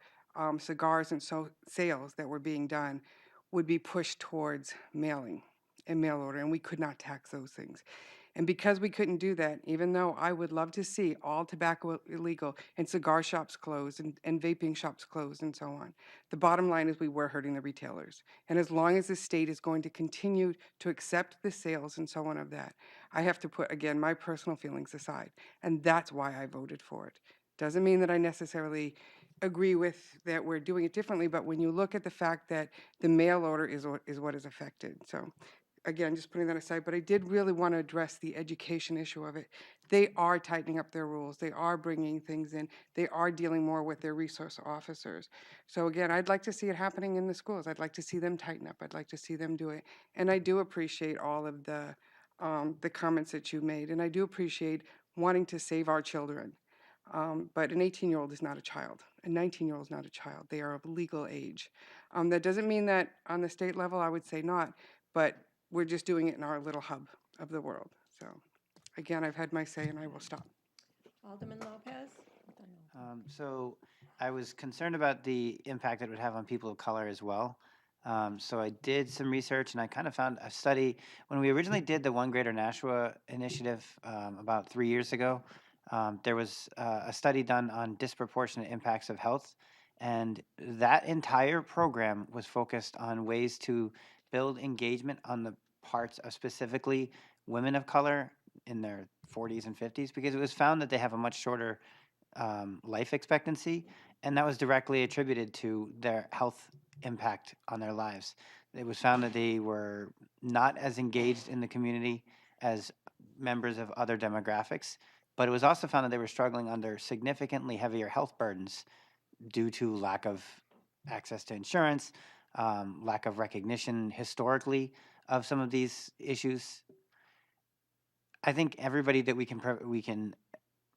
cigars and sales that were being done would be pushed towards mailing and mail order, and we could not tax those things. And because we couldn't do that, even though I would love to see all tobacco illegal and cigar shops closed and vaping shops closed and so on, the bottom line is we were hurting the retailers. And as long as the state is going to continue to accept the sales and so on of that, I have to put, again, my personal feelings aside. And that's why I voted for it. Doesn't mean that I necessarily agree with that we're doing it differently, but when you look at the fact that the mail order is what is affected. So again, just putting that aside, but I did really want to address the education issue of it. They are tightening up their rules. They are bringing things in. They are dealing more with their resource officers. So again, I'd like to see it happening in the schools. I'd like to see them tighten up. I'd like to see them do it. And I do appreciate all of the comments that you made, and I do appreciate wanting to save our children. But an 18-year-old is not a child. A 19-year-old is not a child. They are of legal age. That doesn't mean that on the state level, I would say not, but we're just doing it in our little hub of the world. So again, I've had my say and I will stop. Alderman Lopez? So I was concerned about the impact it would have on people of color as well. So I did some research and I kind of found a study. When we originally did the One Greater Nashua initiative about 3 years ago, there was a study done on disproportionate impacts of health. And that entire program was focused on ways to build engagement on the parts of specifically women of color in their 40s and 50s, because it was found that they have a much shorter life expectancy, and that was directly attributed to their health impact on their lives. It was found that they were not as engaged in the community as members of other demographics, but it was also found that they were struggling under significantly heavier health burdens due to lack of access to insurance, lack of recognition historically of some of these issues. I think everybody that we can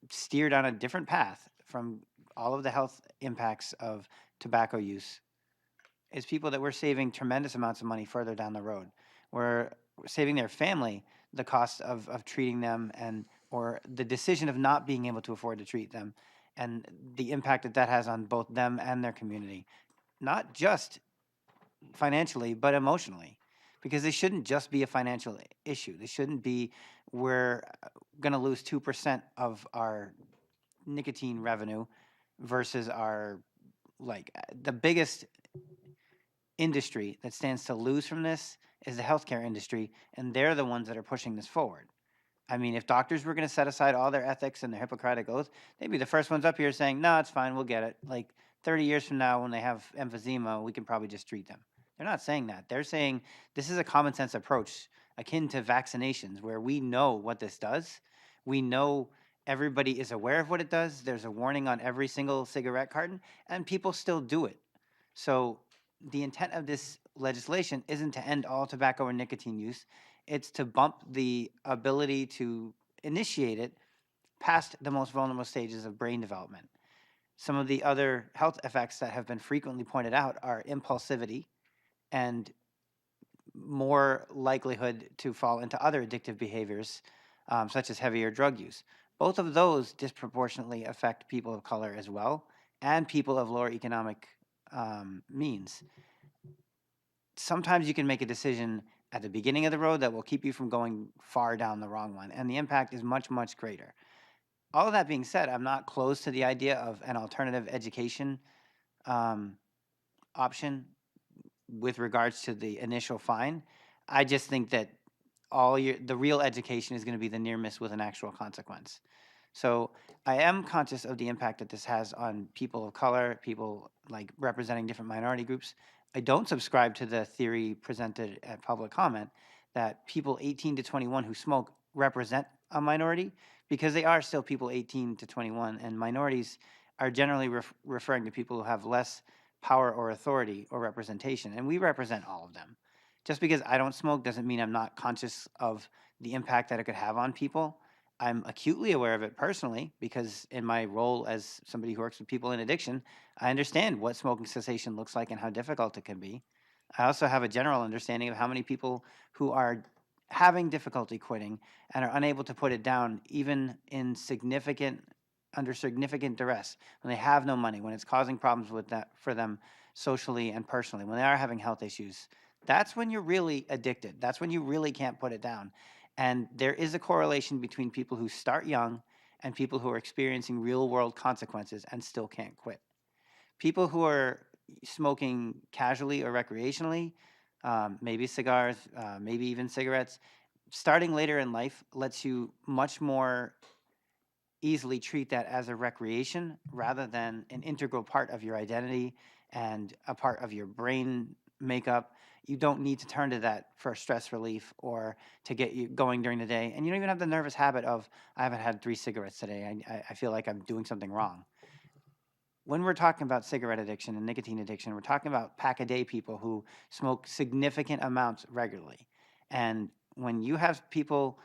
steer down a different path from all of the health impacts of tobacco use is people that we're saving tremendous amounts of money further down the road. We're saving their family the cost of treating them and or the decision of not being able to afford to treat them and the impact that that has on both them and their community, not just financially, but emotionally, because they shouldn't just be a financial issue. They shouldn't be, we're going to lose 2% of our nicotine revenue versus our, the biggest industry that stands to lose from this is the healthcare industry, and they're the ones that are pushing this forward. I mean, if doctors were going to set aside all their ethics and their Hippocratic oath, they'd be the first ones up here saying, no, it's fine, we'll get it. Like 30 years from now, when they have emphysema, we can probably just treat them. They're not saying that. They're saying this is a common sense approach akin to vaccinations where we know what this does. We know everybody is aware of what it does. There's a warning on every single cigarette carton, and people still do it. So the intent of this legislation isn't to end all tobacco or nicotine use. It's to bump the ability to initiate it past the most vulnerable stages of brain development. Some of the other health effects that have been frequently pointed out are impulsivity and more likelihood to fall into other addictive behaviors, such as heavier drug use. Both of those disproportionately affect people of color as well, and people of lower economic means. Sometimes you can make a decision at the beginning of the road that will keep you from going far down the wrong one, and the impact is much, much greater. All of that being said, I'm not close to the idea of an alternative education option with regards to the initial fine. I just think that the real education is going to be the near miss with an actual consequence. So I am conscious of the impact that this has on people of color, people like representing different minority groups. I don't subscribe to the theory presented at public comment that people 18 to 21 who smoke represent a minority, because they are still people 18 to 21, and minorities are generally referring to people who have less power or authority or representation, and we represent all of them. Just because I don't smoke doesn't mean I'm not conscious of the impact that it could have on people. I'm acutely aware of it personally because in my role as somebody who works with people in addiction, I understand what smoking cessation looks like and how difficult it can be. I also have a general understanding of how many people who are having difficulty quitting and are unable to put it down, even in under significant duress, when they have no money, when it's causing problems with that for them socially and personally, when they are having health issues. That's when you're really addicted. That's when you really can't put it down. And there is a correlation between people who start young and people who are experiencing real world consequences and still can't quit. People who are smoking casually or recreationally, maybe cigars, maybe even cigarettes, starting later in life lets you much more easily treat that as a recreation rather than an integral part of your identity and a part of your brain makeup. You don't need to turn to that for stress relief or to get you going during the day. And you don't even have the nervous habit of, I haven't had 3 cigarettes today. I feel like I'm doing something wrong. When we're talking about cigarette addiction and nicotine addiction, we're talking about pack-a-day people who smoke significant amounts regularly. And when you have people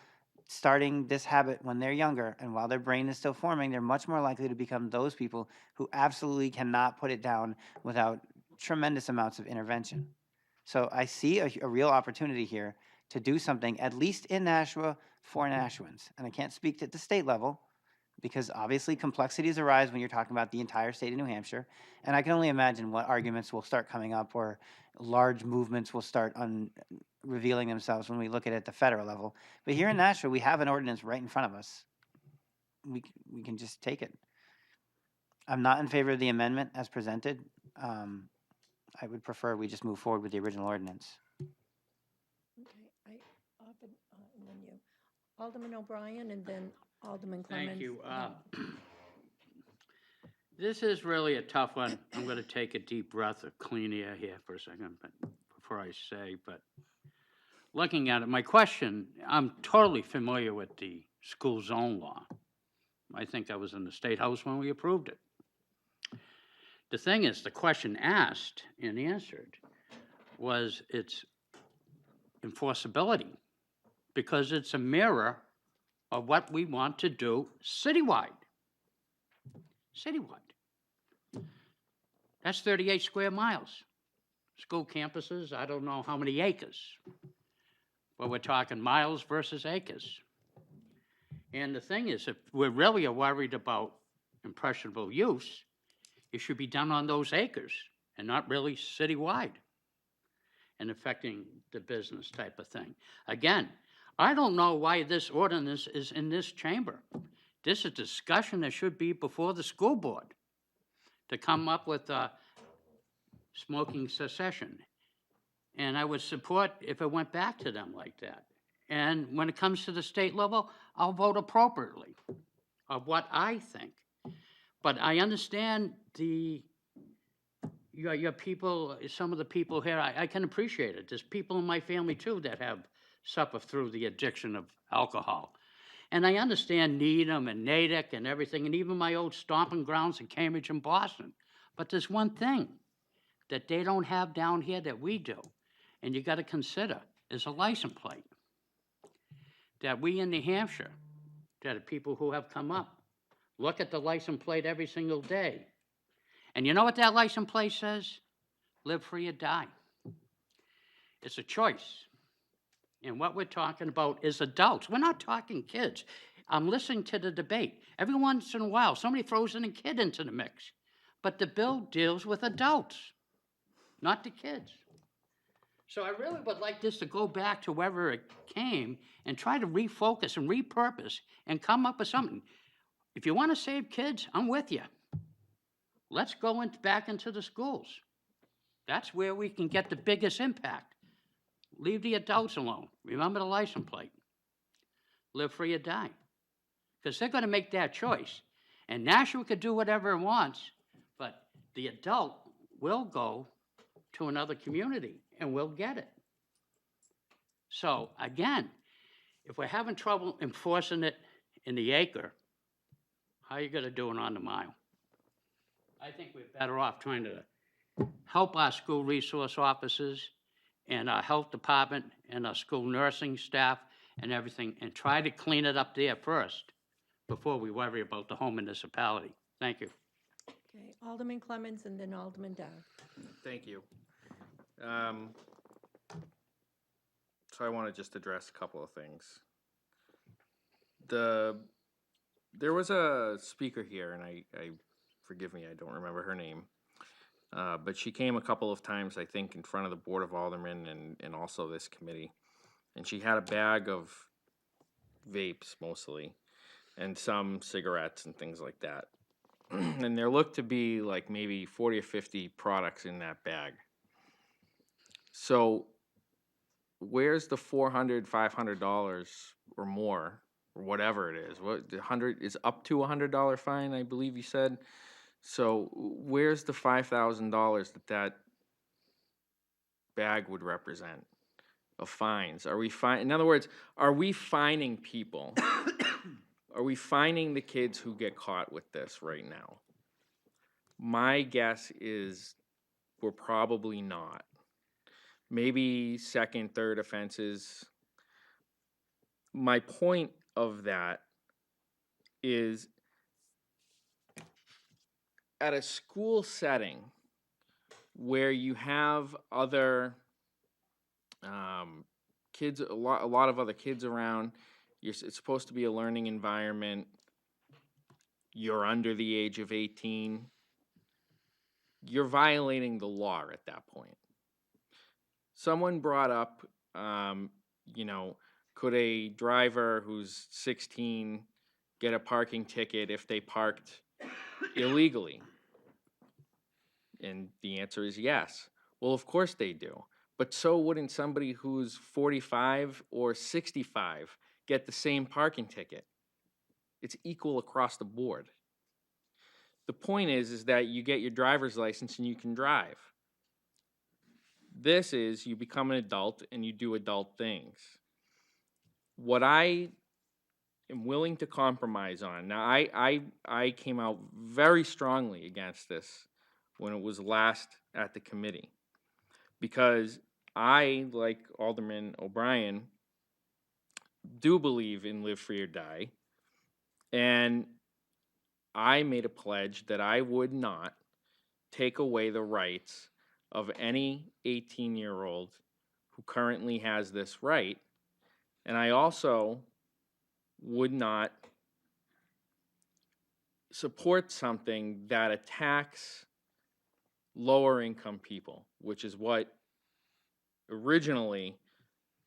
starting this habit when they're younger and while their brain is still forming, they're much more likely to become those people who absolutely cannot put it down without tremendous amounts of intervention. So I see a real opportunity here to do something, at least in Nashua, for Nashuans. And I can't speak at the state level, because obviously complexities arise when you're talking about the entire state of New Hampshire. And I can only imagine what arguments will start coming up or large movements will start revealing themselves when we look at it at the federal level. But here in Nashua, we have an ordinance right in front of us. We can just take it. I'm not in favor of the amendment as presented. I would prefer we just move forward with the original ordinance. Okay, and then you. Alderman O'Brien and then Alderman Clemens. Thank you. This is really a tough one. I'm going to take a deep breath of clean air here for a second before I say, but looking at it, my question, I'm totally familiar with the school zone law. I think I was in the State House when we approved it. The thing is, the question asked and answered was its enforceability, because it's a mirror of what we want to do citywide. Citywide. That's 38 square miles. School campuses, I don't know how many acres, but we're talking miles versus acres. And the thing is, if we're really worried about impressionable use, it should be done on those acres and not really citywide and affecting the business type of thing. Again, I don't know why this ordinance is in this chamber. This is a discussion that should be before the school board to come up with a smoking cessation. And I would support if it went back to them like that. And when it comes to the state level, I'll vote appropriately of what I think. But I understand your people, some of the people here, I can appreciate it. There's people in my family too that have suffered through the addiction of alcohol. And I understand Needham and Natick and everything, and even my old stomping grounds in Cambridge and Boston. But there's one thing that they don't have down here that we do, and you got to consider, is a license plate. That we in New Hampshire, that are people who have come up, look at the license plate every single day. And you know what that license plate says? Live free or die. It's a choice. And what we're talking about is adults. We're not talking kids. I'm listening to the debate. Every once in a while, somebody throws in a kid into the mix. But the bill deals with adults, not the kids. So I really would like this to go back to wherever it came and try to refocus and repurpose and come up with something. If you want to save kids, I'm with you. Let's go back into the schools. That's where we can get the biggest impact. Leave the adults alone. Remember the license plate. Live free or die. Because they're going to make that choice. And Nashua could do whatever it wants, but the adult will go to another community and we'll get it. So again, if we're having trouble enforcing it in the acre, how are you going to do it on the mile? I think we're better off trying to help our school resource officers and our health department and our school nursing staff and everything, and try to clean it up there first before we worry about the whole municipality. Thank you. Okay, Alderman Clemens and then Alderman Dow. Thank you. So I want to just address a couple of things. There was a speaker here, and I forgive me, I don't remember her name, but she came a couple of times, I think, in front of the Board of Aldermen and also this committee, and she had a bag of vapes mostly, and some cigarettes and things like that. And there looked to be like maybe 40 or 50 products in that bag. So where's the $400, $500 or more, or whatever it is? What the 100 is up to $100 fine, I believe you said. So where's the $5,000 that bag would represent of fines? Are we in other words, are we fining people? Are we fining the kids who get caught with this right now? My guess is we're probably not. Maybe second, third offenses. My point of that is at a school setting where you have other kids, a lot of other kids around. It's supposed to be a learning environment. You're under the age of 18. You're violating the law at that point. Someone brought up, could a driver who's 16 get a parking ticket if they parked illegally? And the answer is yes. Well, of course they do. But so wouldn't somebody who's 45 or 65 get the same parking ticket? It's equal across the board. The point is that you get your driver's license and you can drive. This is you become an adult and you do adult things. What I am willing to compromise on, now I came out very strongly against this when it was last at the committee, because I, like Alderman O'Brien, do believe in live free or die, and I made a pledge that I would not take away the rights of any 18-year-old who currently has this right, and I also would not support something that attacks lower income people, which is what originally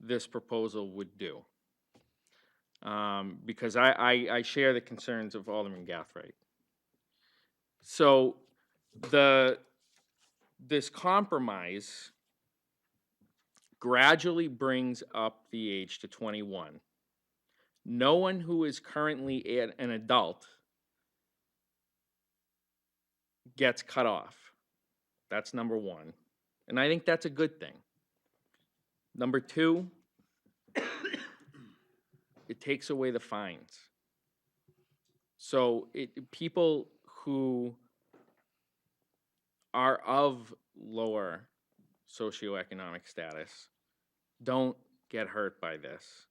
this proposal would do. Because I share the concerns of Alderman Gathright. So this compromise gradually brings up the age to 21. No one who is currently an adult gets cut off. That's number one. And I think that's a good thing. Number two, it takes away the fines. So people who are of lower socioeconomic status don't get hurt by this.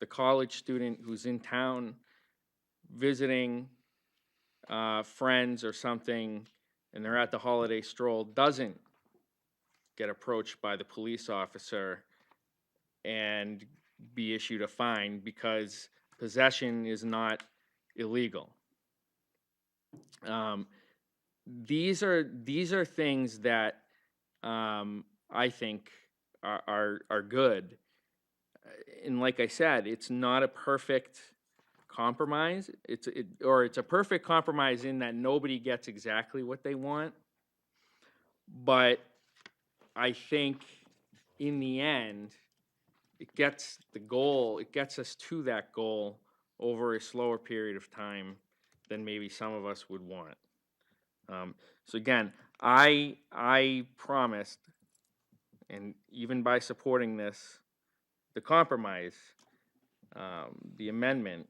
The college student who's in town visiting friends or something, and they're at the holiday stroll, doesn't get approached by the police officer and be issued a fine because possession is not illegal. These are things that I think are good. And like I said, it's not a perfect compromise. It's a perfect compromise in that nobody gets exactly what they want. But I think in the end, it gets us to that goal over a slower period of time than maybe some of us would want. So again, I promised, and even by supporting this, the compromise, the amendment,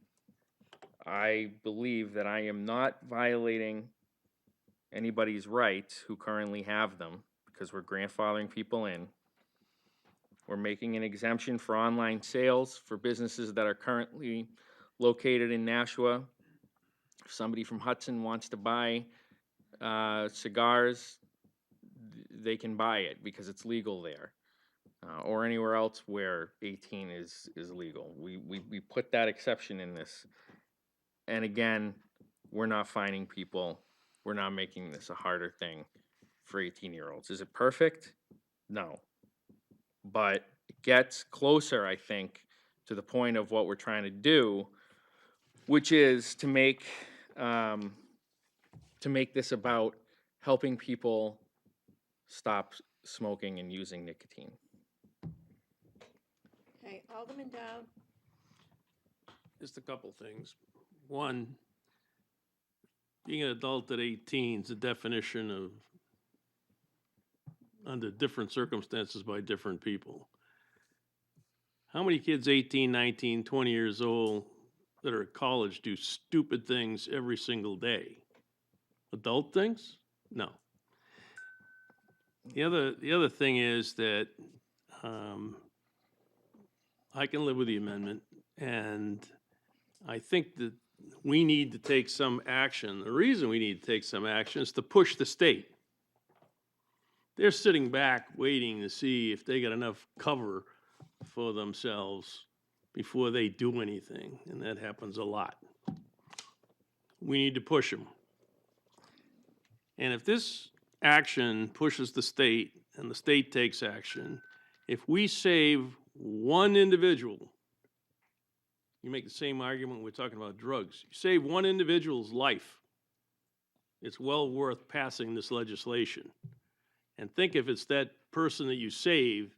I believe that I am not violating anybody's rights who currently have them, because we're grandfathering people in. We're making an exemption for online sales for businesses that are currently located in Nashua. If somebody from Hudson wants to buy cigars, they can buy it because it's legal there. Or anywhere else where 18 is legal. We put that exception in this. And again, we're not fining people. We're not making this a harder thing for 18-year-olds. Is it perfect? No. But it gets closer, I think, to the point of what we're trying to do, which is to make this about helping people stop smoking and using nicotine. Okay, Alderman Dowd. Just a couple things. One, being an adult at 18 is a definition of under different circumstances by different people. How many kids 18, 19, 20 years old that are at college do stupid things every single day? Adult things? No. The other thing is that I can live with the amendment, and I think that we need to take some action. The reason we need to take some action is to push the state. They're sitting back waiting to see if they got enough cover for themselves before they do anything, and that happens a lot. We need to push them. And if this action pushes the state and the state takes action, if we save one individual, you make the same argument when we're talking about drugs. You save one individual's life, it's well worth passing this legislation. And think if it's that person that you save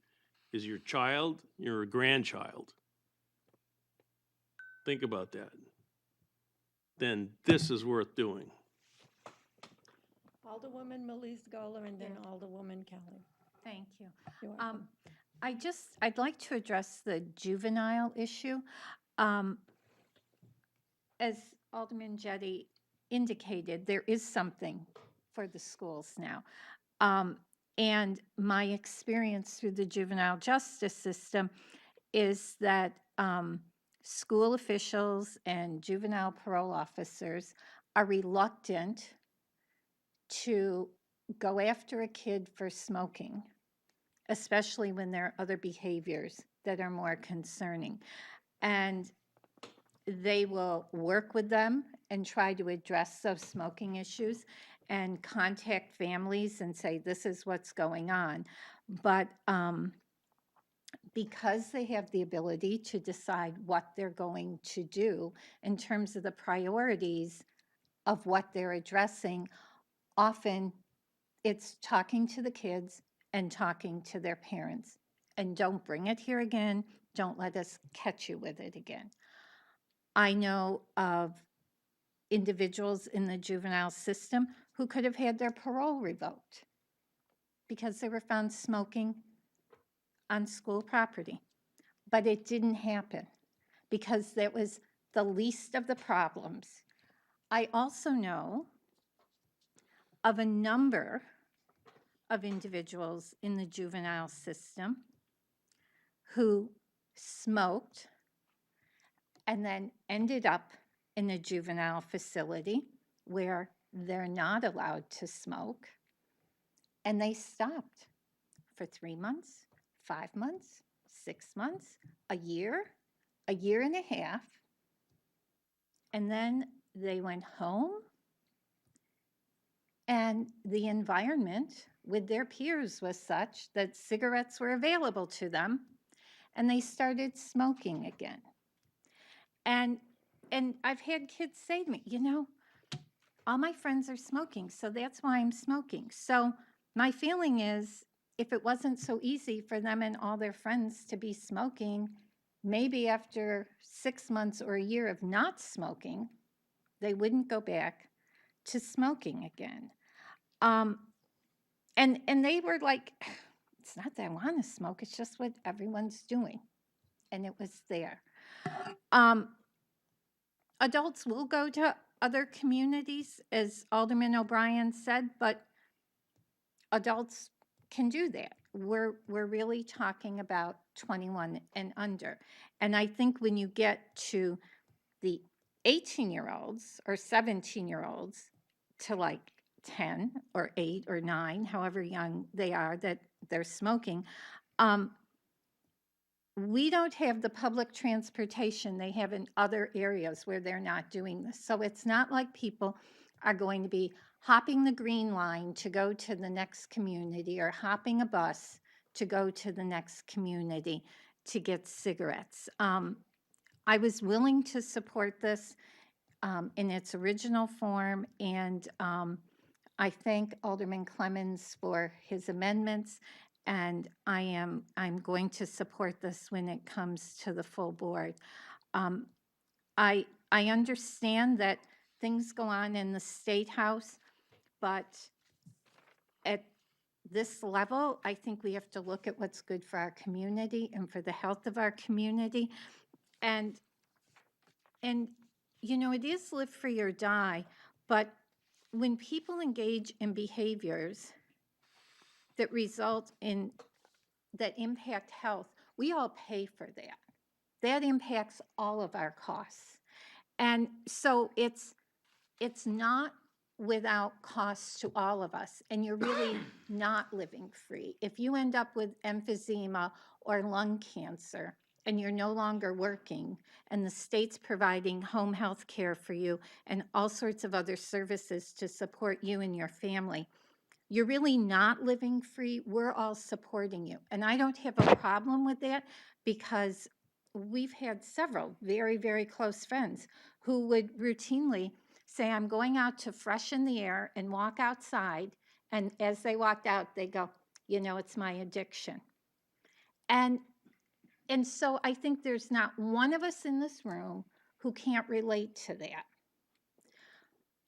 is your child, your grandchild. Think about that. Then this is worth doing. Alderwoman Melise Goller and then Alderwoman Kelly. Thank you. You're welcome. I'd like to address the juvenile issue. As Alderman Jettie indicated, there is something for the schools now. And my experience through the juvenile justice system is that school officials and juvenile parole officers are reluctant to go after a kid for smoking, especially when there are other behaviors that are more concerning. And they will work with them and try to address those smoking issues and contact families and say, this is what's going on. But because they have the ability to decide what they're going to do in terms of the priorities of what they're addressing, often it's talking to the kids and talking to their parents. And don't bring it here again. Don't let us catch you with it again. I know of individuals in the juvenile system who could have had their parole revoked because they were found smoking on school property. But it didn't happen because that was the least of the problems. I also know of a number of individuals in the juvenile system who smoked and then ended up in a juvenile facility where they're not allowed to smoke, and they stopped for 3 months, 5 months, 6 months, a year and a half, and then they went home, and the environment with their peers was such that cigarettes were available to them, and they started smoking again. And I've had kids say to me, you know, all my friends are smoking, so that's why I'm smoking. So my feeling is, if it wasn't so easy for them and all their friends to be smoking, maybe after 6 months or a year of not smoking, they wouldn't go back to smoking again. And they were like, it's not that I want to smoke, it's just what everyone's doing. And it was there. Adults will go to other communities, as Alderman O'Brien said, but adults can do that. We're really talking about 21 and under. And I think when you get to the 18-year-olds or 17-year-olds to like 10 or 8 or 9, however young they are, that they're smoking. We don't have the public transportation they have in other areas where they're not doing this. So it's not like people are going to be hopping the green line to go to the next community or hopping a bus to go to the next community to get cigarettes. I was willing to support this in its original form, and I thank Alderman Clemmons for his amendments, and I'm going to support this when it comes to the full board. I understand that things go on in the State House, but at this level, I think we have to look at what's good for our community and for the health of our community. And you know, it is live free or die, but when people engage in behaviors that result in, that impact health, we all pay for that. That impacts all of our costs. And so it's not without costs to all of us, and you're really not living free. If you end up with emphysema or lung cancer and you're no longer working, and the state's providing home health care for you and all sorts of other services to support you and your family, you're really not living free. We're all supporting you. And I don't have a problem with that, because we've had several very, very close friends who would routinely say, I'm going out to freshen the air, and walk outside. And as they walked out, they go, you know, it's my addiction. And so I think there's not one of us in this room who can't relate to that.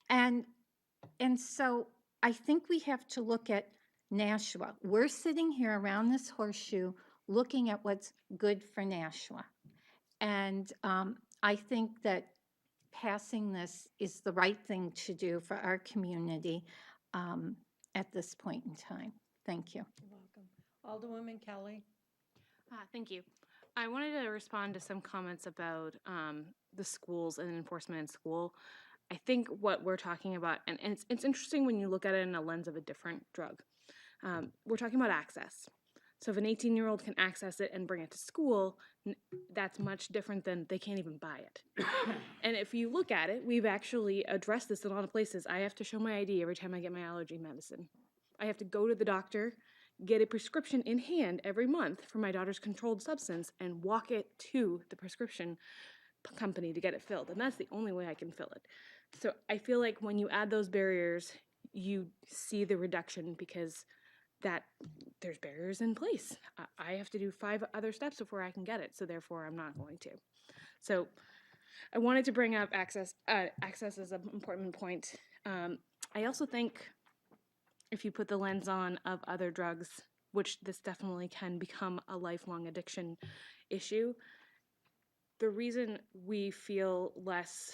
And so I think we have to look at Nashua. We're sitting here around this horseshoe looking at what's good for Nashua. And I think that passing this is the right thing to do for our community at this point in time. Thank you. You're welcome. Alderwoman Kelly. Thank you. I wanted to respond to some comments about the schools and enforcement in school. I think what we're talking about, and it's interesting when you look at it in a lens of a different drug. We're talking about access. So if an 18-year-old can access it and bring it to school, that's much different than they can't even buy it. And if you look at it, we've actually addressed this in a lot of places. I have to show my ID every time I get my allergy medicine. I have to go to the doctor, get a prescription in hand every month for my daughter's controlled substance, and walk it to the prescription company to get it filled. And that's the only way I can fill it. So I feel like when you add those barriers, you see the reduction, because that there's barriers in place. I have to do 5 other steps before I can get it, so therefore I'm not going to. So I wanted to bring up access. Access is an important point. I also think if you put the lens on of other drugs, which this definitely can become a lifelong addiction issue, the reason we feel less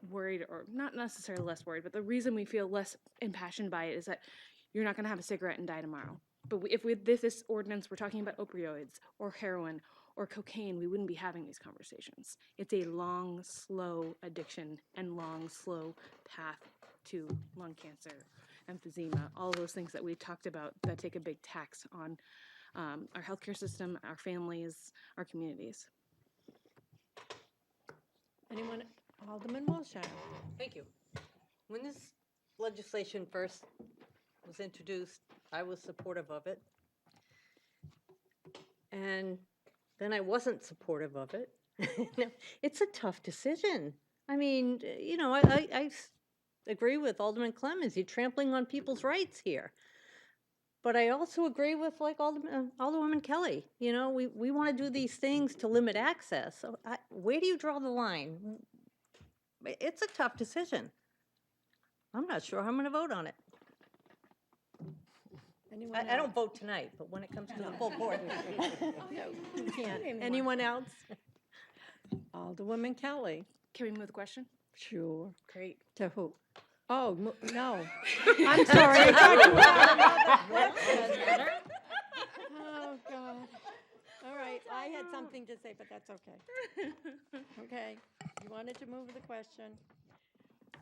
worried, or not necessarily less worried, but the reason we feel less impassioned by it is that you're not going to have a cigarette and die tomorrow. But if with this ordinance we're talking about opioids or heroin or cocaine, we wouldn't be having these conversations. It's a long, slow addiction and long, slow path to lung cancer, emphysema, all those things that we talked about that take a big tax on our healthcare system, our families, our communities. Anyone? Alderman Wilshire. Thank you. When this legislation first was introduced, I was supportive of it. And then I wasn't supportive of it. It's a tough decision. I mean, you know, I agree with Alderman Clemmons. You're trampling on people's rights here. But I also agree with, like, Alderwoman Kelly. You know, we want to do these things to limit access. So where do you draw the line? It's a tough decision. I'm not sure how I'm going to vote on it. I don't vote tonight, but when it comes to the full board. No, you can't. Anyone else? Alderwoman Kelly. Can we move the question? Sure. Great. To who? Oh, no. I'm sorry. I thought you had another question. Oh, God. All right, I had something to say, but that's okay. Okay, you wanted to move the question.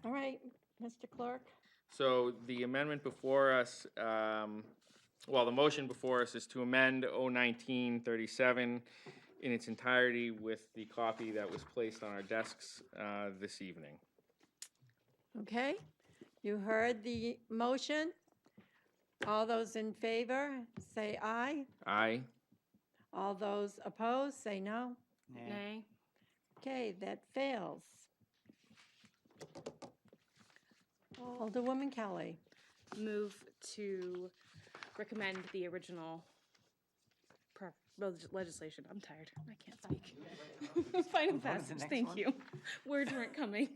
All right, Mr. Clerk. So the amendment before us, the motion before us is to amend 01937 in its entirety with the copy that was placed on our desks this evening. Okay, you heard the motion. All those in favor, say aye. Aye. All those opposed, say no. Nay. Okay, that fails. Alderwoman Kelly. Move to recommend the original legislation. I'm tired. I can't speak. Final Vote is the passage. next Thank one. you. Words weren't coming.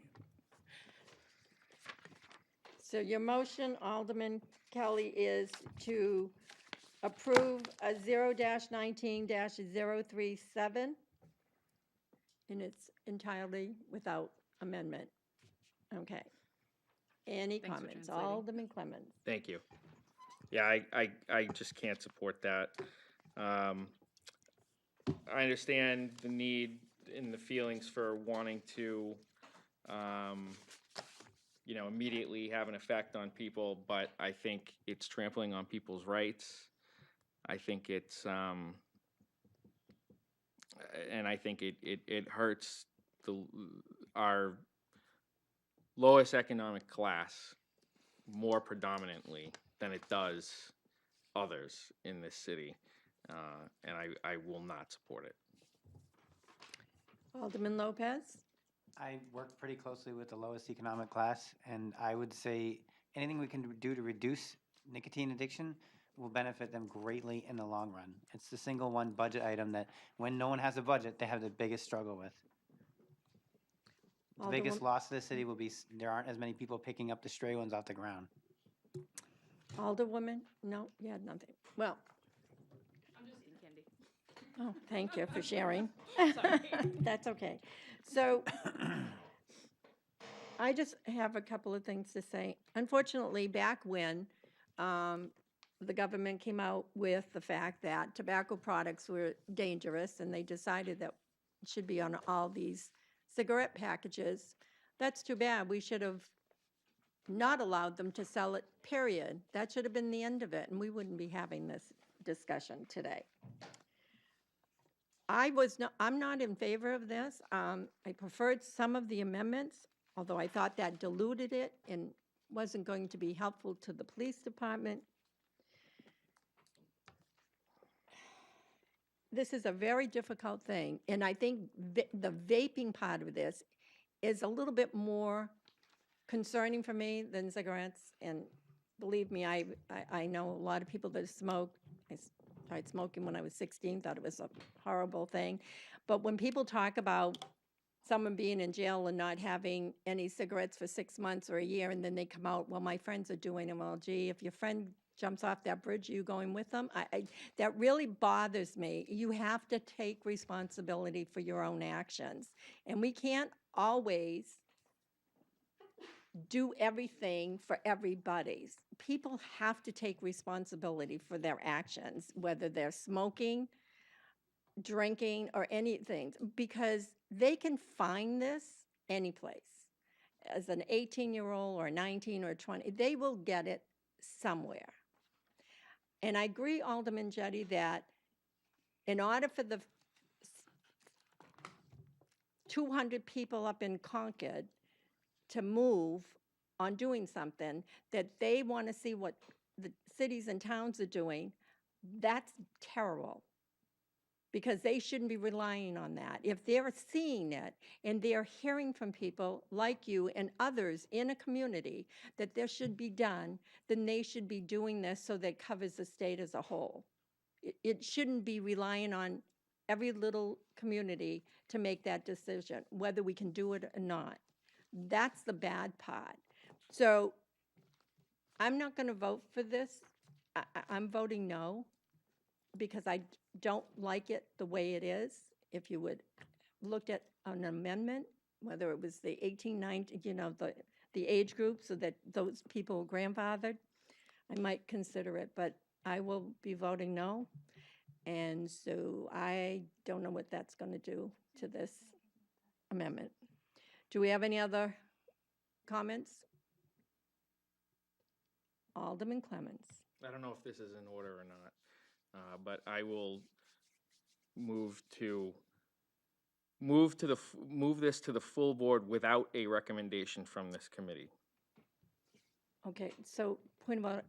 So your motion, Alderman Kelly, is to approve a 0-19-037 in its entirety without amendment. Okay. Any Thanks for comments? translating. Alderman Clemmons. Thank you. Yeah, I just can't support that. I understand the need and the feelings for wanting to, immediately have an effect on people, but I think it's trampling on people's rights. I think it's, and I think it hurts our lowest economic class more predominantly than it does others in this city, and I will not support it. Alderman Lopez. I work pretty closely with the lowest economic class, and I would say anything we can do to reduce nicotine addiction will benefit them greatly in the long run. It's the single one budget item that when no one has a budget, they have the biggest struggle with. The biggest loss to the city will be there aren't as many people picking up the stray ones off the ground. Alderwoman? No, you had nothing. Well, I'm just eating candy. oh, thank you for sharing. Sorry. That's okay. So I just have a couple of things to say. Unfortunately, back when the government came out with the fact that tobacco products were dangerous and they decided that it should be on all these cigarette packages, that's too bad. We should have not allowed them to sell it, period. That should have been the end of it, and we wouldn't be having this discussion today. I'm not in favor of this. I preferred some of the amendments, although I thought that diluted it and wasn't going to be helpful to the police department. This is a very difficult thing, and I think the vaping part of this is a little bit more concerning for me than cigarettes. And believe me, I know a lot of people that smoke. I tried smoking when I was 16, thought it was a horrible thing. But when people talk about someone being in jail and not having any cigarettes for 6 months or a year, and then they come out, well, my friends are doing it. Well, gee, if your friend jumps off that bridge, are you going with them? That really bothers me. You have to take responsibility for your own actions. And we can't always do everything for everybody. People have to take responsibility for their actions, whether they're smoking, drinking, or anything, because they can find this any place. As an 18-year-old or 19 or 20, they will get it somewhere. And I agree, Alderman Jettie, that in order for the 200 people up in Concord to move on doing something, that they want to see what the cities and towns are doing, that's terrible. Because they shouldn't be relying on that. If they're seeing it and they're hearing from people like you and others in a community that this should be done, then they should be doing this so that it covers the state as a whole. It shouldn't be relying on every little community to make that decision, whether we can do it or not. That's the bad part. So I'm not going to vote for this. I'm voting no, because I don't like it the way it is. If you would look at an amendment, whether it was the 18, 19, the age group, so that those people were grandfathered, I might consider it, but I will be voting no. And so I don't know what that's going to do to this amendment. Do we have any other comments? Alderman Clemmons. I don't know if this is in order or not, but I will move this to the full board without a recommendation from this committee. Okay, so point of order,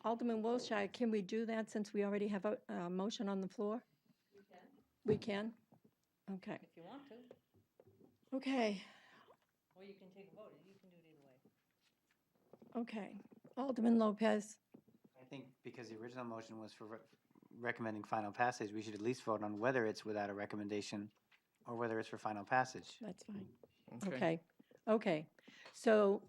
Alderman Wilshire, can we do that since we already have a motion on the floor? We can? Okay. If you want to, Okay, or you can take a vote, you can do it either way. okay. Alderman Lopez, I think because the original motion was for recommending final passage, we should at least vote on whether it's without a recommendation or whether it's for final passage. that's fine. Okay, okay. So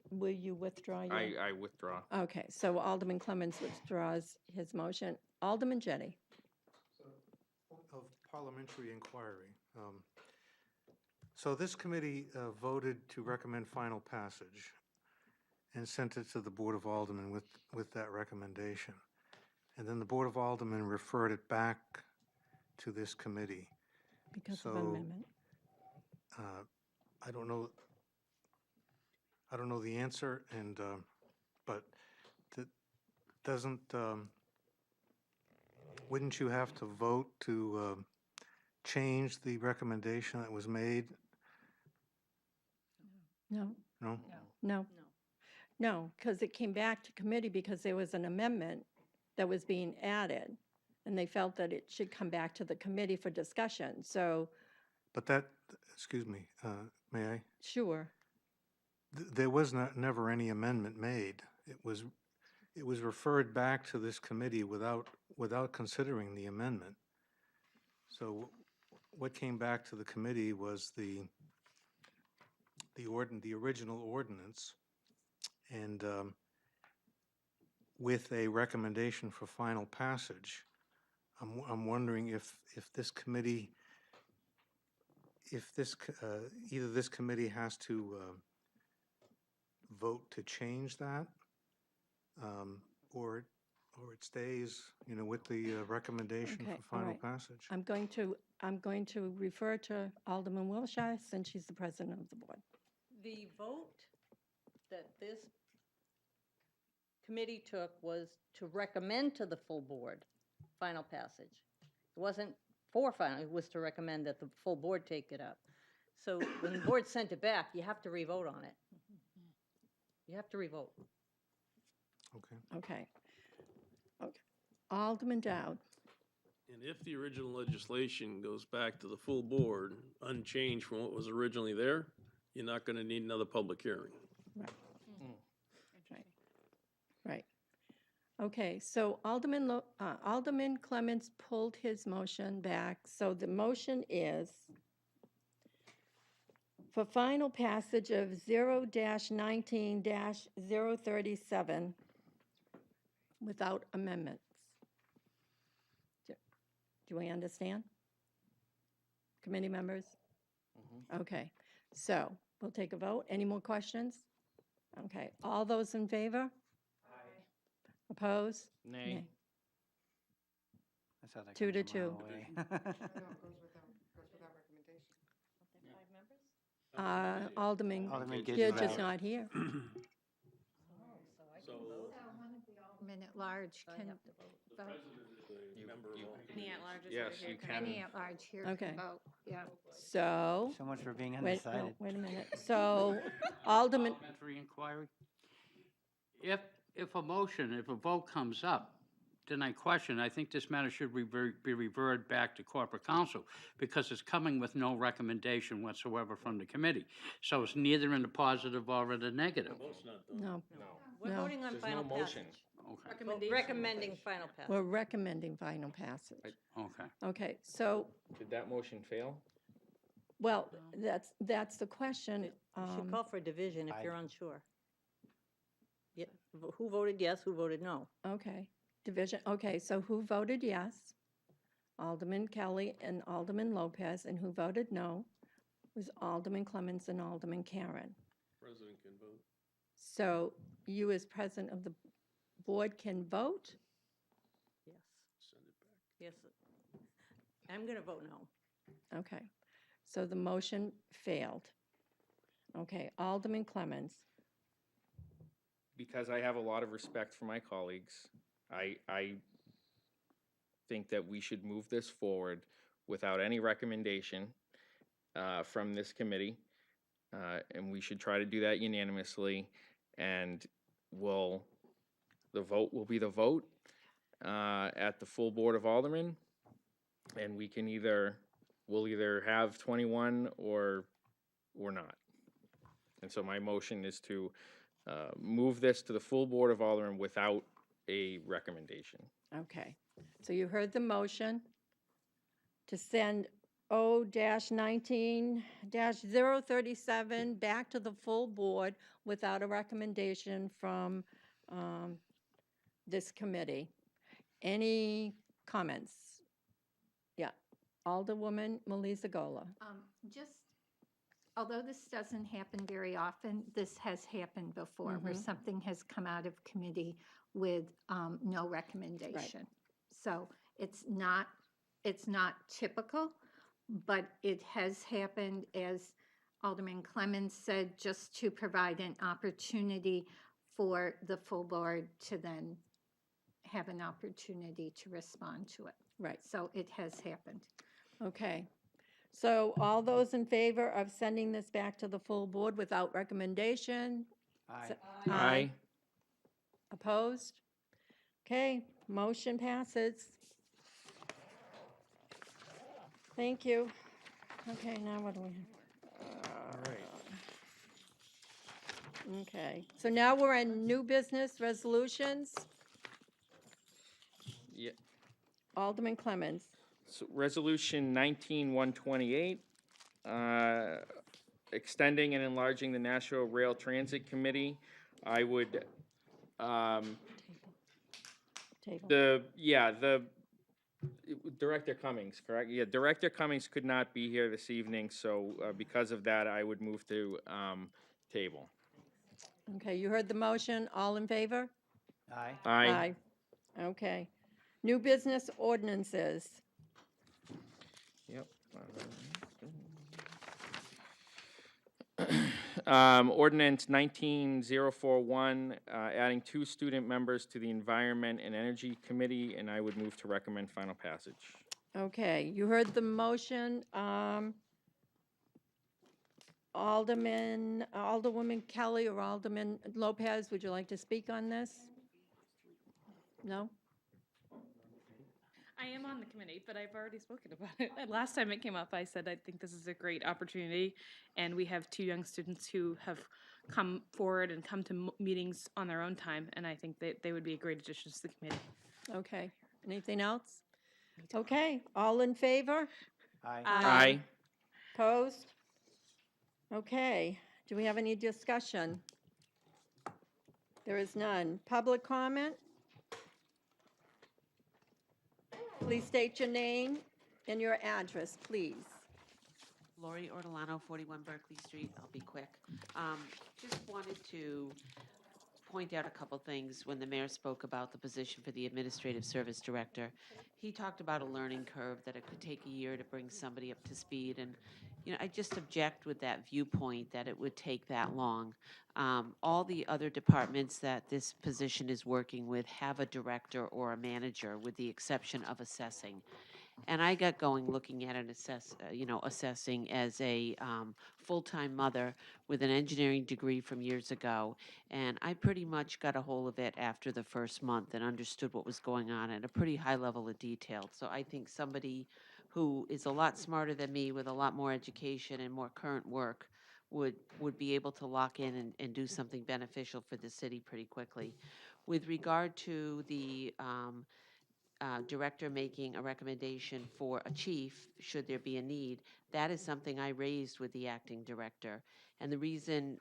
will you withdraw your? I withdraw. Okay, so Alderman Clemmons withdraws his motion. Alderman Jettie. Of parliamentary inquiry. So this committee voted to recommend final passage and sent it to the Board of Aldermen with that recommendation. And then the Board of Aldermen referred it back to this committee. Because So, of amendment. I don't know the answer, and, but doesn't, wouldn't you have to vote to change the recommendation that was made? No, No? no. No, because it came back to committee because there was an amendment that was being added, and they felt that it should come back to the committee for discussion, so, But that, excuse me, may I? sure. There was never any amendment made. It was referred back to this committee without considering the amendment. So what came back to the committee was the original ordinance, and with a recommendation for final passage. I'm wondering if this committee, either this committee has to vote to change that, or it stays, with the recommendation Okay, for all final right. passage. I'm going to refer to Alderman Wilshire since she's the president of the board. The vote that this committee took was to recommend to the full board final passage. It wasn't for final, it was to recommend that the full board take it up. So when the board sent it back, you have to re-vote on it. You have to re-vote. Okay. Okay. Okay. Alderman Dowd. And if the original legislation goes back to the full board, unchanged from what was originally there, you're not going to need another public hearing. Right. Right. Okay, so Alderman Clemmons pulled his motion back. So the motion is for final passage of 0-19-037 without amendments. Do we understand? Committee members? Okay, so we'll take a vote. Any more questions? Okay, all those in favor? Oppose? Nay. I saw that 2 to coming a 2. mile away. No, it goes without recommendation. Alderman Alderman Gidge Gidge is is out. not here. So Alderman at large can vote. Any at-large is Yes, over here. you Can can. Any at large here Okay. can vote, yeah. So, So much for being wait, undecided. no, wait a minute. So Alderman, Parliamentary inquiry. If a motion, if a vote comes up, then I question, I think this matter should be reverted back to corporate counsel because it's coming with no recommendation whatsoever from the committee. So it's neither in the positive or in the negative. vote's not done. no, We're No. voting on There's no final motion. passage. Okay, Vote recommending final passage. we're recommending final passage. okay. Okay, so, Did that motion fail? well, that's the question. You should Um, call for a division if I- you're unsure. Yeah, who voted yes, who voted no? Okay, division, okay, so who voted yes? Alderman Kelly and Alderman Lopez, and who voted no was Alderman Clemmons and Alderman Karen. President can vote. So you as president of the board can vote? Yes. Send it back. Yes. I'm going to vote no. Okay, so the motion failed. Okay, Alderman Clemmons. because I have a lot of respect for my colleagues, I think that we should move this forward without any recommendation from this committee, and we should try to do that unanimously. And the vote will be the vote at the full Board of Aldermen, and we'll either have 21 or not. And so my motion is to move this to the full Board of Aldermen without a recommendation. Okay, so you heard the motion to send O-19-037 back to the full board without a recommendation from this committee. Any comments? Yeah, Alderwoman Melissa Gola. Just, although this doesn't happen very often, this has happened before, where something has come out of committee with no recommendation. So it's not typical, but it has happened, as Alderman Clemmons said, just to provide an opportunity for the full board to then have an opportunity to respond to it. Right. So it has happened. Okay, so all those in favor of sending this back to the full board without recommendation? Aye. Aye. Opposed? Okay, motion passes. Thank you. Okay, now what do we have? All right. Okay, so now we're in new business resolutions. Yeah. Alderman Clemmons. So Resolution 19-128, extending and enlarging the National Rail Transit Committee. I would, Table. Director Cummings, correct? Yeah, Director Cummings could not be here this evening, so because of that, I would move to table. Okay, you heard the motion. All in favor? Aye. Aye. Okay. New business ordinances. Yep. Ordinance 19041, adding 2 student members to the Environment and Energy Committee, and I would move to recommend final passage. Okay, you heard the motion. Alderwoman Kelly or Alderman Lopez, would you like to speak on this? No? I am on the committee, but I've already spoken about it. And last time it came up, I said I think this is a great opportunity, and we have 2 young students who have come forward and come to meetings on their own time, and I think that they would be a great addition to the committee. Okay, anything else? Okay, all in favor? Aye. Opposed? Okay, do we have any discussion? There is none. Public comment? Please state your name and your address, please. Lori Ortolano, 41 Berkeley Street. I'll be quick. Just wanted to point out a couple things when the mayor spoke about the position for the administrative service director. He talked about a learning curve, that it could take a year to bring somebody up to speed. And, I just object with that viewpoint that it would take that long. All the other departments that this position is working with have a director or a manager, with the exception of assessing. And I got going looking at assessing as a full-time mother with an engineering degree from years ago. And I pretty much got a hold of it after the first month and understood what was going on at a pretty high level of detail. So I think somebody who is a lot smarter than me, with a lot more education and more current work, would be able to lock in and do something beneficial for the city pretty quickly. With regard to the director making a recommendation for a chief, should there be a need, that is something I raised with the acting director. And the reason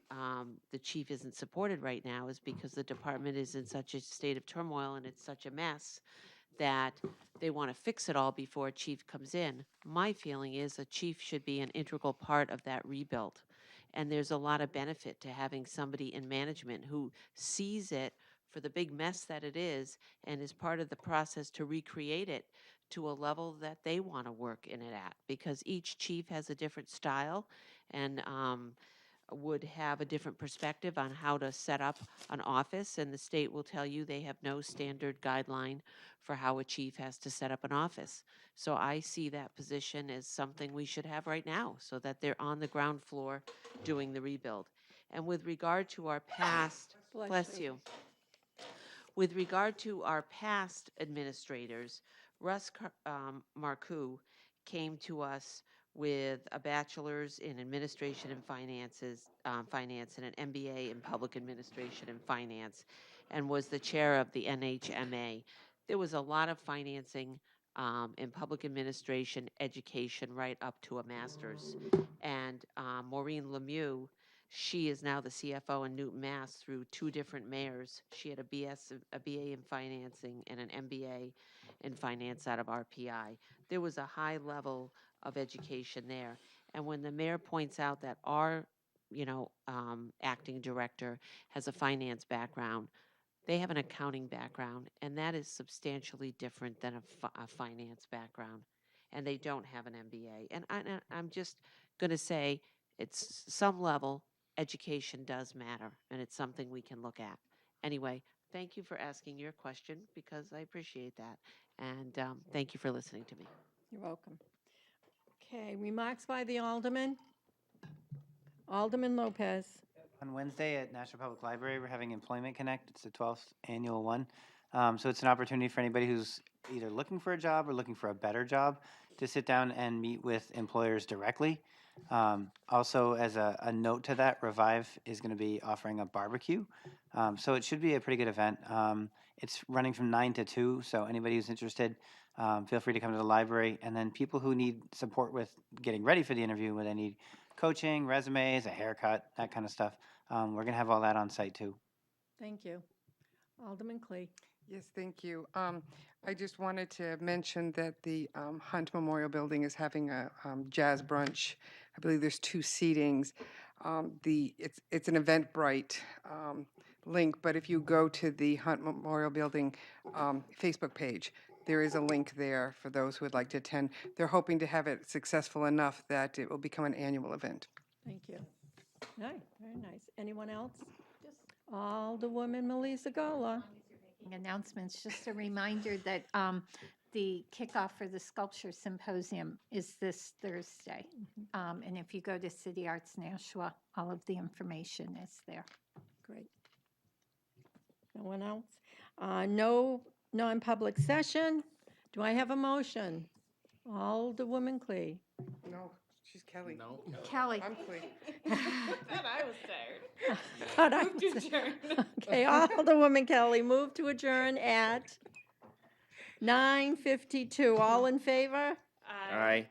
the chief isn't supported right now is because the department is in such a state of turmoil and it's such a mess that they want to fix it all before a chief comes in. My feeling is a chief should be an integral part of that rebuild. And there's a lot of benefit to having somebody in management who sees it for the big mess that it is and is part of the process to recreate it to a level that they want to work in it at, because each chief has a different style. And would have a different perspective on how to set up an office, and the state will tell you they have no standard guideline for how a chief has to set up an office. So I see that position as something we should have right now, so that they're on the ground floor doing the rebuild. And with regard to our past, bless you. With regard to our past administrators, Marcoux came to us with a bachelor's in administration and finance and an MBA in public administration and finance, and was the chair of the NHMA. There was a lot of financing in public administration, education, right up to a master's. And Maureen Lemieux, she is now the CFO in Newton, Mass. Through 2 different mayors. She had a BA in financing and an MBA in finance out of RPI. There was a high level of education there. And when the mayor points out that our, acting director has a finance background, they have an accounting background, and that is substantially different than a finance background. And they don't have an MBA. And I'm just going to say, it's some level, education does matter, and it's something we can look at. Anyway, thank you for asking your question, because I appreciate that. And thank you for listening to me. You're welcome. Okay, remarks by the alderman. Alderman Lopez. On Wednesday at National Public Library, we're having Employment Connect. It's the 12th annual one. So it's an opportunity for anybody who's either looking for a job or looking for a better job to sit down and meet with employers directly. Also, as a note to that, Revive is going to be offering a barbecue. So it should be a pretty good event. It's running from 9 to 2, so anybody who's interested, feel free to come to the library. And then people who need support with getting ready for the interview, where they need coaching, resumes, a haircut, that kind of stuff, we're going to have all that on site too. Thank you. Alderman Clee. Yes, thank you. I just wanted to mention that the Hunt Memorial Building is having a jazz brunch. I believe there's 2 seatings. It's an Eventbrite link, but if you go to the Hunt Memorial Building Facebook page, there is a link there for those who would like to attend. They're hoping to have it successful enough that it will become an annual event. Thank you. All right, very nice. Anyone else? Alderwoman Melissa Gola. Announcements, just a reminder that the kickoff for the Sculpture Symposium is this Thursday. And if you go to City Arts Nashua, all of the information is there. Great. No one else? No non-public session. Do I have a motion? Alderwoman Clee. No, she's Kelly. No. Kelly. I'm Clee. Thought I was tired. Thought I Move to was- adjourn. Okay, Alderwoman Kelly, move to adjourn at 9:52. All in favor? Aye.